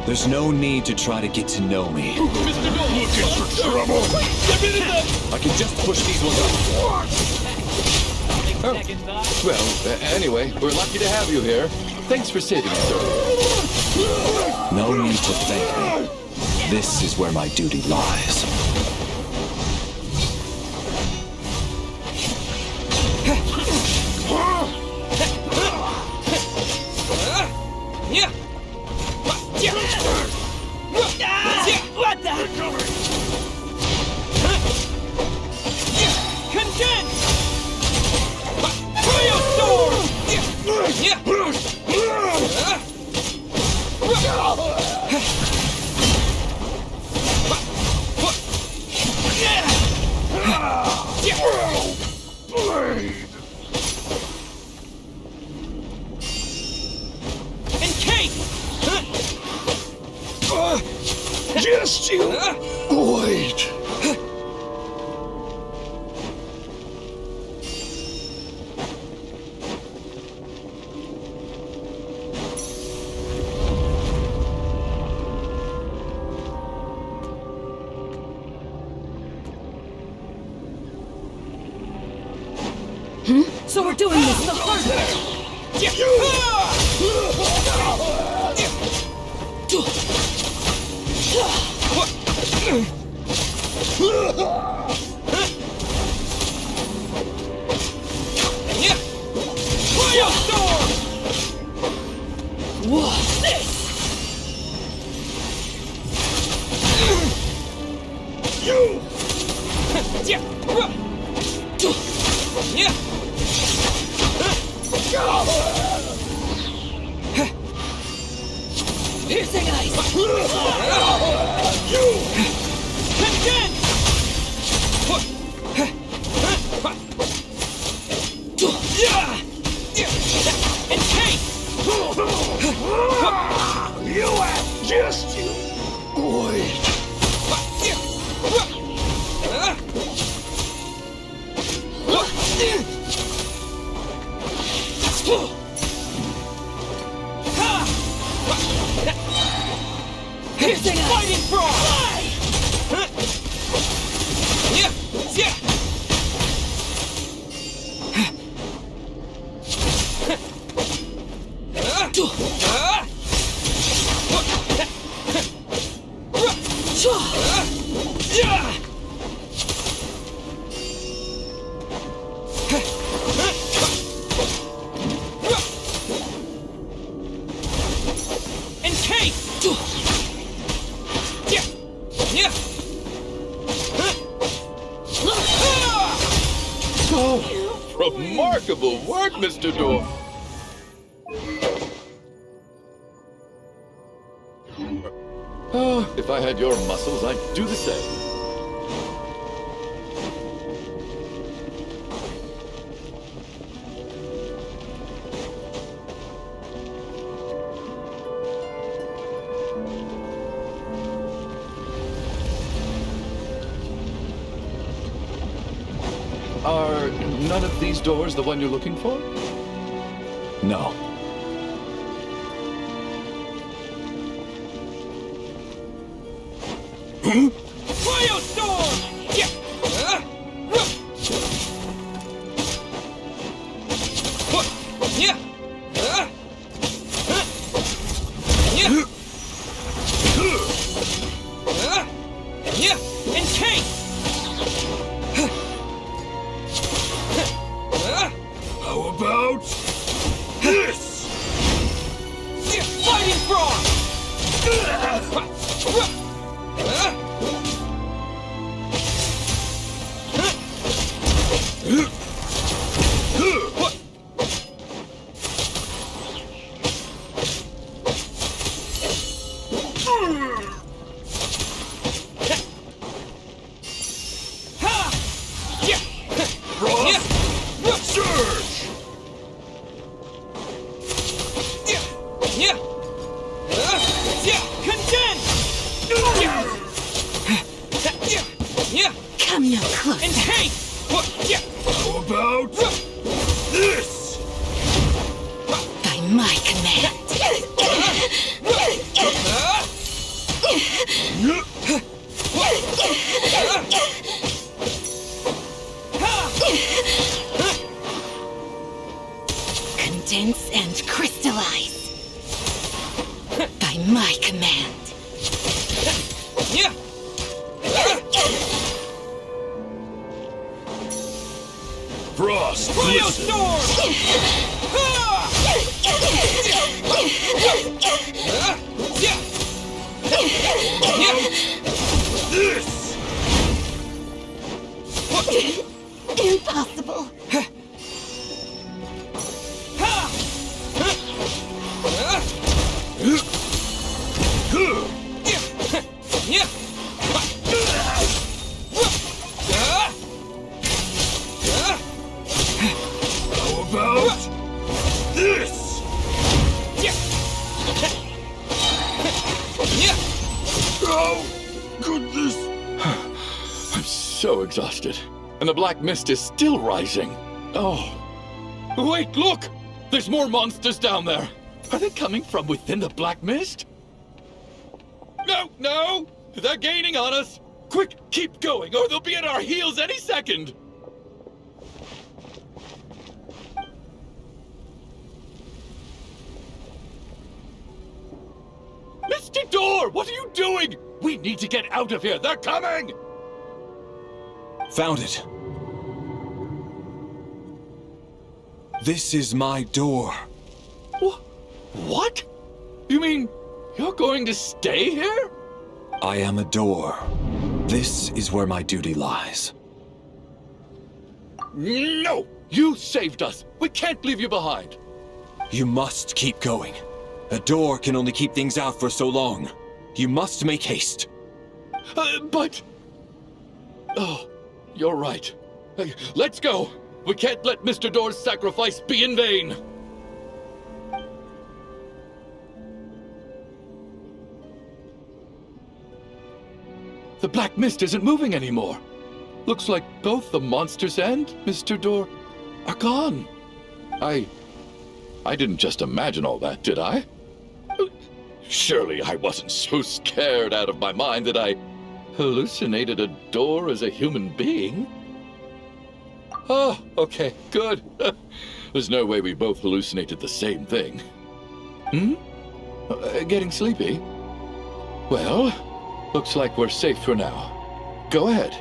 There's no need to try to get to know me.
Mr. Door, looking for trouble! Get rid of them!
I can just push these ones up.
Oh. Well, anyway, we're lucky to have you here. Thanks for saving us, sir.
No need to thank me. This is where my duty lies.
What the? Condense! Fire
Just you wait.
So we're doing this the hard way.
What's this? You!
Piercing ice!
You!
Condense! And take!
You have just you wait.
Piercing fighting frog!
Remarkable work, Mr. Door. Oh, if I had your muscles, I'd do the same. Are none of these doors the one you're looking for?
No.
Firestorm! Yeah! Yeah! Condense! Yeah!
Come no closer.
Encase! Yeah!
How about this?
By my command. Condense and crystallize. By my command.
Yeah!
Frost,
Cryo
listen.
storm!
This!
Impossible.
How about this? Oh, goodness.
I'm so exhausted. And the black mist is still rising. Oh. Wait, look! There's more monsters down there. Are they coming from within the black mist? No, no! They're gaining on us! Quick, keep going, or they'll be at our heels any second! Mr. Door, what are you doing? We need to get out of here. They're coming!
Found it. This is my door.
What? You mean you're going to stay here?
I am a door. This is where my duty lies.
No! You saved us. We can't leave you behind.
You must keep going. A door can only keep things out for so long. You must make haste.
But... Oh, you're right. Let's go. We can't let Mr. Door's sacrifice be in vain. The black mist isn't moving anymore. Looks like both the monsters and Mr. Door are gone. I didn't just imagine all that, did I? Surely I wasn't so scared out of my mind that I hallucinated a door as a human being. Oh, okay, good. There's no way we both hallucinated the same thing. Getting sleepy? Well, looks like we're safe for now. Go ahead.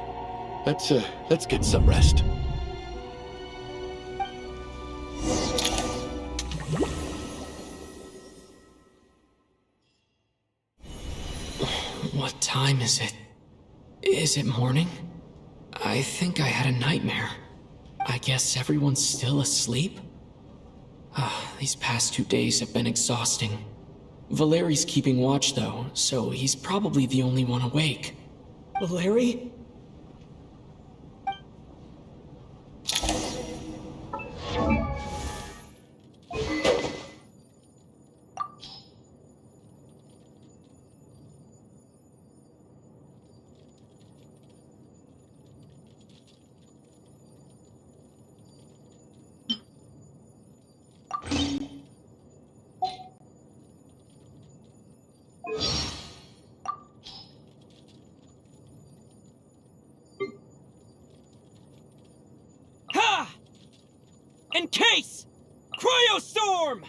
Let's get some rest.
What time is it? Is it morning? I think I had a nightmare. I guess everyone's still asleep? These past 2 days have been exhausting. Valeri's keeping watch though, so he's probably the only one awake. Valeri?
Ha! Encase! Cryo storm!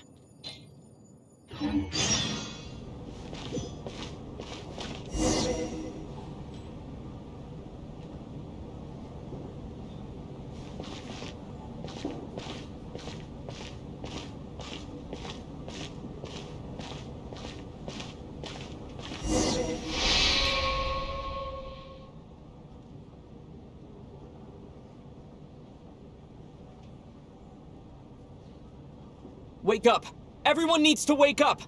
Wake up! Everyone needs to wake up!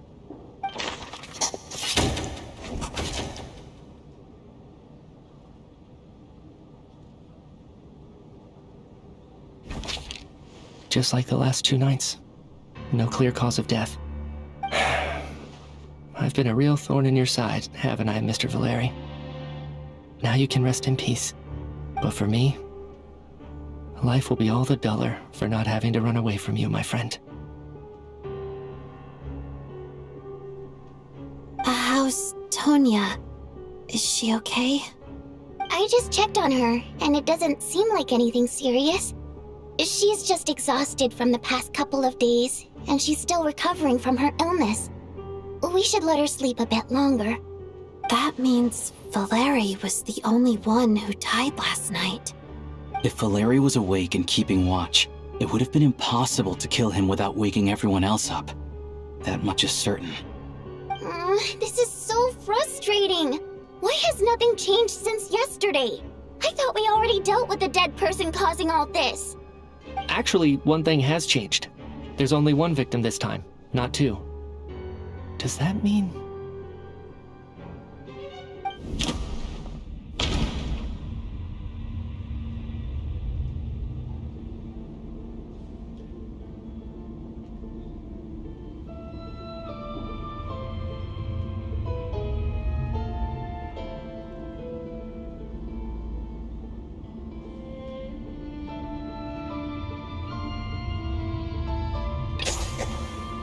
Just like the last 2 nights. No clear cause of death. I've been a real thorn in your side, haven't I, Mr. Valeri? Now you can rest in peace. But for me, life will be all the duller for not having to run away from you, my friend.
How's Tonya? Is she okay?
I just checked on her, and it doesn't seem like anything serious. She's just exhausted from the past couple of days, and she's still recovering from her illness. We should let her sleep a bit longer.
That means Valeri was the only one who died last night.
If Valeri was awake and keeping watch, it would have been impossible to kill him without waking everyone else up. That much is certain.
This is so frustrating. Why has nothing changed since yesterday? I thought we already dealt with the dead person causing all this.
Actually, one thing has changed. There's only one victim this time, not two. Does that mean...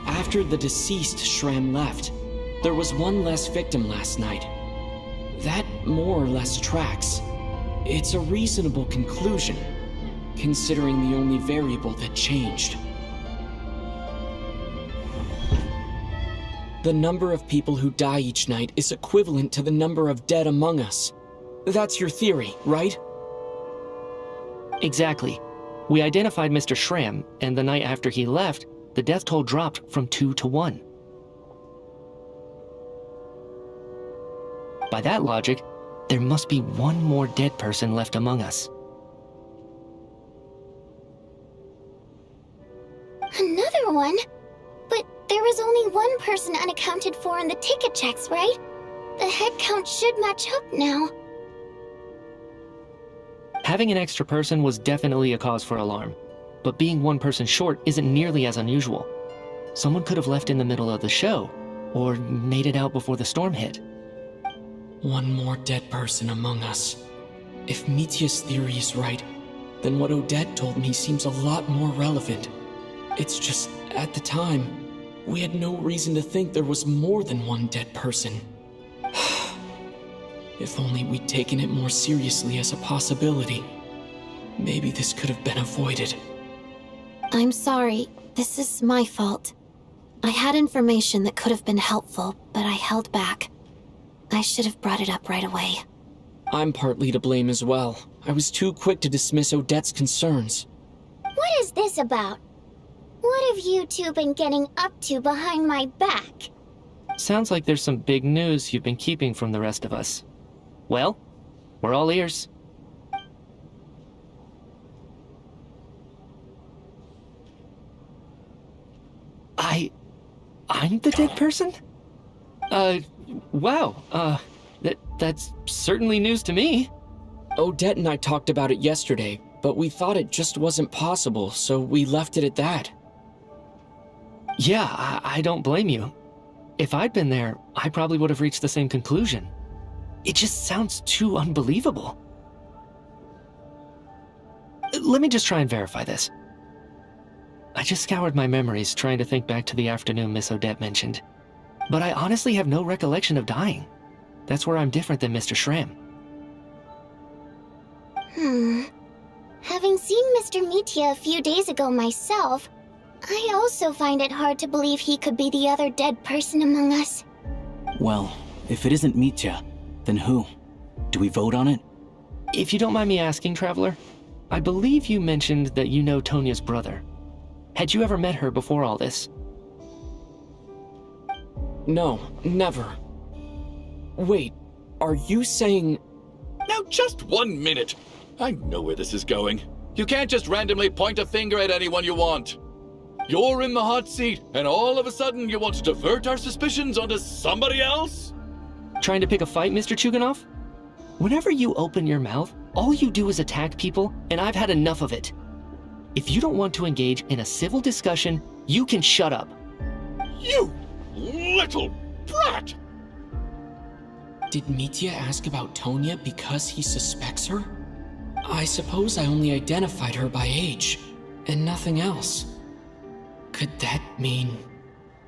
After the deceased Shram left, there was one less victim last night. That more or less tracks. It's a reasonable conclusion, considering the only variable that changed. The number of people who die each night is equivalent to the number of dead among us. That's your theory, right?
Exactly. We identified Mr. Shram, and the night after he left, the death toll dropped from 2 to 1. By that logic, there must be one more dead person left among us.
Another one? But there was only one person unaccounted for in the ticket checks, right? The head count should match up now.
Having an extra person was definitely a cause for alarm, but being one person short isn't nearly as unusual. Someone could have left in the middle of the show, or made it out before the storm hit.
One more dead person among us. If Mitya's theory is right, then what Odette told me seems a lot more relevant. It's just, at the time, we had no reason to think there was more than one dead person. If only we'd taken it more seriously as a possibility, maybe this could have been avoided.
I'm sorry. This is my fault. I had information that could have been helpful, but I held back. I should have brought it up right away.
I'm partly to blame as well. I was too quick to dismiss Odette's concerns.
What is this about? What have you two been getting up to behind my back?
Sounds like there's some big news you've been keeping from the rest of us. Well, we're all ears. I'm the dead person? Wow, that's certainly news to me.
Odette and I talked about it yesterday, but we thought it just wasn't possible, so we left it at that.
Yeah, I don't blame you. If I'd been there, I probably would have reached the same conclusion. It just sounds too unbelievable. Let me just try and verify this. I just scoured my memories trying to think back to the afternoon Miss Odette mentioned. But I honestly have no recollection of dying. That's where I'm different than Mr. Shram.
Having seen Mr. Mitya a few days ago myself, I also find it hard to believe he could be the other dead person among us.
Well, if it isn't Mitya, then who? Do we vote on it?
If you don't mind me asking, Traveler, I believe you mentioned that you know Tonya's brother. Had you ever met her before all this?
No, never. Wait, are you saying...
Now just 1 minute. I know where this is going. You can't just randomly point a finger at anyone you want. You're in the hot seat, and all of a sudden you want to divert our suspicions onto somebody else?
Trying to pick a fight, Mr. Chuganov? Whenever you open your mouth, all you do is attack people, and I've had enough of it. If you don't want to engage in a civil discussion, you can shut up.
You little brat!
Did Mitya ask about Tonya because he suspects her? I suppose I only identified her by age, and nothing else. Could that mean...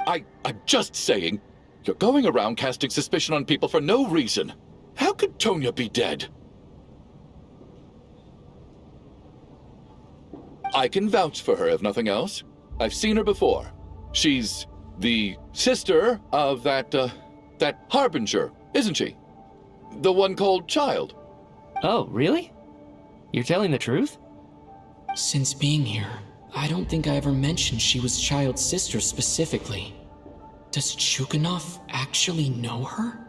I'm just saying, you're going around casting suspicion on people for no reason. How could Tonya be dead? I can vouch for her, if nothing else. I've seen her before. She's the sister of that Harbinger, isn't she? The one called Child.
Oh, really? You're telling the truth?
Since being here, I don't think I ever mentioned she was Child's sister specifically. Does Chuganov actually know her?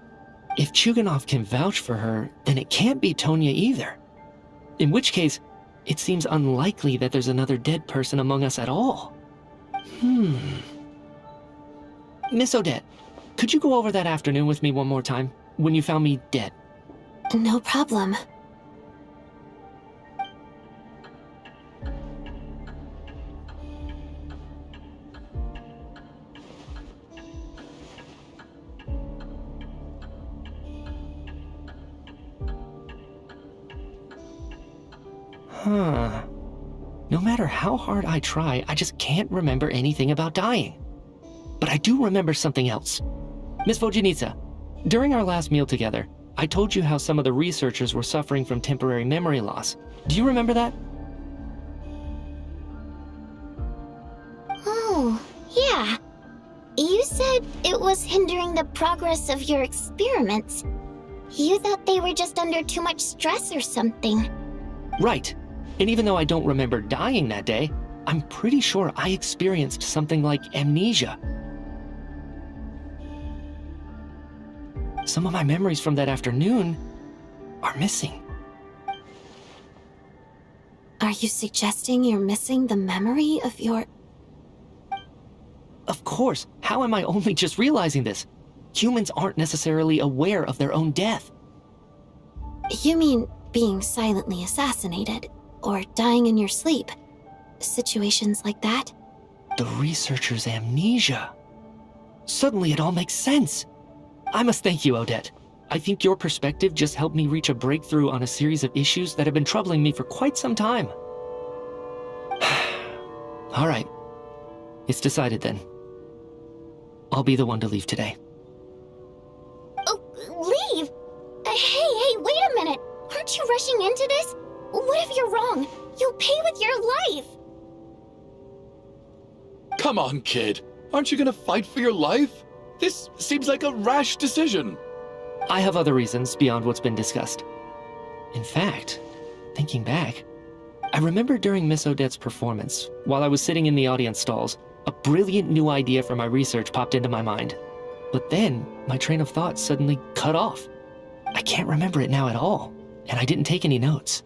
If Chuganov can vouch for her, then it can't be Tonya either. In which case, it seems unlikely that there's another dead person among us at all. Miss Odette, could you go over that afternoon with me one more time, when you found me dead?
No problem.
No matter how hard I try, I just can't remember anything about dying. But I do remember something else. Miss Vojanitsa, during our last meal together, I told you how some of the researchers were suffering from temporary memory loss. Do you remember that?
Oh, yeah. You said it was hindering the progress of your experiments. You thought they were just under too much stress or something.
Right. And even though I don't remember dying that day, I'm pretty sure I experienced something like amnesia. Some of my memories from that afternoon are missing.
Are you suggesting you're missing the memory of your...
Of course. How am I only just realizing this? Humans aren't necessarily aware of their own death.
You mean being silently assassinated, or dying in your sleep? Situations like that?
The researcher's amnesia. Suddenly it all makes sense. I must thank you, Odette. I think your perspective just helped me reach a breakthrough on a series of issues that have been troubling me for quite some time. All right. It's decided then. I'll be the one to leave today.
Oh, leave? Hey, wait a minute. Aren't you rushing into this? What if you're wrong? You'll pay with your life.
Come on, kid. Aren't you gonna fight for your life? This seems like a rash decision.
I have other reasons beyond what's been discussed. In fact, thinking back, I remember during Miss Odette's performance, while I was sitting in the audience stalls, a brilliant new idea for my research popped into my mind. But then, my train of thought suddenly cut off. I can't remember it now at all, and I didn't take any notes.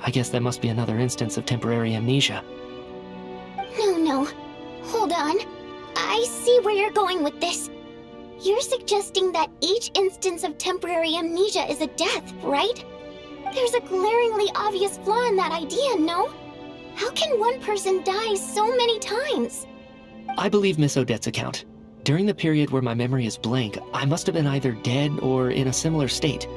I guess that must be another instance of temporary amnesia.
No. Hold on. I see where you're going with this. You're suggesting that each instance of temporary amnesia is a death, right? There's a glaringly obvious flaw in that idea, no? How can one person die so many times?
I believe Miss Odette's account. During the period where my memory is blank, I must have been either dead or in a similar state.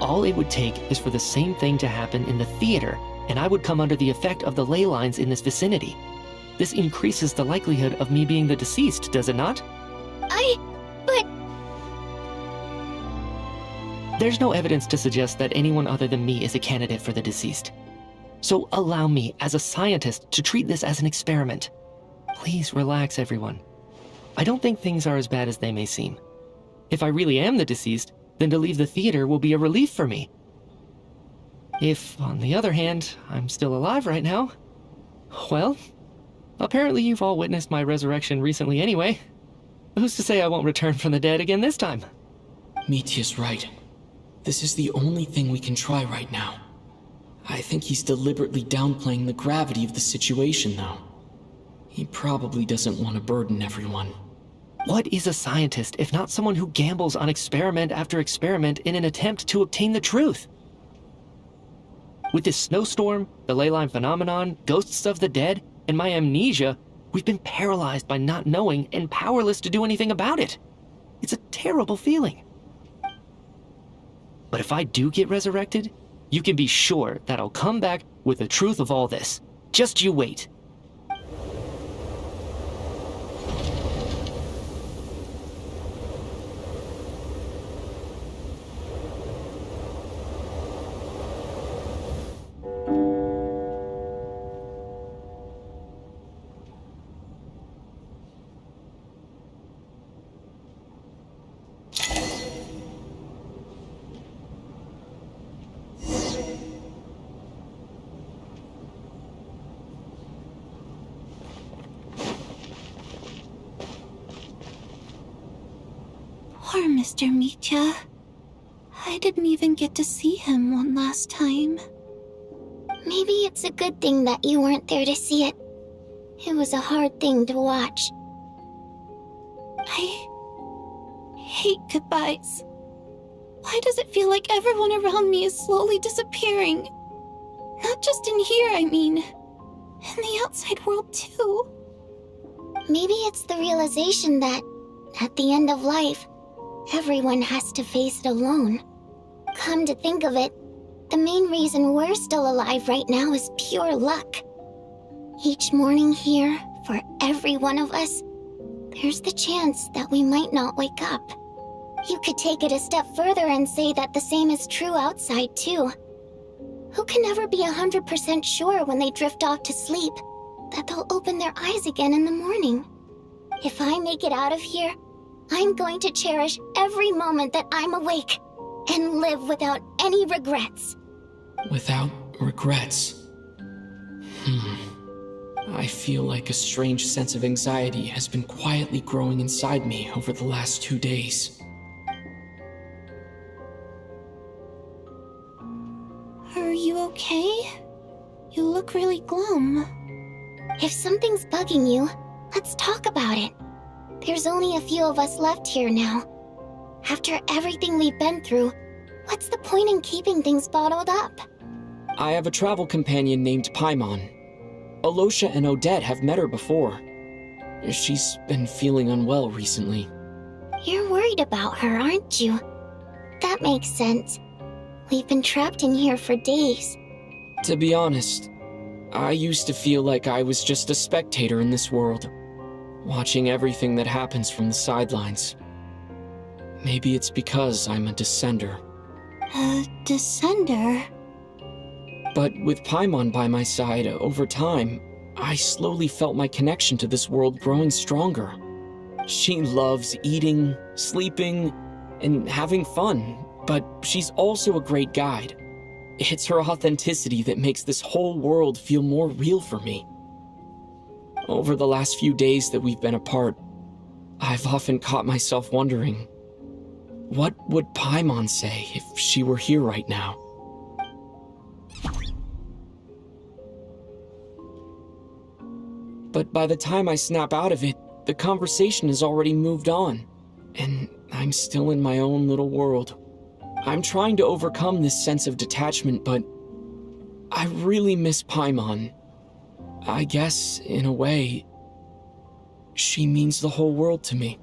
All it would take is for the same thing to happen in the theater, and I would come under the effect of the ley lines in this vicinity. This increases the likelihood of me being the deceased, does it not?
But...
There's no evidence to suggest that anyone other than me is a candidate for the deceased. So allow me, as a scientist, to treat this as an experiment. Please relax, everyone. I don't think things are as bad as they may seem. If I really am the deceased, then to leave the theater will be a relief for me. If, on the other hand, I'm still alive right now, well, apparently you've all witnessed my resurrection recently anyway. Who's to say I won't return from the dead again this time?
Mitya's right. This is the only thing we can try right now. I think he's deliberately downplaying the gravity of the situation, though. He probably doesn't want to burden everyone.
What is a scientist if not someone who gambles on experiment after experiment in an attempt to obtain the truth? With this snowstorm, the ley line phenomenon, ghosts of the dead, and my amnesia, We've been paralyzed by not knowing and powerless to do anything about it. It's a terrible feeling. But if I do get resurrected, you can be sure that I'll come back with the truth of all this. Just you wait.
Poor Mr. Mitya. I didn't even get to see him one last time. Maybe it's a good thing that you weren't there to see it. It was a hard thing to watch. I hate goodbyes. Why does it feel like everyone around me is slowly disappearing? Not just in here, I mean. In the outside world, too. Maybe it's the realization that, at the end of life, everyone has to face it alone. Come to think of it, the main reason we're still alive right now is pure luck. Each morning here, for every one of us, there's the chance that we might not wake up. You could take it a step further and say that the same is true outside, too. Who can ever be 100% sure when they drift off to sleep that they'll open their eyes again in the morning? If I make it out of here, I'm going to cherish every moment that I'm awake and live without any regrets.
Without regrets. I feel like a strange sense of anxiety has been quietly growing inside me over the last 2 days.
Are you okay? You look really glum. If something's bugging you, let's talk about it. There's only a few of us left here now. After everything we've been through, what's the point in keeping things bottled up?
I have a travel companion named Paimon. Alosha and Odette have met her before. She's been feeling unwell recently.
You're worried about her, aren't you? That makes sense. We've been trapped in here for days.
To be honest, I used to feel like I was just a spectator in this world, watching everything that happens from the sidelines. Maybe it's because I'm a descender.
A descender?
But with Paimon by my side, over time, I slowly felt my connection to this world growing stronger. She loves eating, sleeping, and having fun, but she's also a great guide. It's her authenticity that makes this whole world feel more real for me. Over the last few days that we've been apart, I've often caught myself wondering, what would Paimon say if she were here right now? But by the time I snap out of it, the conversation has already moved on, and I'm still in my own little world. I'm trying to overcome this sense of detachment, but I really miss Paimon. I guess, in a way, she means the whole world to me.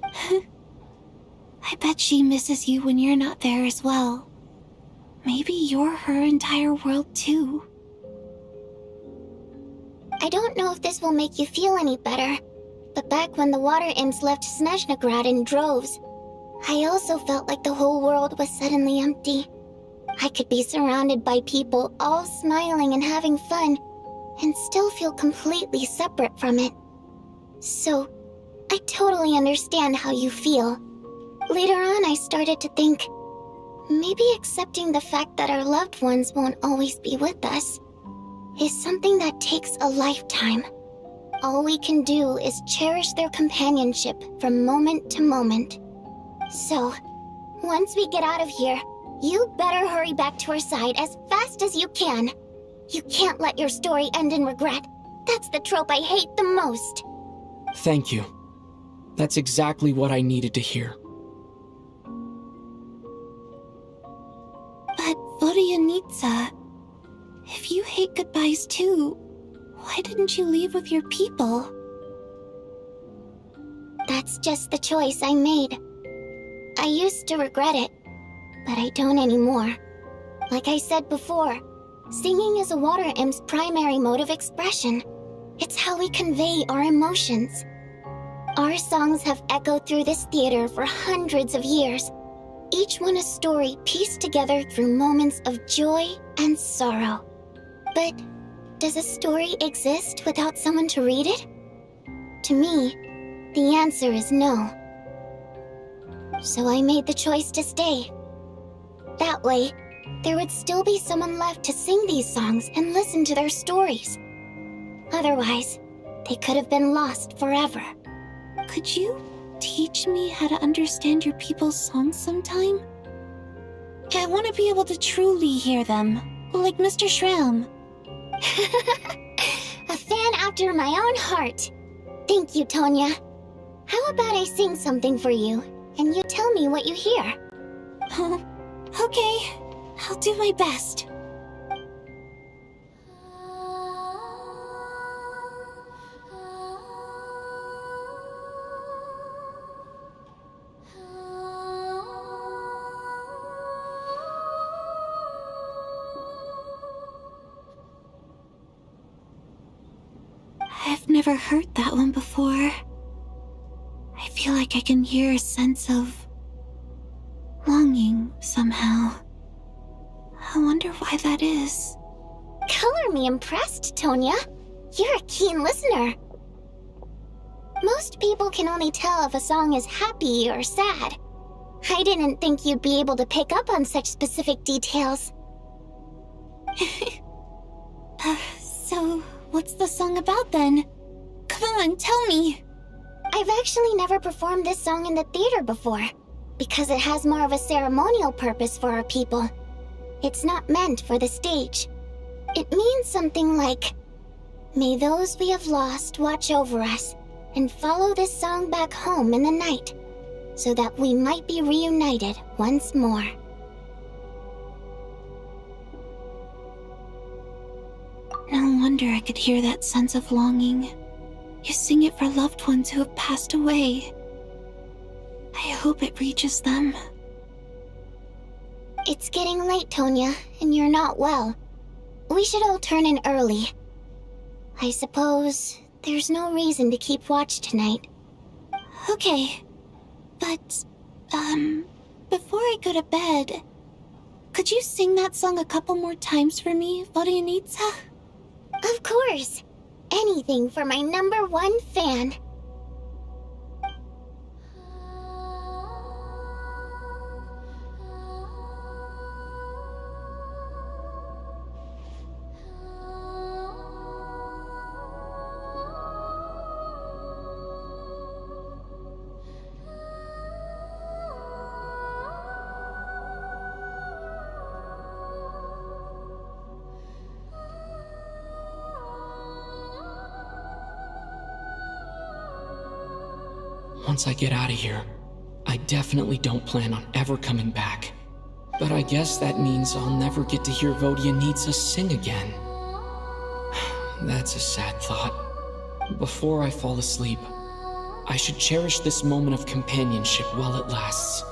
I bet she misses you when you're not there as well. Maybe you're her entire world too.
I don't know if this will make you feel any better, but back when the water imps left Snezhnograd in droves, I also felt like the whole world was suddenly empty. I could be surrounded by people all smiling and having fun, and still feel completely separate from it. So, I totally understand how you feel. Later on, I started to think, maybe accepting the fact that our loved ones won't always be with us is something that takes a lifetime. All we can do is cherish their companionship from moment to moment. So, once we get out of here, you better hurry back to our side as fast as you can. You can't let your story end in regret. That's the trope I hate the most.
Thank you. That's exactly what I needed to hear.
But Vodyanitsa, if you hate goodbyes too, why didn't you leave with your people?
That's just the choice I made. I used to regret it, but I don't anymore. Like I said before, singing is a water imp's primary mode of expression. It's how we convey our emotions. Our songs have echoed through this theater for hundreds of years, each one a story pieced together through moments of joy and sorrow. But does a story exist without someone to read it? To me, the answer is no. So I made the choice to stay. That way, there would still be someone left to sing these songs and listen to their stories. Otherwise, they could have been lost forever.
Could you teach me how to understand your people's songs sometime? I want to be able to truly hear them, like Mr. Shram.
A fan after my own heart. Thank you, Tonya. How about I sing something for you, and you tell me what you hear?
Okay, I'll do my best. I've never heard that one before. I feel like I can hear a sense of longing somehow. I wonder why that is.
Color me impressed, Tonya. You're a keen listener. Most people can only tell if a song is happy or sad. I didn't think you'd be able to pick up on such specific details.
So, what's the song about then? Come on, tell me!
I've actually never performed this song in the theater before, because it has more of a ceremonial purpose for our people. It's not meant for the stage. It means something like, "May those we have lost watch over us, and follow this song back home in the night, so that we might be reunited once more."
No wonder I could hear that sense of longing. You sing it for loved ones who have passed away. I hope it reaches them.
It's getting late, Tonya, and you're not well. We should all turn in early. I suppose there's no reason to keep watch tonight.
Okay, but, before I go to bed, could you sing that song a couple more times for me, Vodyanitsa?
Of course. Anything for my #1 fan.
Once I get out of here, I definitely don't plan on ever coming back. But I guess that means I'll never get to hear Vodyanitsa sing again. That's a sad thought. Before I fall asleep, I should cherish this moment of companionship while it lasts.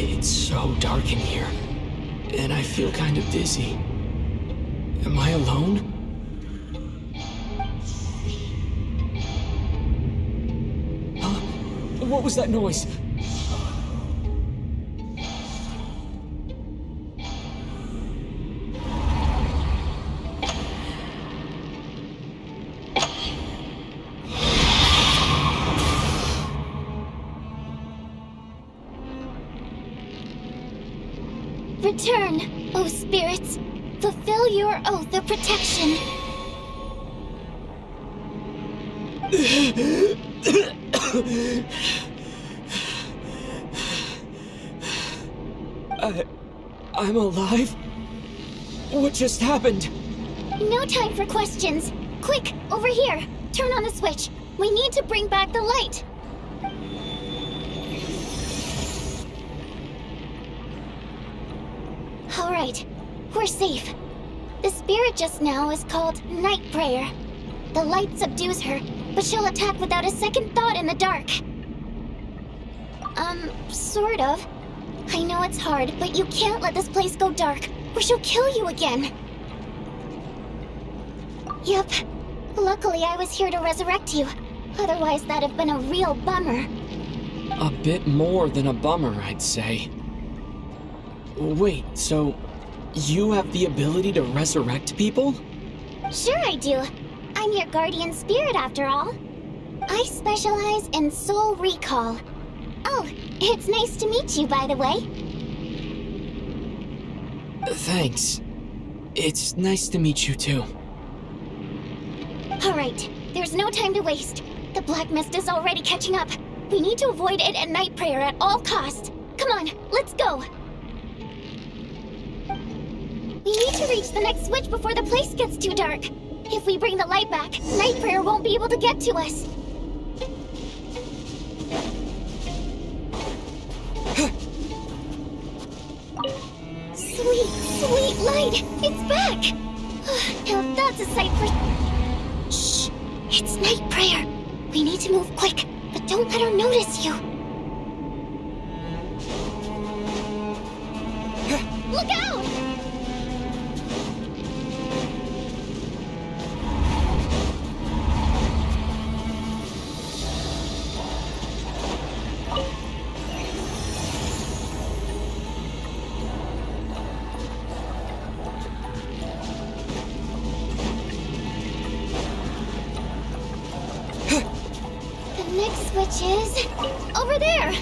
It's so dark in here, and I feel kind of dizzy. Am I alone? Huh? What was that noise?
Return, O spirits. Fulfill your oath of protection.
I'm alive? What just happened?
No time for questions. Quick, over here. Turn on the switch. We need to bring back the light. right. We're safe. The spirit just now is called Night Prayer. The light subdues her, but she'll attack without a second thought in the dark. Sort of. I know it's hard, but you can't let this place go dark, or she'll kill you again. Yep. Luckily, I was here to resurrect you. Otherwise, that'd have been a real bummer.
A bit more than a bummer, I'd say. Wait, so you have the ability to resurrect people?
Sure I do. I'm your guardian spirit after all. I specialize in soul recall. Oh, it's nice to meet you, by the way.
Thanks. It's nice to meet you too.
Alright, there's no time to waste. The black mist is already catching up. We need to avoid it and Night Prayer at all costs. Come on, let's go. We need to reach the next switch before the place gets too dark. If we bring the light back, Night Prayer won't be able to get to us. Sweet light! It's back! Now that's a sight for... Shh! It's Night Prayer. We need to move quick, but don't let her notice you. Look out! Which is over there.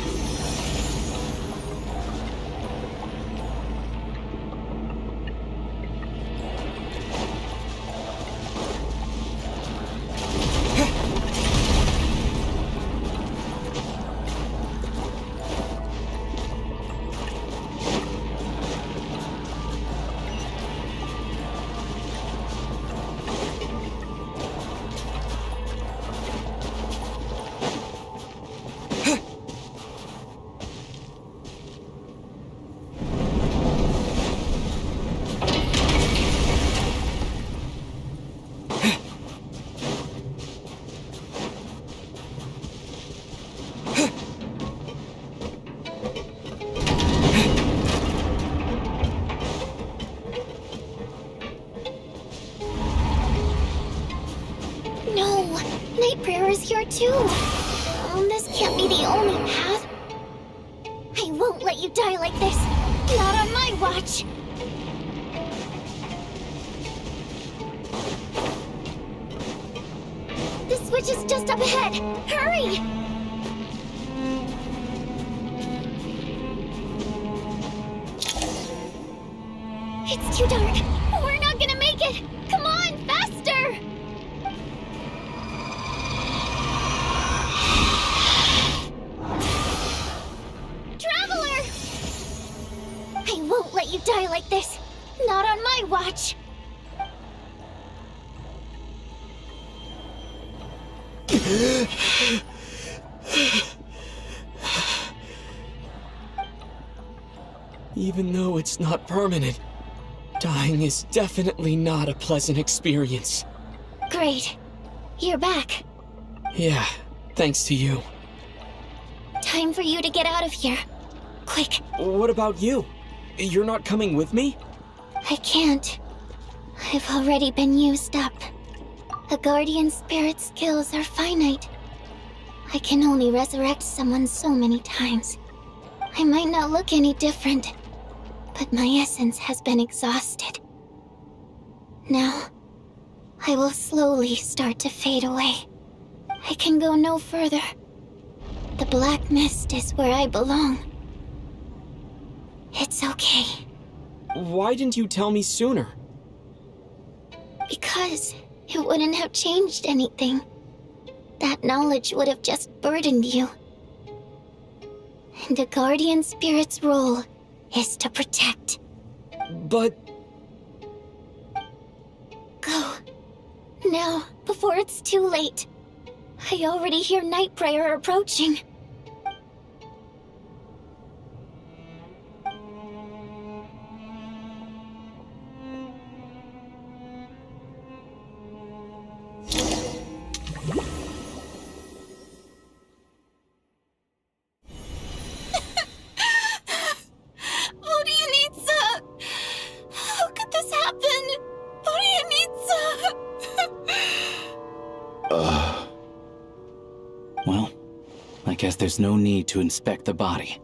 Here too. This can't be the only path. I won't let you die like this. Not on my watch. The switch is just up ahead. Hurry! It's too dark. We're not gonna make it. Come on, faster! You die like this. Not on my watch.
Even though it's not permanent, dying is definitely not a pleasant experience.
Great. You're back.
Yeah, thanks to you.
Time for you to get out of here. Quick.
What about you? You're not coming with me?
I can't. I've already been used up. A guardian spirit's skills are finite. I can only resurrect someone so many times. I might not look any different, but my essence has been exhausted. Now, I will slowly start to fade away. I can go no further. The black mist is where I belong. It's okay.
Why didn't you tell me sooner?
Because it wouldn't have changed anything. That knowledge would have just burdened you. And a guardian spirit's role is to protect.
But...
Go. Now, before it's too late. I already hear Night Prayer approaching.
guess there's no need to inspect the body.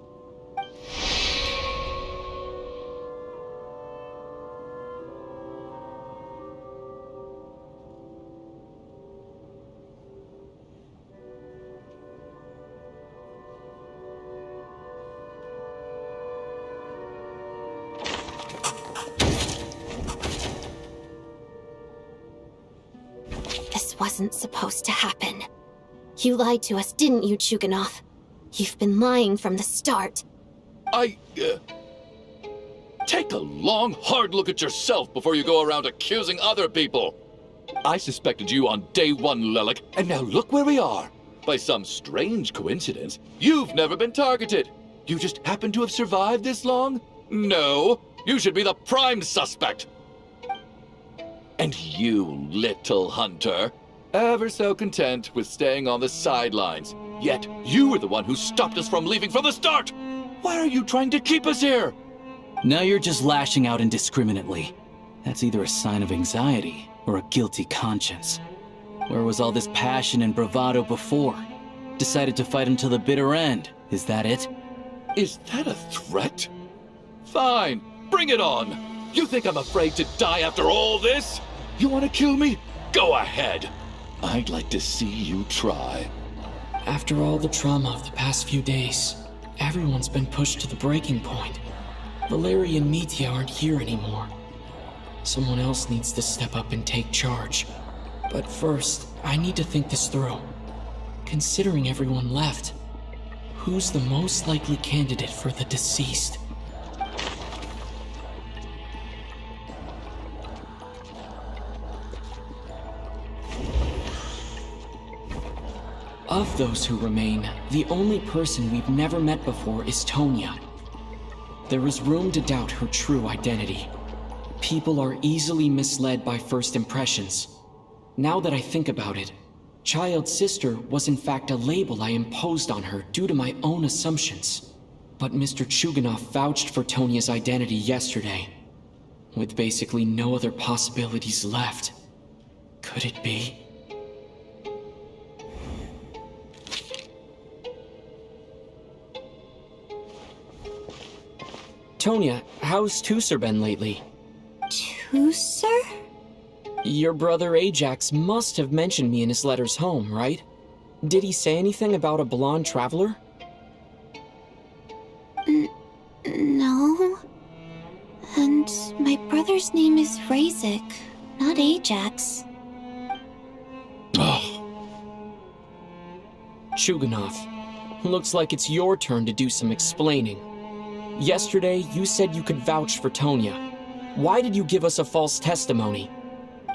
This wasn't supposed to happen. You lied to us, didn't you, Chuganov? You've been lying from the start.
Take a long, hard look at yourself before you go around accusing other people. I suspected you on day one, Lelik, and now look where we are. By some strange coincidence, you've never been targeted. You just happen to have survived this long? No, you should be the prime suspect. And you, little hunter, ever so content with staying on the sidelines. Yet you were the one who stopped us from leaving from the start. Why are you trying to keep us here?
Now you're just lashing out indiscriminately. That's either a sign of anxiety or a guilty conscience. Where was all this passion and bravado before? Decided to fight until the bitter end. Is that it?
Is that a threat? Fine, bring it on. You think I'm afraid to die after all this? You want to kill me? Go ahead. I'd like to see you try.
After all the trauma of the past few days, everyone's been pushed to the breaking point. Valeria and Mitya aren't here anymore. Someone else needs to step up and take charge. But first, I need to think this through. Considering everyone left, who's the most likely candidate for the deceased? Of those who remain, the only person we've never met before is Tonya. There is room to doubt her true identity. People are easily misled by first impressions. Now that I think about it, Child's sister was in fact a label I imposed on her due to my own assumptions. But Mr. Chuganov vouched for Tonya's identity yesterday. With basically no other possibilities left. Could it be? Tonya, how's Tusser been lately?
Tusser?
Your brother Ajax must have mentioned me in his letters home, right? Did he say anything about a blonde traveler?
No. And my brother's name is Razik, not Ajax.
Chuganov, looks like it's your turn to do some explaining. Yesterday, you said you could vouch for Tonya. Why did you give us a false testimony?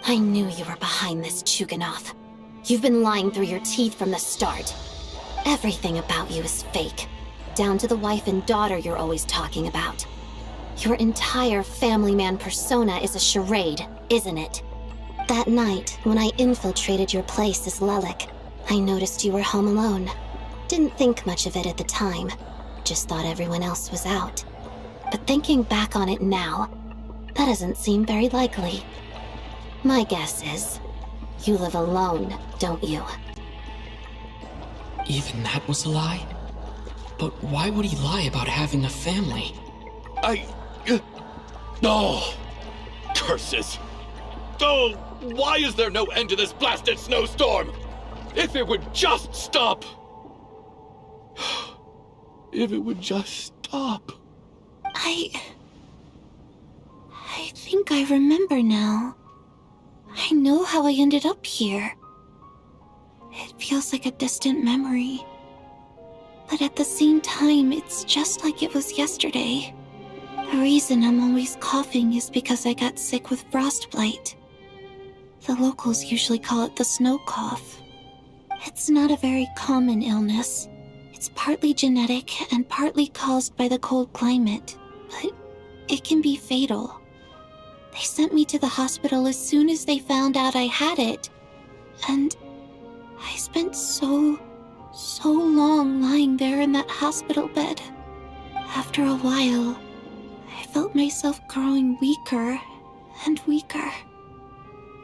I knew you were behind this, Chuganov. You've been lying through your teeth from the start. Everything about you is fake, down to the wife and daughter you're always talking about. Your entire family man persona is a charade, isn't it? That night, when I infiltrated your place as Lelik, I noticed you were home alone. Didn't think much of it at the time. Just thought everyone else was out. But thinking back on it now, that doesn't seem very likely. My guess is, you live alone, don't you?
Even that was a lie? But why would he lie about having a family?
Oh! Curses! Oh, why is there no end to this blasted snowstorm? If it would just stop! If it would just stop.
I think I remember now. I know how I ended up here. It feels like a distant memory. But at the same time, it's just like it was yesterday. The reason I'm always coughing is because I got sick with frostbite. The locals usually call it the snow cough. It's not a very common illness. It's partly genetic and partly caused by the cold climate, but it can be fatal. They sent me to the hospital as soon as they found out I had it. And I spent so long lying there in that hospital bed. After a while, I felt myself growing weaker and weaker.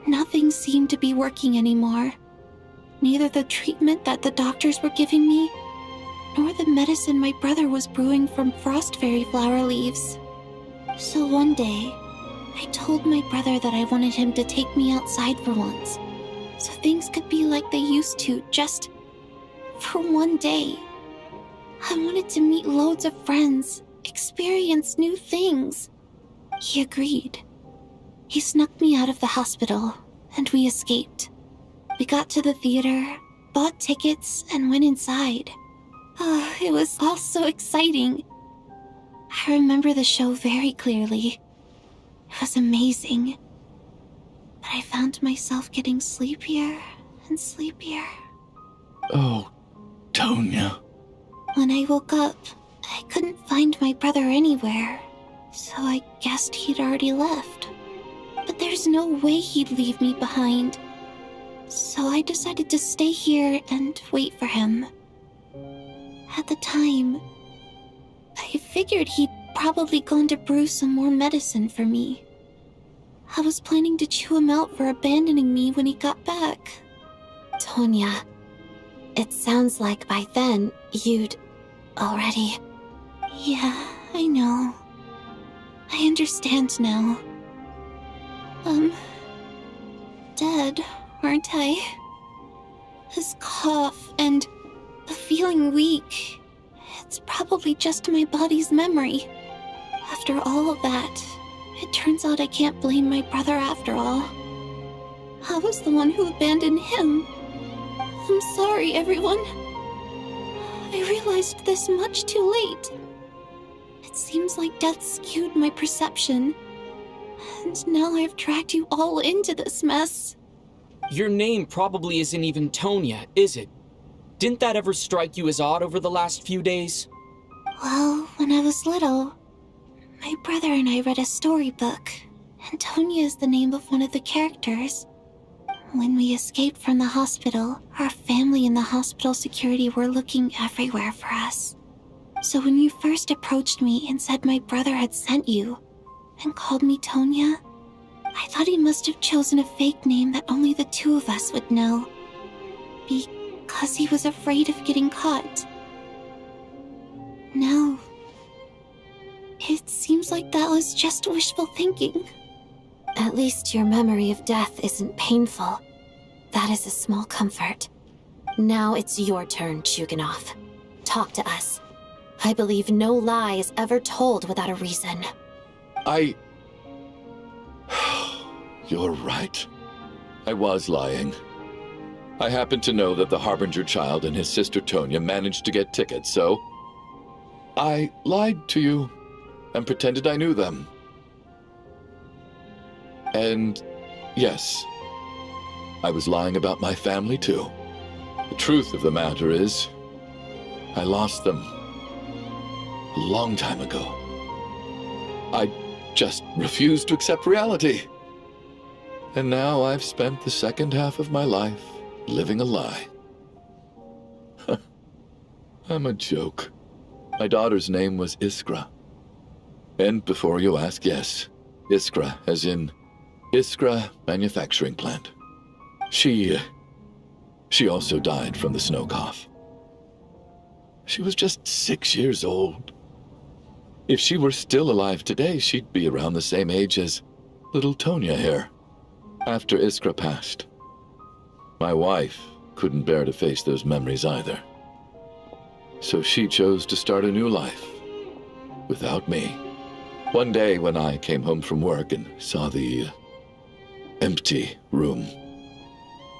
Nothing seemed to be working anymore. Neither the treatment that the doctors were giving me, nor the medicine my brother was brewing from frost fairy flower leaves. So one day, I told my brother that I wanted him to take me outside for once, so things could be like they used to, just for one day. I wanted to meet loads of friends, experience new things. He agreed. He snuck me out of the hospital, and we escaped. We got to the theater, bought tickets, and went inside. Oh, it was all so exciting. I remember the show very clearly. It was amazing. But I found myself getting sleepier and sleepier.
Oh, Tonya.
When I woke up, I couldn't find my brother anywhere, so I guessed he'd already left. But there's no way he'd leave me behind. So I decided to stay here and wait for him. At the time, I figured he'd probably gone to brew some more medicine for me. I was planning to chew him out for abandoning me when he got back. Tonya, it sounds like by then you'd already... Yeah, I know. I understand now. Dead, aren't I? His cough and the feeling weak. It's probably just my body's memory. After all of that, it turns out I can't blame my brother after all. I was the one who abandoned him. I'm sorry, everyone. I realized this much too late. It seems like death skewed my perception. And now I've dragged you all into this mess.
Your name probably isn't even Tonya, is it? Didn't that ever strike you as odd over the last few days?
Well, when I was little, my brother and I read a storybook, and Tonya is the name of one of the characters. When we escaped from the hospital, our family and the hospital security were looking everywhere for us. So when you first approached me and said my brother had sent you, and called me Tonya, I thought he must have chosen a fake name that only the two of us would know. Because he was afraid of getting caught. No. It seems like that was just wishful thinking. At least your memory of death isn't painful. That is a small comfort. Now it's your turn, Chuganov. Talk to us. I believe no lie is ever told without a reason.
You're right. I was lying. I happened to know that the Harbinger child and his sister Tonya managed to get tickets, so I lied to you and pretended I knew them. And yes, I was lying about my family too. The truth of the matter is, I lost them a long time ago. I just refused to accept reality. And now I've spent the second half of my life living a lie. I'm a joke. My daughter's name was Iskra. And before you ask, yes, Iskra, as in Iskra Manufacturing Plant. She also died from the snow cough. She was just 6 years old. If she were still alive today, she'd be around the same age as little Tonya here. After Iskra passed, my wife couldn't bear to face those memories either. So she chose to start a new life without me. One day when I came home from work and saw the empty room,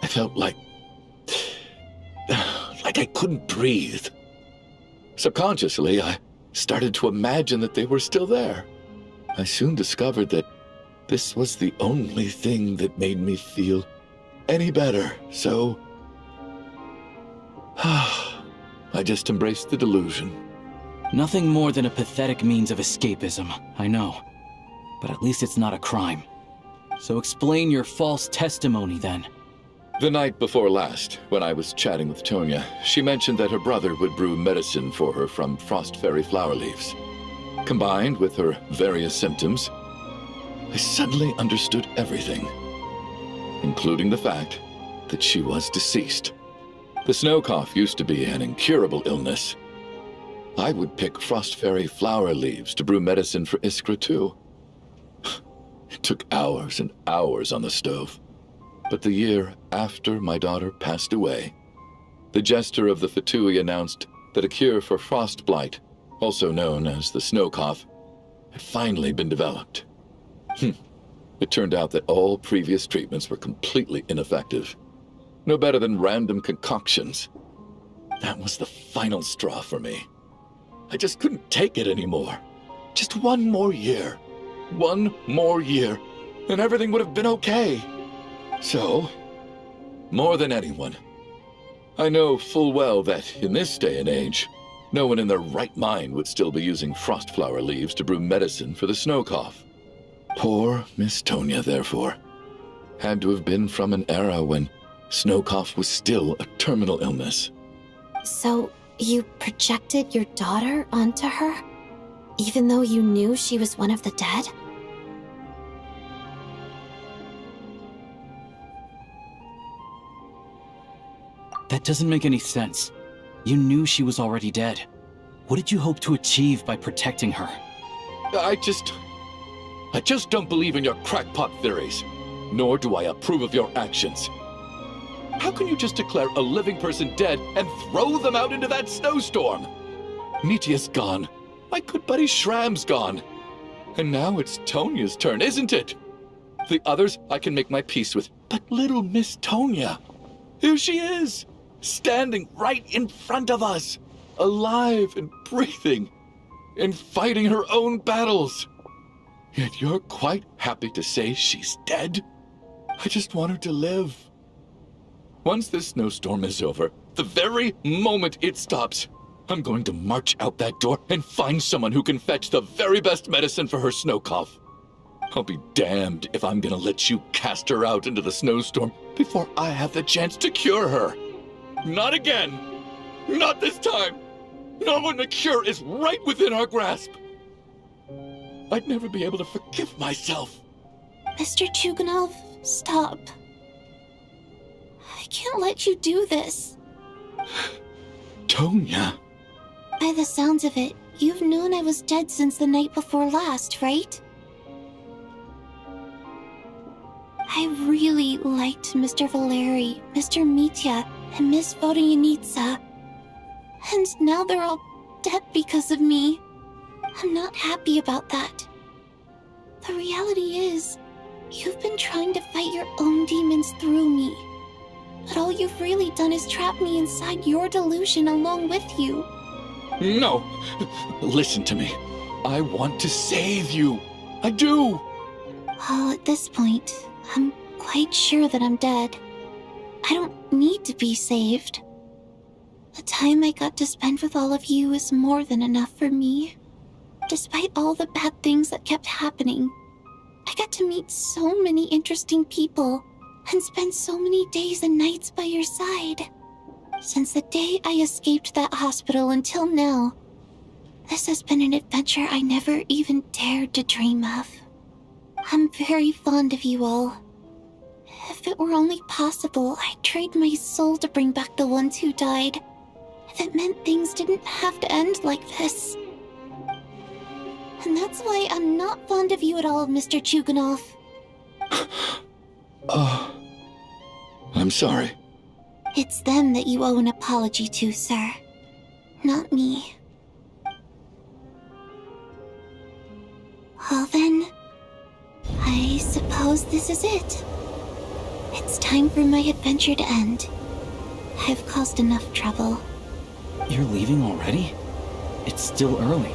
I felt like I couldn't breathe. Subconsciously, I started to imagine that they were still there. I soon discovered that this was the only thing that made me feel any better, so I just embraced the delusion.
Nothing more than a pathetic means of escapism, I know. But at least it's not a crime. So explain your false testimony, then.
The night before last, when I was chatting with Tonya, she mentioned that her brother would brew medicine for her from frost fairy flower leaves. Combined with her various symptoms, I suddenly understood everything, including the fact that she was deceased. The snow cough used to be an incurable illness, I would pick frost fairy flower leaves to brew medicine for Iskra too. It took hours and hours on the stove. But the year after my daughter passed away, the jester of the Fatui announced that a cure for frost blight, also known as the snow cough, had finally been developed. It turned out that all previous treatments were completely ineffective. No better than random concoctions. That was the final straw for me. I just couldn't take it anymore. Just one more year. One more year, and everything would have been okay. So, more than anyone, I know full well that in this day and age, no one in their right mind would still be using frost flower leaves to brew medicine for the snow cough. Poor Miss Tonya, therefore, had to have been from an era when snow cough was still a terminal illness.
So, you projected your daughter onto her? Even though you knew she was one of the dead?
That doesn't make any sense. You knew she was already dead. What did you hope to achieve by protecting her?
I just don't believe in your crackpot theories, nor do I approve of your actions. How can you just declare a living person dead and throw them out into that snowstorm? Nitia's gone. My good buddy Shram's gone. And now it's Tonya's turn, isn't it? The others I can make my peace with, but little Miss Tonya, here she is, standing right in front of us, alive and breathing, and fighting her own battles. Yet you're quite happy to say she's dead? I just want her to live. Once this snowstorm is over, the very moment it stops, I'm going to march out that door and find someone who can fetch the very best medicine for her snow cough. I'll be damned if I'm gonna let you cast her out into the snowstorm before I have the chance to cure her. Not again! Not this time! Not when the cure is right within our grasp! I'd never be able to forgive myself.
Mr. Chuganov, stop. I can't let you do this.
Tonya.
By the sounds of it, you've known I was dead since the night before last, right? I really liked Mr. Valeri, Mr. Mitya, and Miss Vodoyanitsa. And now they're all dead because of me. I'm not happy about that. The reality is, you've been trying to fight your own demons through me. But all you've really done is trap me inside your delusion along with you.
No! Listen to me. I want to save you. I do!
Well, at this point, I'm quite sure that I'm dead. I don't need to be saved. The time I got to spend with all of you is more than enough for me. Despite all the bad things that kept happening, I got to meet so many interesting people and spend so many days and nights by your side. Since the day I escaped that hospital until now, this has been an adventure I never even dared to dream of. I'm very fond of you all. If it were only possible, I'd trade my soul to bring back the ones who died. If it meant things didn't have to end like this. And that's why I'm not fond of you at all, Mr. Chuganov.
I'm sorry.
It's them that you owe an apology to, sir. Not me. Well then, I suppose this is it. It's time for my adventure to end. I've caused enough trouble.
You're leaving already? It's still early.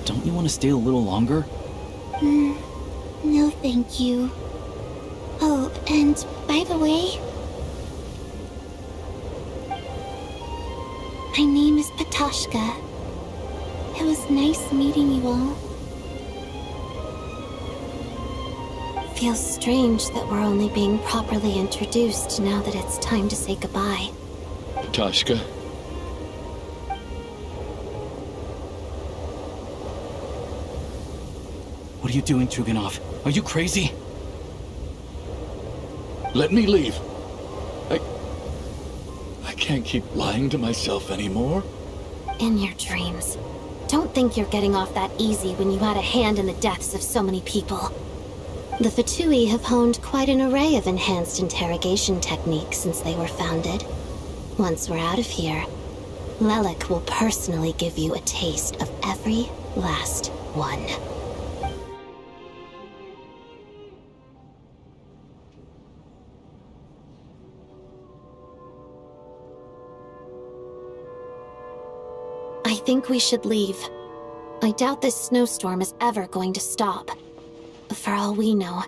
Don't you want to stay a little longer?
No thank you. Oh, and by the way, my name is Patoshka. It was nice meeting you all. Feels strange that we're only being properly introduced now that it's time to say goodbye.
Patoshka.
What are you doing, Chuganov? Are you crazy?
Let me leave. I can't keep lying to myself anymore.
In your dreams. Don't think you're getting off that easy when you had a hand in the deaths of so many people. The Fatui have honed quite an array of enhanced interrogation techniques since they were founded. Once we're out of here, Lelik will personally give you a taste of every last one. I think we should leave. I doubt this snowstorm is ever going to stop. For all we know,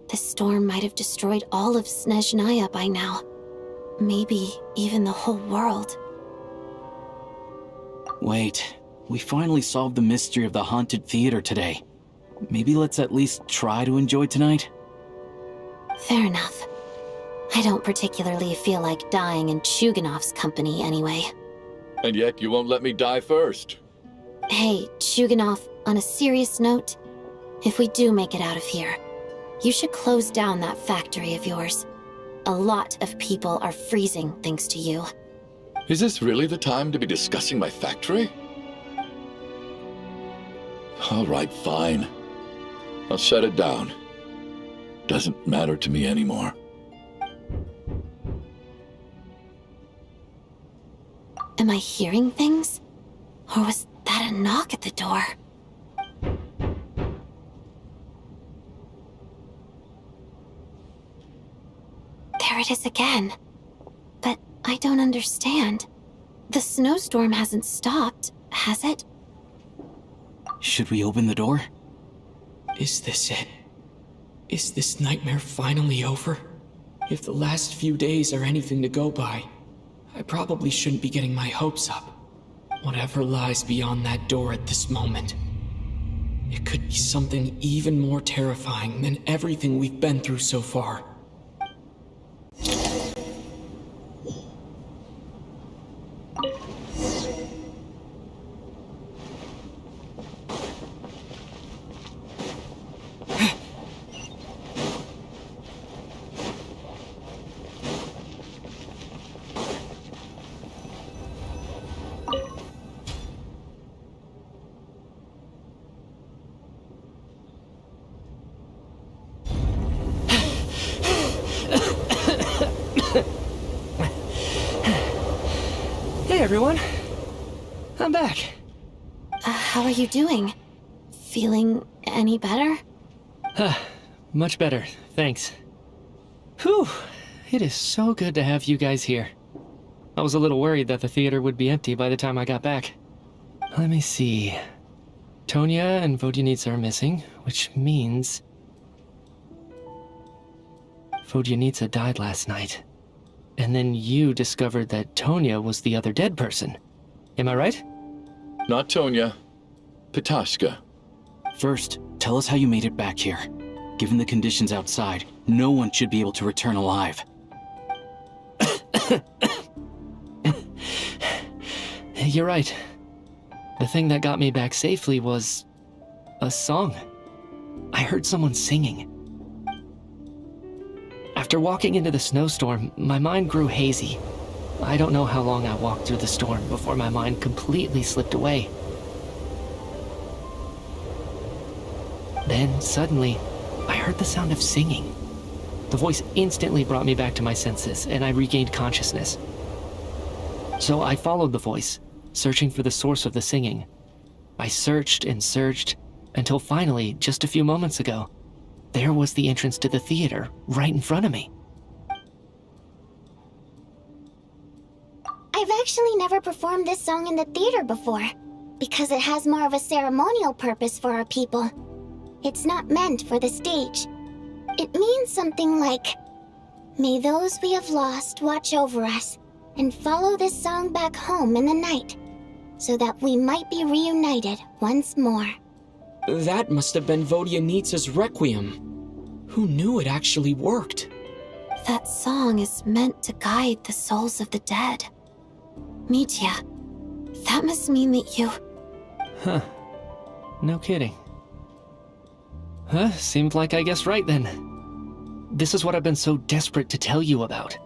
this storm might have destroyed all of Snezhnaya by now. Maybe even the whole world.
Wait, we finally solved the mystery of the haunted theater today. Maybe let's at least try to enjoy tonight?
Fair enough. I don't particularly feel like dying in Chuganov's company anyway.
And yet you won't let me die first.
Hey, Chuganov, on a serious note, if we do make it out of here, you should close down that factory of yours. A lot of people are freezing thanks to you.
Is this really the time to be discussing my factory? All right, fine. I'll shut it down. Doesn't matter to me anymore.
Am I hearing things? Or was that a knock at the door? There it is again. But I don't understand. The snowstorm hasn't stopped, has it?
Should we open the door?
Is this it? Is this nightmare finally over? If the last few days are anything to go by, I probably shouldn't be getting my hopes up. Whatever lies beyond that door at this moment. It could be something even more terrifying than everything we've been through so far.
Hey everyone, I'm back.
How are you doing? Feeling any better?
Much better, thanks. Whew, it is so good to have you guys here. I was a little worried that the theater would be empty by the time I got back. Let me see. Tonya and Vodyanitsa are missing, which means Vodyanitsa died last night. And then you discovered that Tonya was the other dead person. Am I right?
Not Tonya. Pitashka.
First, tell us how you made it back here. Given the conditions outside, no one should be able to return alive.
You're right. The thing that got me back safely was a song. I heard someone singing. After walking into the snowstorm, my mind grew hazy. I don't know how long I walked through the storm before my mind completely slipped away. Then, suddenly, I heard the sound of singing. The voice instantly brought me back to my senses, and I regained consciousness. So I followed the voice, searching for the source of the singing. I searched and searched, until finally, just a few moments ago, there was the entrance to the theater, right in front of me.
I've actually never performed this song in the theater before, because it has more of a ceremonial purpose for our people. It's not meant for the stage. It means something like, "May those we have lost watch over us, and follow this song back home in the night, so that we might be reunited once more."
That must have been Vodyanitsa's Requiem. Who knew it actually worked?
That song is meant to guide the souls of the dead. Mitya, that must mean that you...
Huh. No kidding. Seemed like I guessed right then. This is what I've been so desperate to tell you about.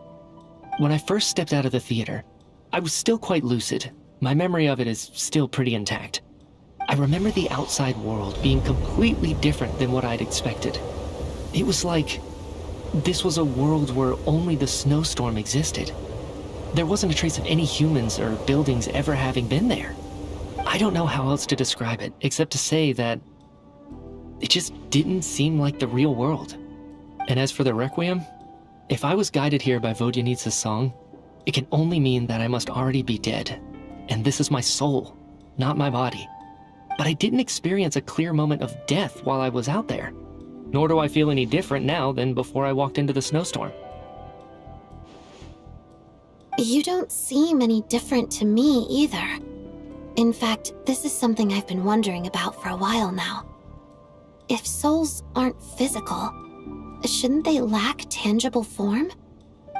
When I first stepped out of the theater, I was still quite lucid. My memory of it is still pretty intact. I remember the outside world being completely different than what I'd expected. It was like this was a world where only the snowstorm existed. There wasn't a trace of any humans or buildings ever having been there. I don't know how else to describe it, except to say that it just didn't seem like the real world. And as for the Requiem, if I was guided here by Vodyanitsa's song, it can only mean that I must already be dead. And this is my soul, not my body. But I didn't experience a clear moment of death while I was out there. Nor do I feel any different now than before I walked into the snowstorm.
You don't seem any different to me either. In fact, this is something I've been wondering about for a while now. If souls aren't physical, shouldn't they lack tangible form?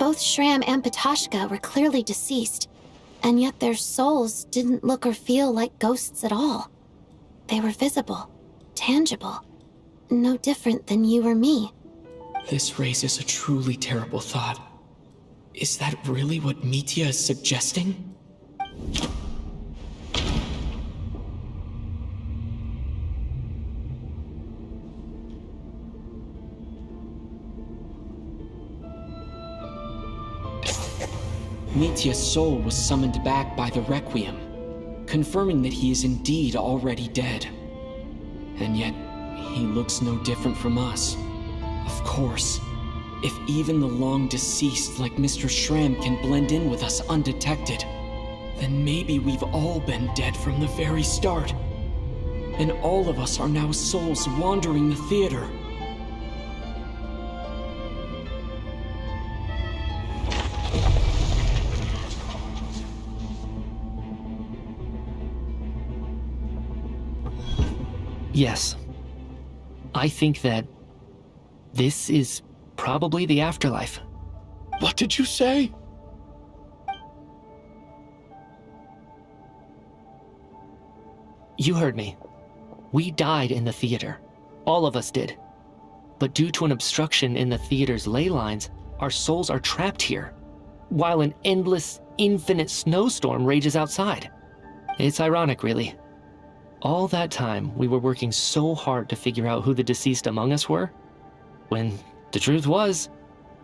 Both Shram and Patoshka were clearly deceased, and yet their souls didn't look or feel like ghosts at all. They were visible, tangible, no different than you or me.
This raises a truly terrible thought. Is that really what Mitya is suggesting? Mitya's soul was summoned back by the Requiem, confirming that he is indeed already dead. And yet, he looks no different from us. Of course, if even the long-deceased like Mr. Shram can blend in with us undetected, then maybe we've all been dead from the very start. And all of us are now souls wandering the theater.
Yes. I think that this is probably the afterlife.
What did you say?
You heard me. We died in the theater. All of us did. But due to an obstruction in the theater's ley lines, our souls are trapped here, while an endless, infinite snowstorm rages outside. It's ironic, really. All that time, we were working so hard to figure out who the deceased among us were, when the truth was,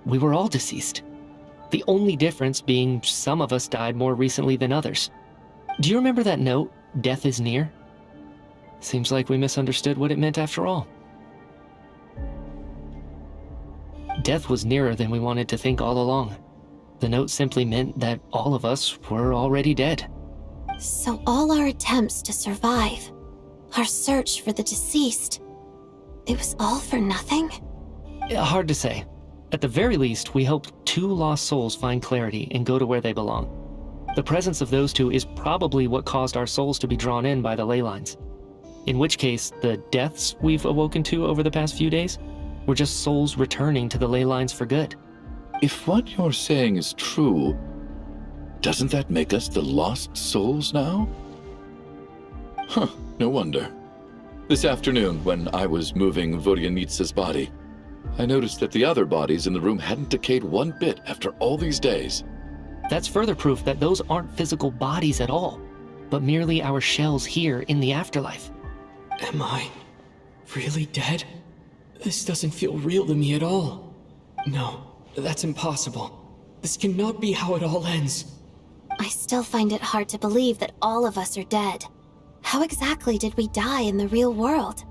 we were all deceased. The only difference being some of us died more recently than others. Do you remember that note, "Death is near"? Seems like we misunderstood what it meant after all. Death was nearer than we wanted to think all along. The note simply meant that all of us were already dead.
So all our attempts to survive, our search for the deceased, it was all for nothing?
Hard to say. At the very least, we hoped 2 lost souls find clarity and go to where they belong. The presence of those 2 is probably what caused our souls to be drawn in by the ley lines. In which case, the deaths we've awoken to over the past few days were just souls returning to the ley lines for good.
If what you're saying is true, doesn't that make us the lost souls now? Huh, no wonder. This afternoon, when I was moving Vodyanitsa's body, I noticed that the other bodies in the room hadn't decayed one bit after all these days.
That's further proof that those aren't physical bodies at all, but merely our shells here in the afterlife.
Am I really dead? This doesn't feel real to me at all. No, that's impossible. This cannot be how it all ends.
I still find it hard to believe that all of us are dead. How exactly did we die in the real world?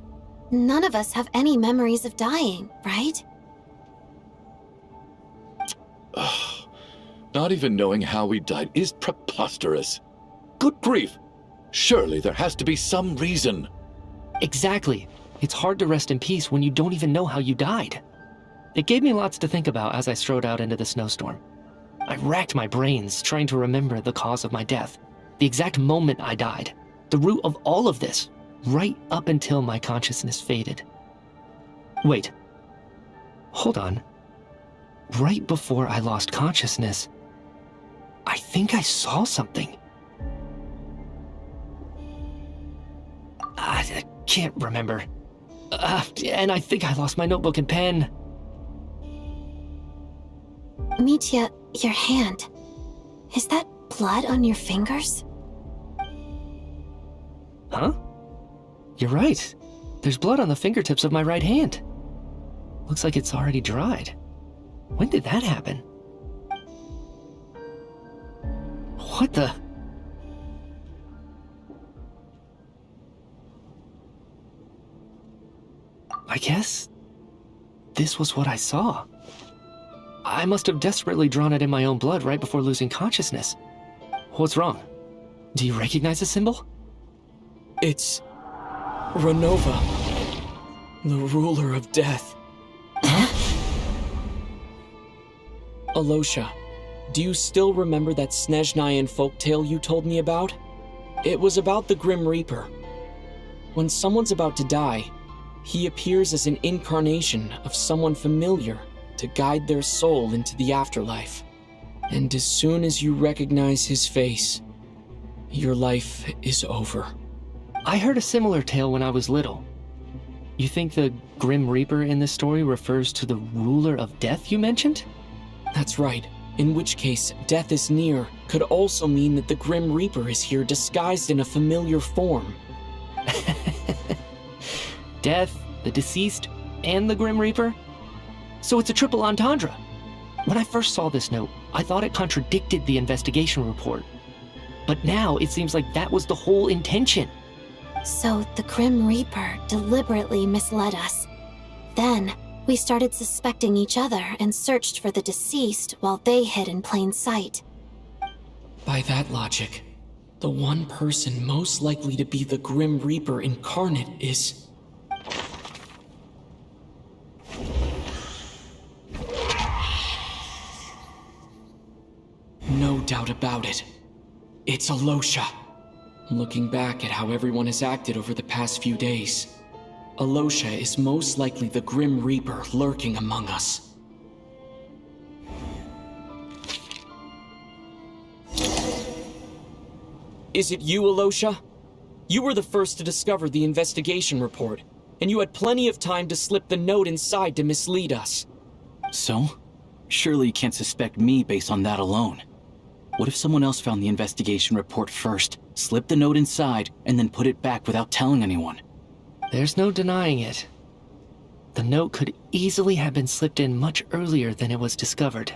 None of us have any memories of dying, right?
Not even knowing how we died is preposterous. Good grief! Surely there has to be some reason.
Exactly. It's hard to rest in peace when you don't even know how you died. It gave me lots to think about as I strode out into the snowstorm. I racked my brains trying to remember the cause of my death, the exact moment I died, the root of all of this, right up until my consciousness faded. Wait. Hold on. Right before I lost consciousness, I think I saw something. I can't remember. And I think I lost my notebook and pen.
Mitya, your hand. Is that blood on your fingers?
Huh? You're right. There's blood on the fingertips of my right hand. Looks like it's already dried. When did that happen? What the? I guess this was what I saw. I must have desperately drawn it in my own blood right before losing consciousness. What's wrong? Do you recognize the symbol?
It's Renova, the ruler of death. Alosha, do you still remember that Snezhnayan folktale you told me about? It was about the Grim Reaper. When someone's about to die, he appears as an incarnation of someone familiar to guide their soul into the afterlife. And as soon as you recognize his face, your life is over.
I heard a similar tale when I was little. You think the Grim Reaper in this story refers to the ruler of death you mentioned?
That's right. In which case, death is near could also mean that the Grim Reaper is here disguised in a familiar form.
Death, the deceased, and the Grim Reaper? So it's a triple entendre. When I first saw this note, I thought it contradicted the investigation report. But now it seems like that was the whole intention.
So the Grim Reaper deliberately misled us. Then, we started suspecting each other and searched for the deceased while they hid in plain sight.
By that logic, the one person most likely to be the Grim Reaper incarnate is... No doubt about it. It's Alosha. Looking back at how everyone has acted over the past few days, Alosha is most likely the Grim Reaper lurking among us. Is it you, Alosha? You were the first to discover the investigation report, and you had plenty of time to slip the note inside to mislead us.
So? Surely you can't suspect me based on that alone. What if someone else found the investigation report first, slipped the note inside, and then put it back without telling anyone?
There's no denying it. The note could easily have been slipped in much earlier than it was discovered.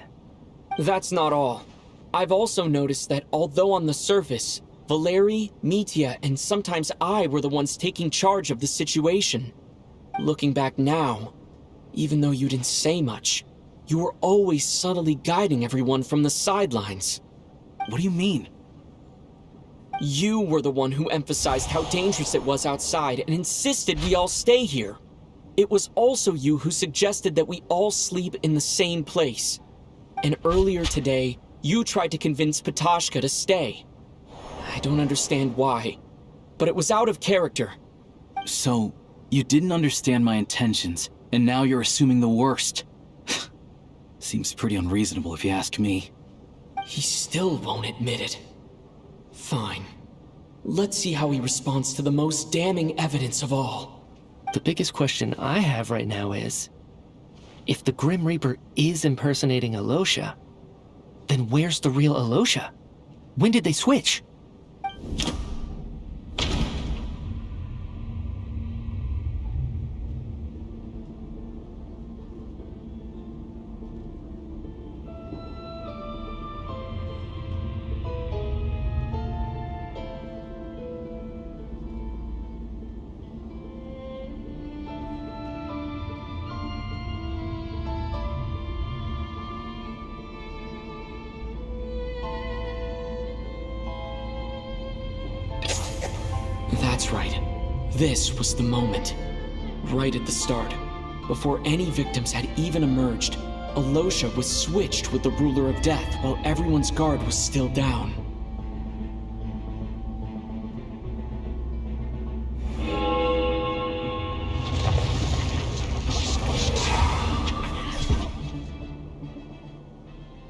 That's not all. I've also noticed that although on the surface, Valeri, Mitya, and sometimes I were the ones taking charge of the situation, looking back now, even though you didn't say much, you were always subtly guiding everyone from the sidelines.
What do you mean?
You were the one who emphasized how dangerous it was outside and insisted we all stay here. It was also you who suggested that we all sleep in the same place. And earlier today, you tried to convince Patashka to stay. I don't understand why, but it was out of character.
So, you didn't understand my intentions, and now you're assuming the worst. Seems pretty unreasonable if you ask me.
He still won't admit it. Fine. Let's see how he responds to the most damning evidence of all.
The biggest question I have right now is, if the Grim Reaper is impersonating Alosha, then where's the real Alosha? When did they switch?
That's right. This was the moment. Right at the start. Before any victims had even emerged, Alosha was switched with the ruler of death while everyone's guard was still down.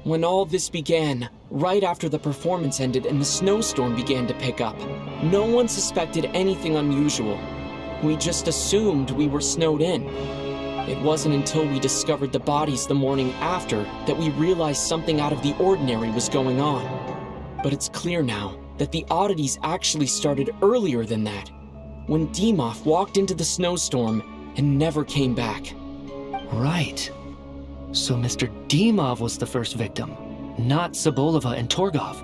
When all this began, right after the performance ended and the snowstorm began to pick up, no one suspected anything unusual. We just assumed we were snowed in. It wasn't until we discovered the bodies the morning after that we realized something out of the ordinary was going on. But it's clear now that the oddities actually started earlier than that. when Demoff walked into the snowstorm and never came back.
Right. So Mr. Demov was the first victim, not Sobolova and Torgov.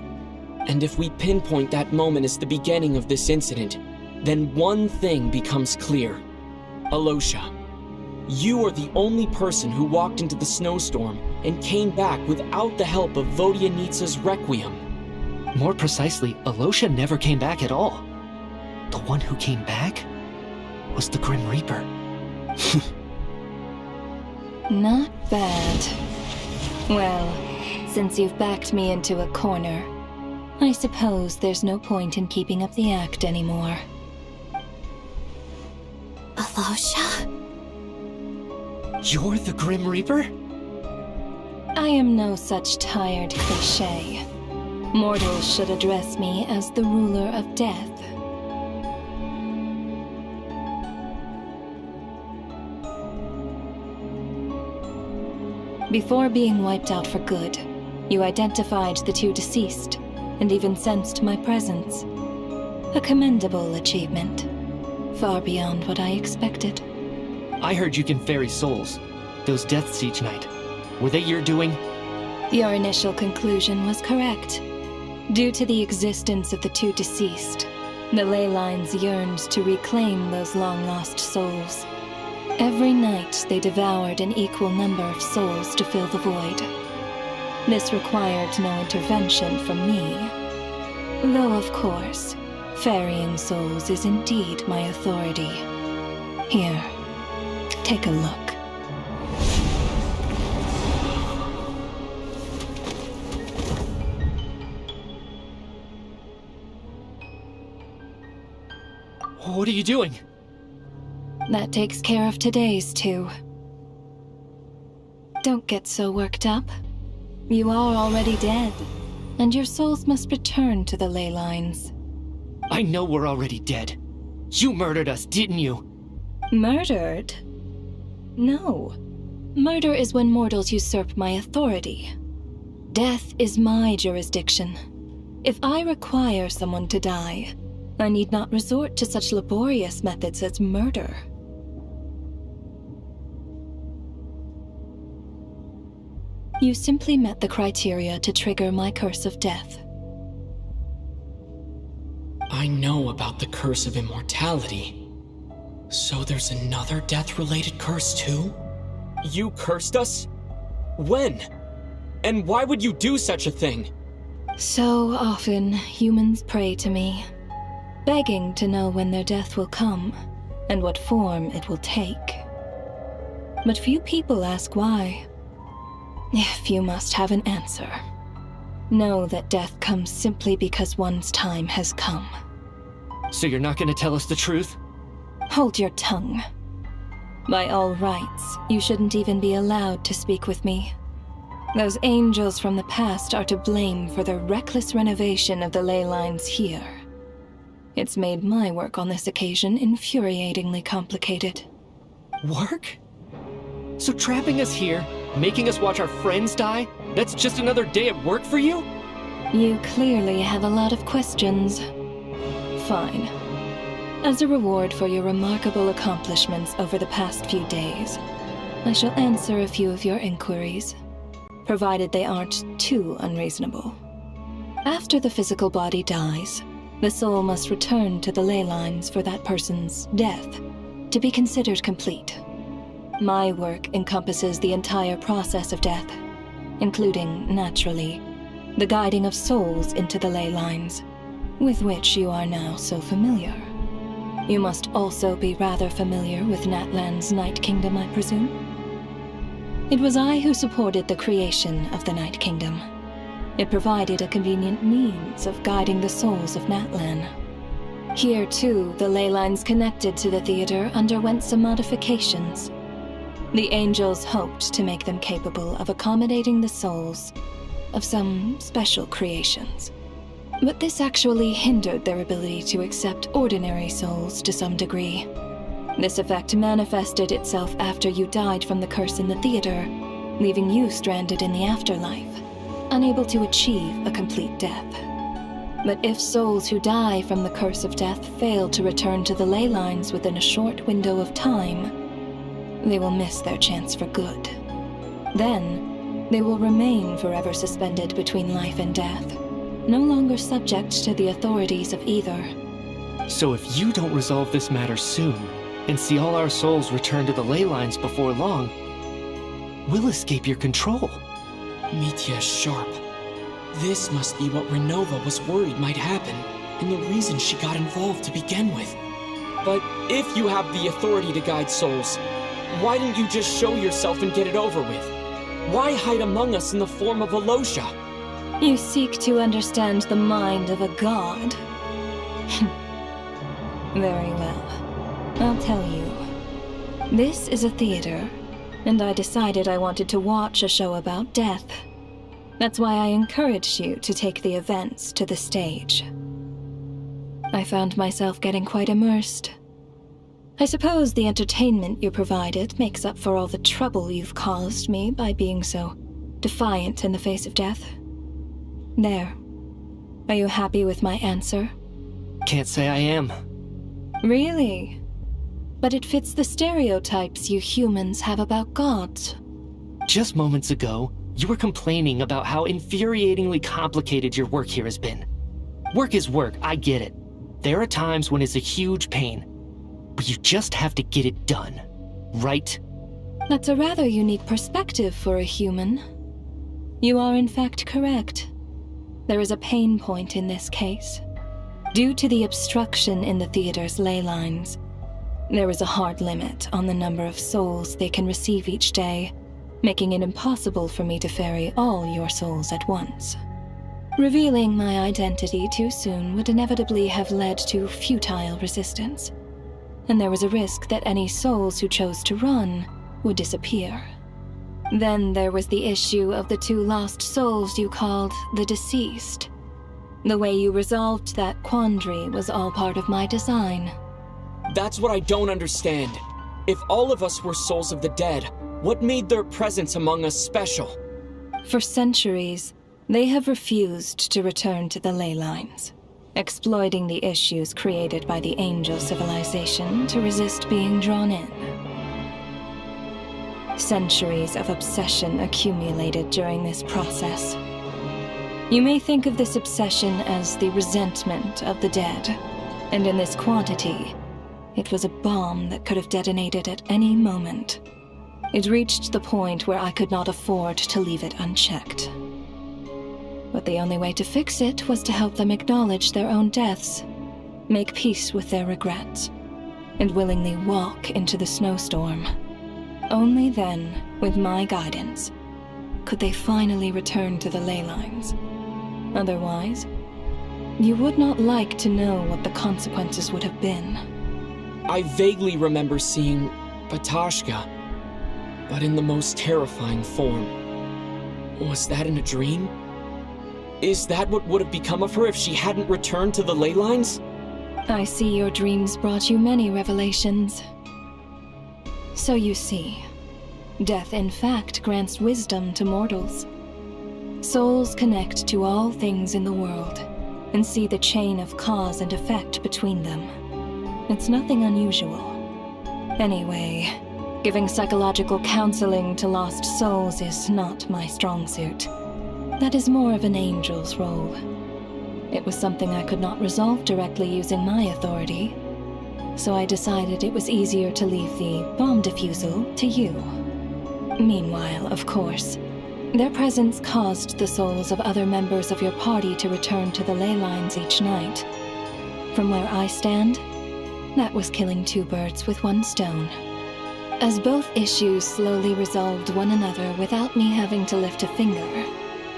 And if we pinpoint that moment as the beginning of this incident, then one thing becomes clear. Alosha, you are the only person who walked into the snowstorm and came back without the help of Vodyanitsa's Requiem.
More precisely, Alosha never came back at all. The one who came back was the Grim Reaper.
Not bad. Well, since you've backed me into a corner, I suppose there's no point in keeping up the act anymore.
Alosha?
You're the Grim Reaper?
I am no such tired cliché. Mortals should address me as the ruler of death. Before being wiped out for good, you identified the two deceased, and even sensed my presence. A commendable achievement. Far beyond what I expected.
I heard you can ferry souls. Those deaths each night. Were they your doing?
Your initial conclusion was correct. Due to the existence of the two deceased, the ley lines yearned to reclaim those long-lost souls. Every night they devoured an equal number of souls to fill the void. This required no intervention from me. Though, of course, ferrying souls is indeed my authority. Here, take a look.
What are you doing?
That takes care of today's too. Don't get so worked up. You are already dead, and your souls must return to the ley lines.
I know we're already dead. You murdered us, didn't you?
Murdered? No. Murder is when mortals usurp my authority. Death is my jurisdiction. If I require someone to die, I need not resort to such laborious methods as murder. You simply met the criteria to trigger my curse of death.
I know about the curse of immortality. So there's another death-related curse too?
You cursed us? When? And why would you do such a thing?
So often, humans pray to me, begging to know when their death will come, and what form it will take. But few people ask why. If you must have an answer, know that death comes simply because one's time has come.
So you're not gonna tell us the truth?
Hold your tongue. By all rights, you shouldn't even be allowed to speak with me. Those angels from the past are to blame for the reckless renovation of the ley lines here. It's made my work on this occasion infuriatingly complicated.
Work? So trapping us here, making us watch our friends die, that's just another day at work for you?
You clearly have a lot of questions. Fine. As a reward for your remarkable accomplishments over the past few days, I shall answer a few of your inquiries, provided they aren't too unreasonable. After the physical body dies, the soul must return to the ley lines for that person's death to be considered complete. My work encompasses the entire process of death, including, naturally, the guiding of souls into the ley lines, with which you are now so familiar. You must also be rather familiar with Natlan's Night Kingdom, I presume? It was I who supported the creation of the Night Kingdom. It provided a convenient means of guiding the souls of Natlan. Here, too, the ley lines connected to the theater underwent some modifications. The angels hoped to make them capable of accommodating the souls of some special creations. But this actually hindered their ability to accept ordinary souls to some degree. This effect manifested itself after you died from the curse in the theater, leaving you stranded in the afterlife, unable to achieve a complete death. But if souls who die from the curse of death fail to return to the ley lines within a short window of time, they will miss their chance for good. Then, they will remain forever suspended between life and death, no longer subject to the authorities of either.
So if you don't resolve this matter soon, and see all our souls return to the ley lines before long, we'll escape your control.
Mitya is sharp. This must be what Renova was worried might happen, and the reason she got involved to begin with.
But if you have the authority to guide souls, why didn't you just show yourself and get it over with? Why hide among us in the form of Alosha?
You seek to understand the mind of a god. Very well. I'll tell you. This is a theater, and I decided I wanted to watch a show about death. That's why I encouraged you to take the events to the stage. I found myself getting quite immersed. I suppose the entertainment you provided makes up for all the trouble you've caused me by being so defiant in the face of death. There. Are you happy with my answer?
Can't say I am.
Really? But it fits the stereotypes you humans have about gods.
Just moments ago, you were complaining about how infuriatingly complicated your work here has been. Work is work, I get it. There are times when it's a huge pain, but you just have to get it done, right?
That's a rather unique perspective for a human. You are in fact correct. There is a pain point in this case. Due to the obstruction in the theater's ley lines, there is a hard limit on the number of souls they can receive each day, making it impossible for me to ferry all your souls at once. Revealing my identity too soon would inevitably have led to futile resistance, and there was a risk that any souls who chose to run would disappear. Then there was the issue of the 2 lost souls you called the deceased. The way you resolved that quandary was all part of my design.
That's what I don't understand. If all of us were souls of the dead, what made their presence among us special?
For centuries, they have refused to return to the ley lines, exploiting the issues created by the angel civilization to resist being drawn in. Centuries of obsession accumulated during this process. You may think of this obsession as the resentment of the dead, and in this quantity, it was a bomb that could have detonated at any moment. It reached the point where I could not afford to leave it unchecked. But the only way to fix it was to help them acknowledge their own deaths, make peace with their regrets, and willingly walk into the snowstorm. Only then, with my guidance, could they finally return to the ley lines. Otherwise, you would not like to know what the consequences would have been.
I vaguely remember seeing Batashka, but in the most terrifying form. Was that in a dream? Is that what would have become of her if she hadn't returned to the ley lines?
I see your dreams brought you many revelations. So you see, death in fact grants wisdom to mortals. Souls connect to all things in the world and see the chain of cause and effect between them. It's nothing unusual. Anyway, giving psychological counseling to lost souls is not my strong suit. That is more of an angel's role. It was something I could not resolve directly using my authority, so I decided it was easier to leave the bomb defusal to you. Meanwhile, of course, their presence caused the souls of other members of your party to return to the ley lines each night. From where I stand, that was killing 2 birds with 1 stone. As both issues slowly resolved one another without me having to lift a finger,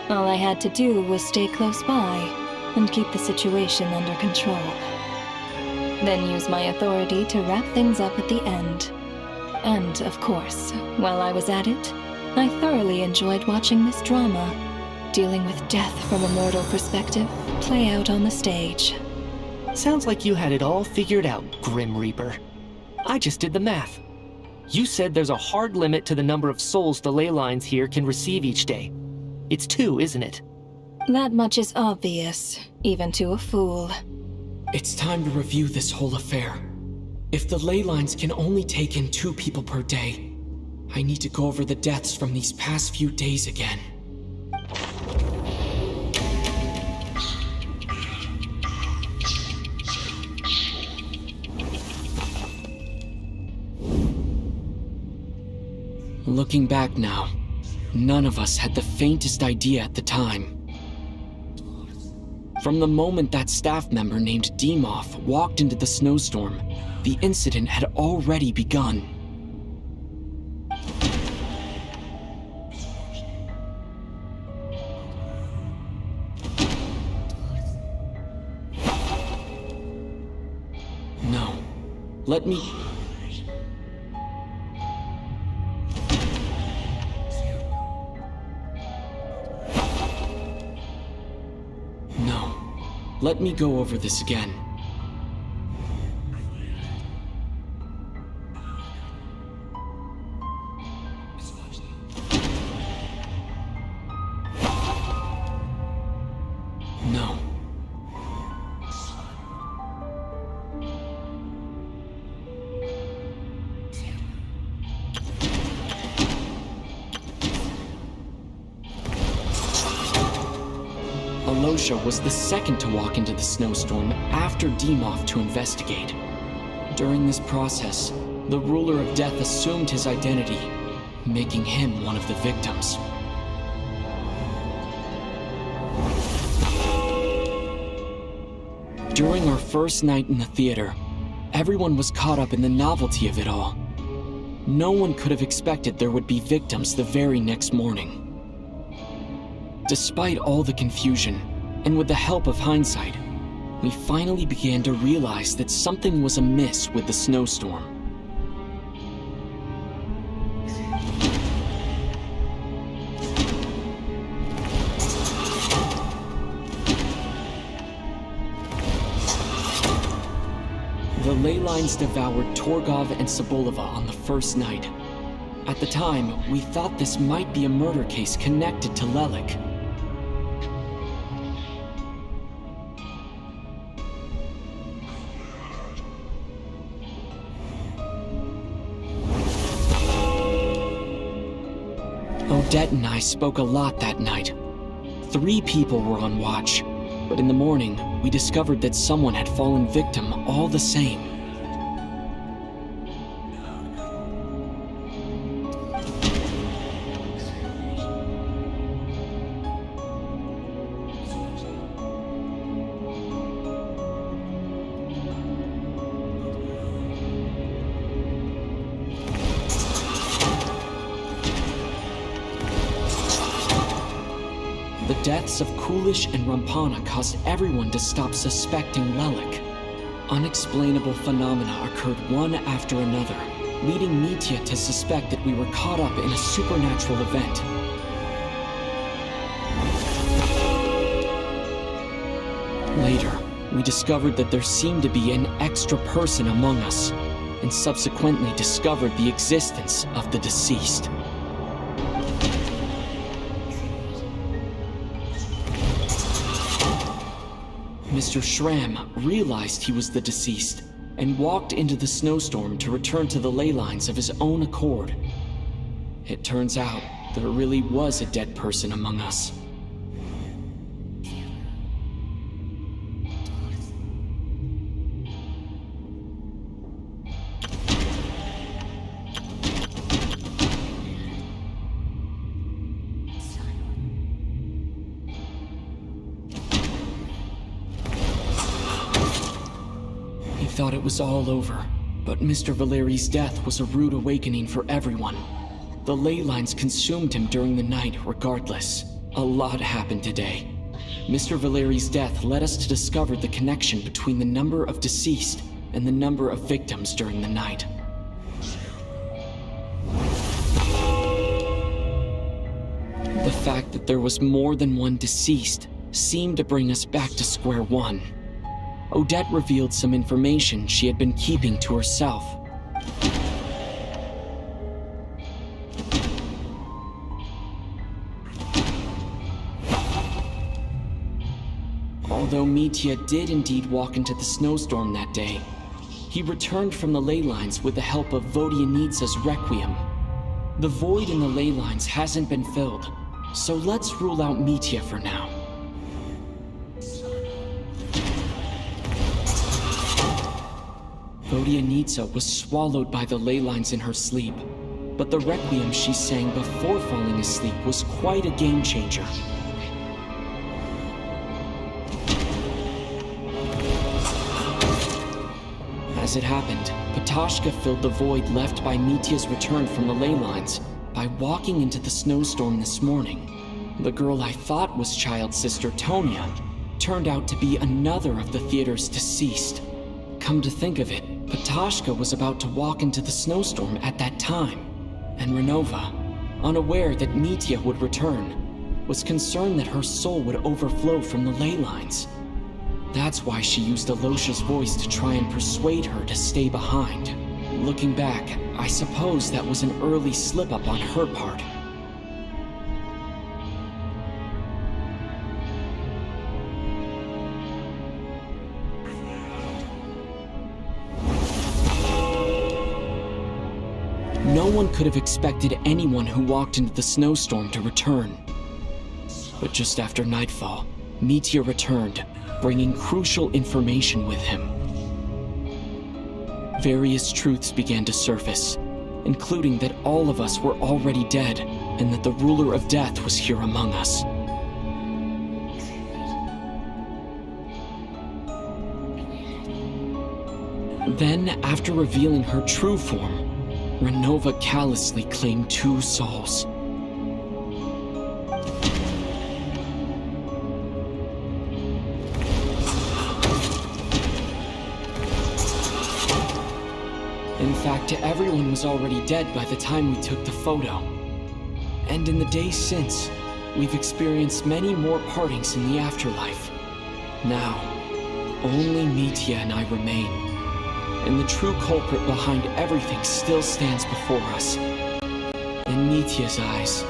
all I had to do was stay close by and keep the situation under control. Then use my authority to wrap things up at the end. And, of course, while I was at it, I thoroughly enjoyed watching this drama, dealing with death from a mortal perspective, play out on the stage.
Sounds like you had it all figured out, Grim Reaper. I just did the math. You said there's a hard limit to the number of souls the ley lines here can receive each day. It's 2, isn't it?
That much is obvious, even to a fool.
It's time to review this whole affair. If the ley lines can only take in 2 people per day, I need to go over the deaths from these past few days again. Looking back now, none of us had the faintest idea at the time. From the moment that staff member named Demoff walked into the snowstorm, the incident had already begun. No, let me... No, let me go over this again. No. Alosha was the second to walk into the snowstorm after Demoff to investigate. During this process, the ruler of death assumed his identity, making him one of the victims. During our first night in the theater, everyone was caught up in the novelty of it all. No one could have expected there would be victims the very next morning. Despite all the confusion, and with the help of hindsight, we finally began to realize that something was amiss with the snowstorm. The ley lines devoured Torgov and Sobolova on the first night. At the time, we thought this might be a murder case connected to Lelik. Odette and I spoke a lot that night. 3 people were on watch, but in the morning, we discovered that someone had fallen victim all the same. The deaths of Kulish and Rampana caused everyone to stop suspecting Lelik. Unexplainable phenomena occurred one after another, leading Mitya to suspect that we were caught up in a supernatural event. Later, we discovered that there seemed to be an extra person among us, and subsequently discovered the existence of the deceased. Mr. Schramm realized he was the deceased and walked into the snowstorm to return to the ley lines of his own accord. It turns out there really was a dead person among us. Thought it was all over, but Mr. Valeri's death was a rude awakening for everyone. The ley lines consumed him during the night regardless. A lot happened today. Mr. Valeri's death led us to discover the connection between the number of deceased and the number of victims during the night. The fact that there was more than one deceased seemed to bring us back to square one. Odette revealed some information she had been keeping to herself. Although Mitya did indeed walk into the snowstorm that day, he returned from the ley lines with the help of Vodyanitsa's Requiem. The void in the ley lines hasn't been filled, so let's rule out Mitya for now. Vodyanitsa was swallowed by the ley lines in her sleep, but the Requiem she sang before falling asleep was quite a game changer. As it happened, Ptashka filled the void left by Mitya's return from the ley lines by walking into the snowstorm this morning. The girl I thought was child sister Tonya turned out to be another of the theater's deceased. Come to think of it, Ptashka was about to walk into the snowstorm at that time, and Renova, unaware that Mitya would return, was concerned that her soul would overflow from the ley lines. That's why she used Alosha's voice to try and persuade her to stay behind. Looking back, I suppose that was an early slip-up on her part. No one could have expected anyone who walked into the snowstorm to return. But just after nightfall, Mitya returned, bringing crucial information with him. Various truths began to surface, including that all of us were already dead, and that the ruler of death was here among us. Then, after revealing her true form, Renova callously claimed 2 souls. In fact, everyone was already dead by the time we took the photo. And in the days since, we've experienced many more partings in the afterlife. Now, only Mitya and I remain. And the true culprit behind everything still stands before us. In Mitya's eyes,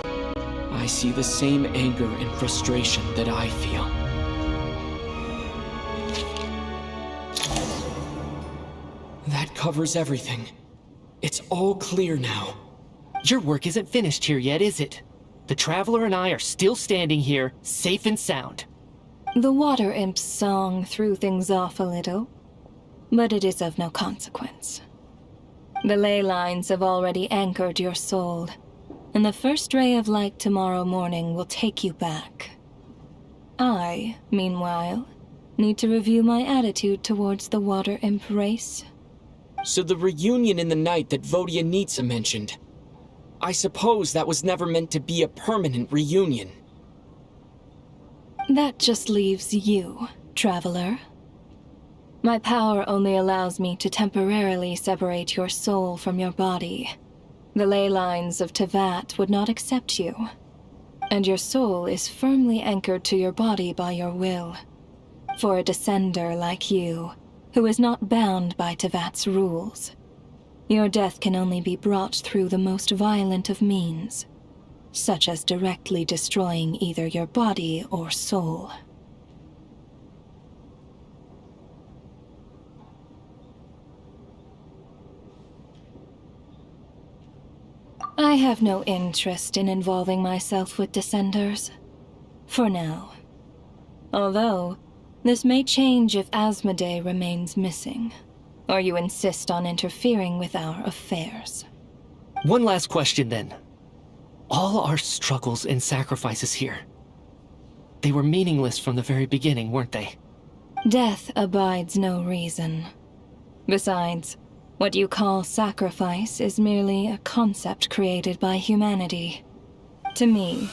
I see the same anger and frustration that I feel. That covers everything. It's all clear now.
Your work isn't finished here yet, is it? The Traveler and I are still standing here, safe and sound.
The Water Imp's song threw things off a little, but it is of no consequence. The ley lines have already anchored your soul, and the first ray of light tomorrow morning will take you back. I, meanwhile, need to review my attitude towards the Water Imp race.
So the reunion in the night that Vodyanitsa mentioned, I suppose that was never meant to be a permanent reunion.
That just leaves you, Traveler. My power only allows me to temporarily separate your soul from your body. The ley lines of Tevat would not accept you, and your soul is firmly anchored to your body by your will. For a descender like you, who is not bound by Tevat's rules, your death can only be brought through the most violent of means, such as directly destroying either your body or soul. I have no interest in involving myself with Descenders. For now. Although, this may change if Asmodee remains missing, or you insist on interfering with our affairs.
One last question then. All our struggles and sacrifices here, they were meaningless from the very beginning, weren't they?
Death abides no reason. Besides, what you call sacrifice is merely a concept created by humanity. To me,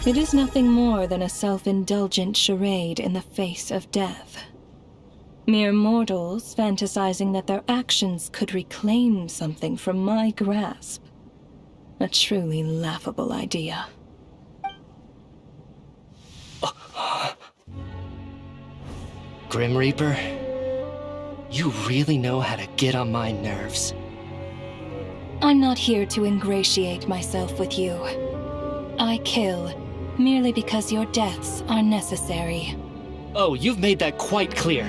it is nothing more than a self-indulgent charade in the face of death. Mere mortals fantasizing that their actions could reclaim something from my grasp. A truly laughable idea.
Grim Reaper, you really know how to get on my nerves.
I'm not here to ingratiate myself with you. I kill merely because your deaths are necessary.
Oh, you've made that quite clear.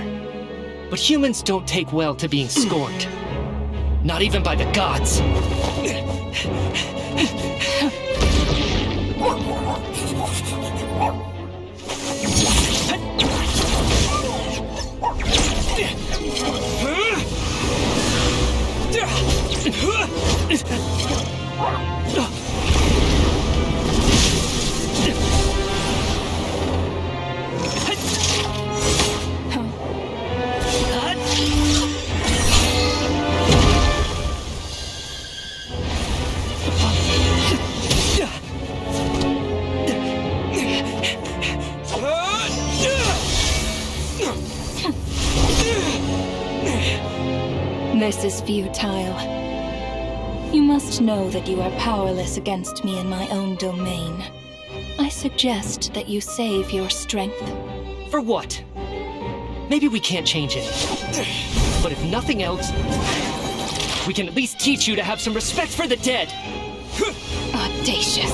But humans don't take well to being scorned. Not even by the gods.
This is futile. You must know that you are powerless against me in my own domain. I suggest that you save your strength.
For what? Maybe we can't change it. But if nothing else, we can at least teach you to have some respect for the dead.
Audacious.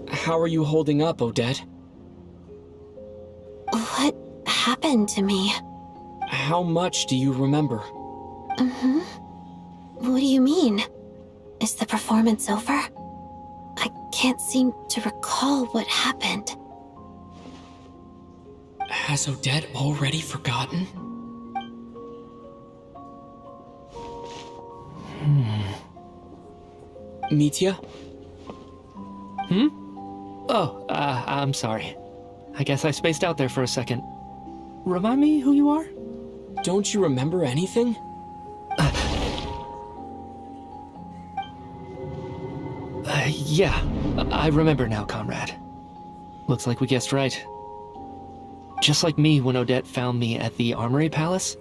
How are you holding up, Odette?
What happened to me?
How much do you remember?
What do you mean? Is the performance over? I can't seem to recall what happened.
Has Odette already forgotten? Mitya?
Oh, I'm sorry. I guess I spaced out there for a second. Remind me who you are?
Don't you remember anything?
Yeah, I remember now, comrade. Looks like we guessed right. Just like me when Odette found me at the Armory Palace.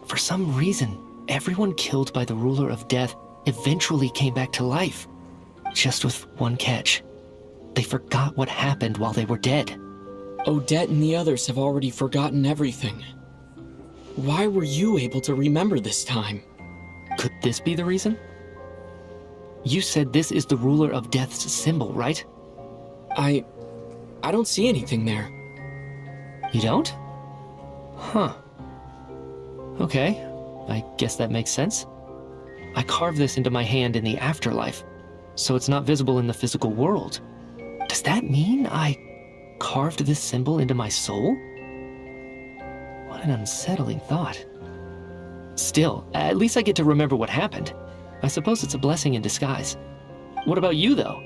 For some reason, everyone killed by the Ruler of Death eventually came back to life. Just with one catch. They forgot what happened while they were dead.
Odette and the others have already forgotten everything. Why were you able to remember this time?
Could this be the reason? You said this is the Ruler of Death's symbol, right?
I don't see anything there.
You don't? Huh. Okay, I guess that makes sense. I carved this into my hand in the afterlife, so it's not visible in the physical world. Does that mean I carved this symbol into my soul? What an unsettling thought. Still, at least I get to remember what happened. I suppose it's a blessing in disguise. What about you, though?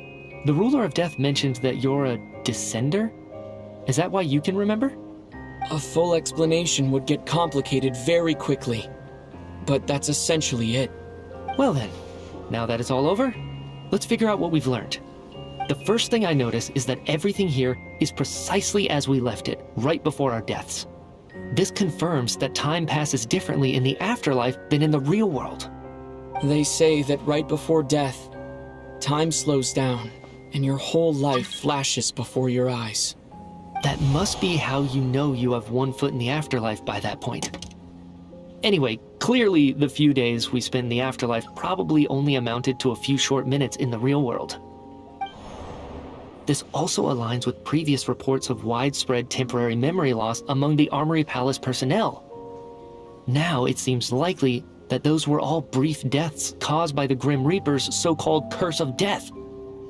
The Ruler of Death mentioned that you're a descender? Is that why you can remember?
A full explanation would get complicated very quickly, but that's essentially it.
Well then, now that it's all over, let's figure out what we've learned. The first thing I notice is that everything here is precisely as we left it, right before our deaths. This confirms that time passes differently in the afterlife than in the real world.
They say that right before death, time slows down, and your whole life flashes before your eyes.
That must be how you know you have one foot in the afterlife by that point. Anyway, clearly the few days we spend in the afterlife probably only amounted to a few short minutes in the real world. This also aligns with previous reports of widespread temporary memory loss among the Armory Palace personnel. Now it seems likely that those were all brief deaths caused by the Grim Reaper's so-called curse of death.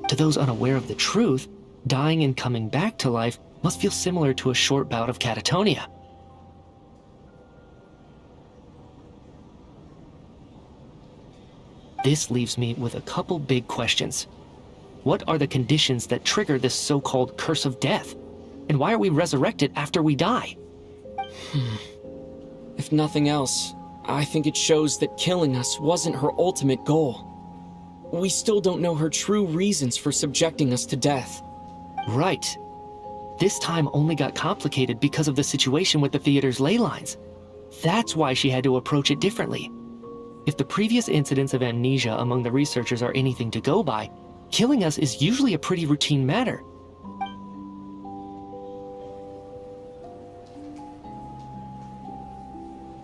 To those unaware of the truth, dying and coming back to life must feel similar to a short bout of catatonia. This leaves me with a couple big questions. What are the conditions that trigger this so-called curse of death? And why are we resurrected after we die?
If nothing else, I think it shows that killing us wasn't her ultimate goal. We still don't know her true reasons for subjecting us to death.
Right. This time only got complicated because of the situation with the theater's ley lines. That's why she had to approach it differently. If the previous incidents of amnesia among the researchers are anything to go by, killing us is usually a pretty routine matter.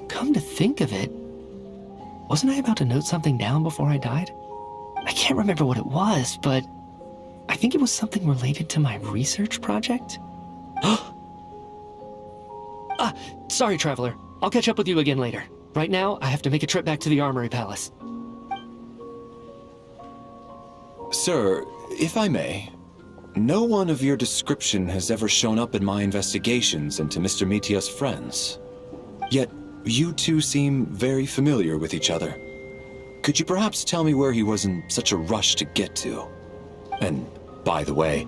Come to think of it, wasn't I about to note something down before I died? I can't remember what it was, but I think it was something related to my research project. Sorry, Traveler. I'll catch up with you again later. Right now, I have to make a trip back to the Armory Palace.
Sir, if I may, no one of your description has ever shown up in my investigations into Mr. Mitia's friends. Yet, you two seem very familiar with each other. Could you perhaps tell me where he was in such a rush to get to? And, by the way,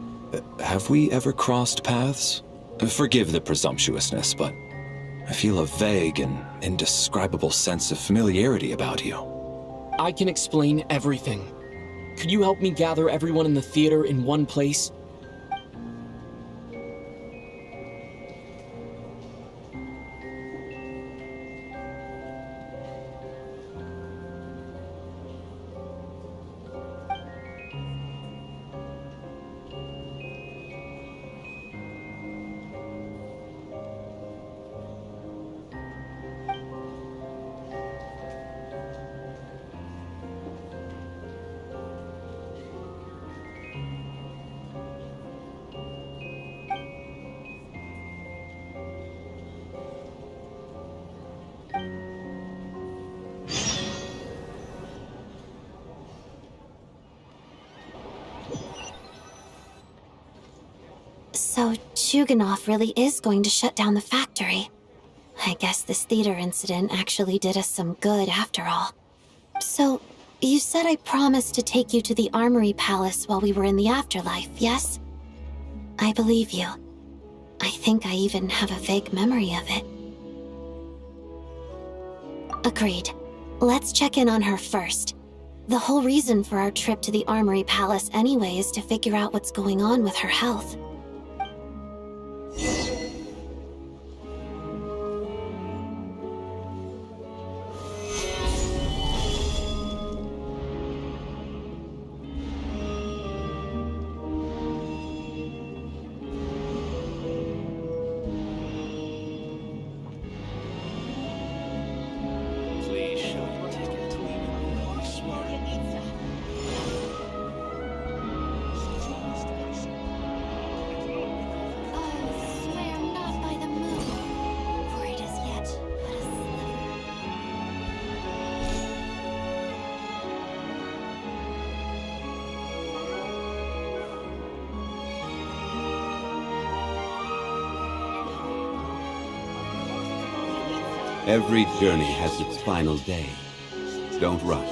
have we ever crossed paths? Forgive the presumptuousness, but I feel a vague and indescribable sense of familiarity about you.
I can explain everything. Could you help me gather everyone in the theater in one place?
So, Chuganov really is going to shut down the factory. I guess this theater incident actually did us some good after all. So, you said I promised to take you to the Armory Palace while we were in the afterlife, yes? I believe you. I think I even have a vague memory of it. Agreed. Let's check in on her first. The whole reason for our trip to the Armory Palace anyway is to figure out what's going on with her health.
Every journey has its final day. Don't rush.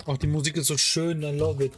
Auch die Musik ist so schön, I love it.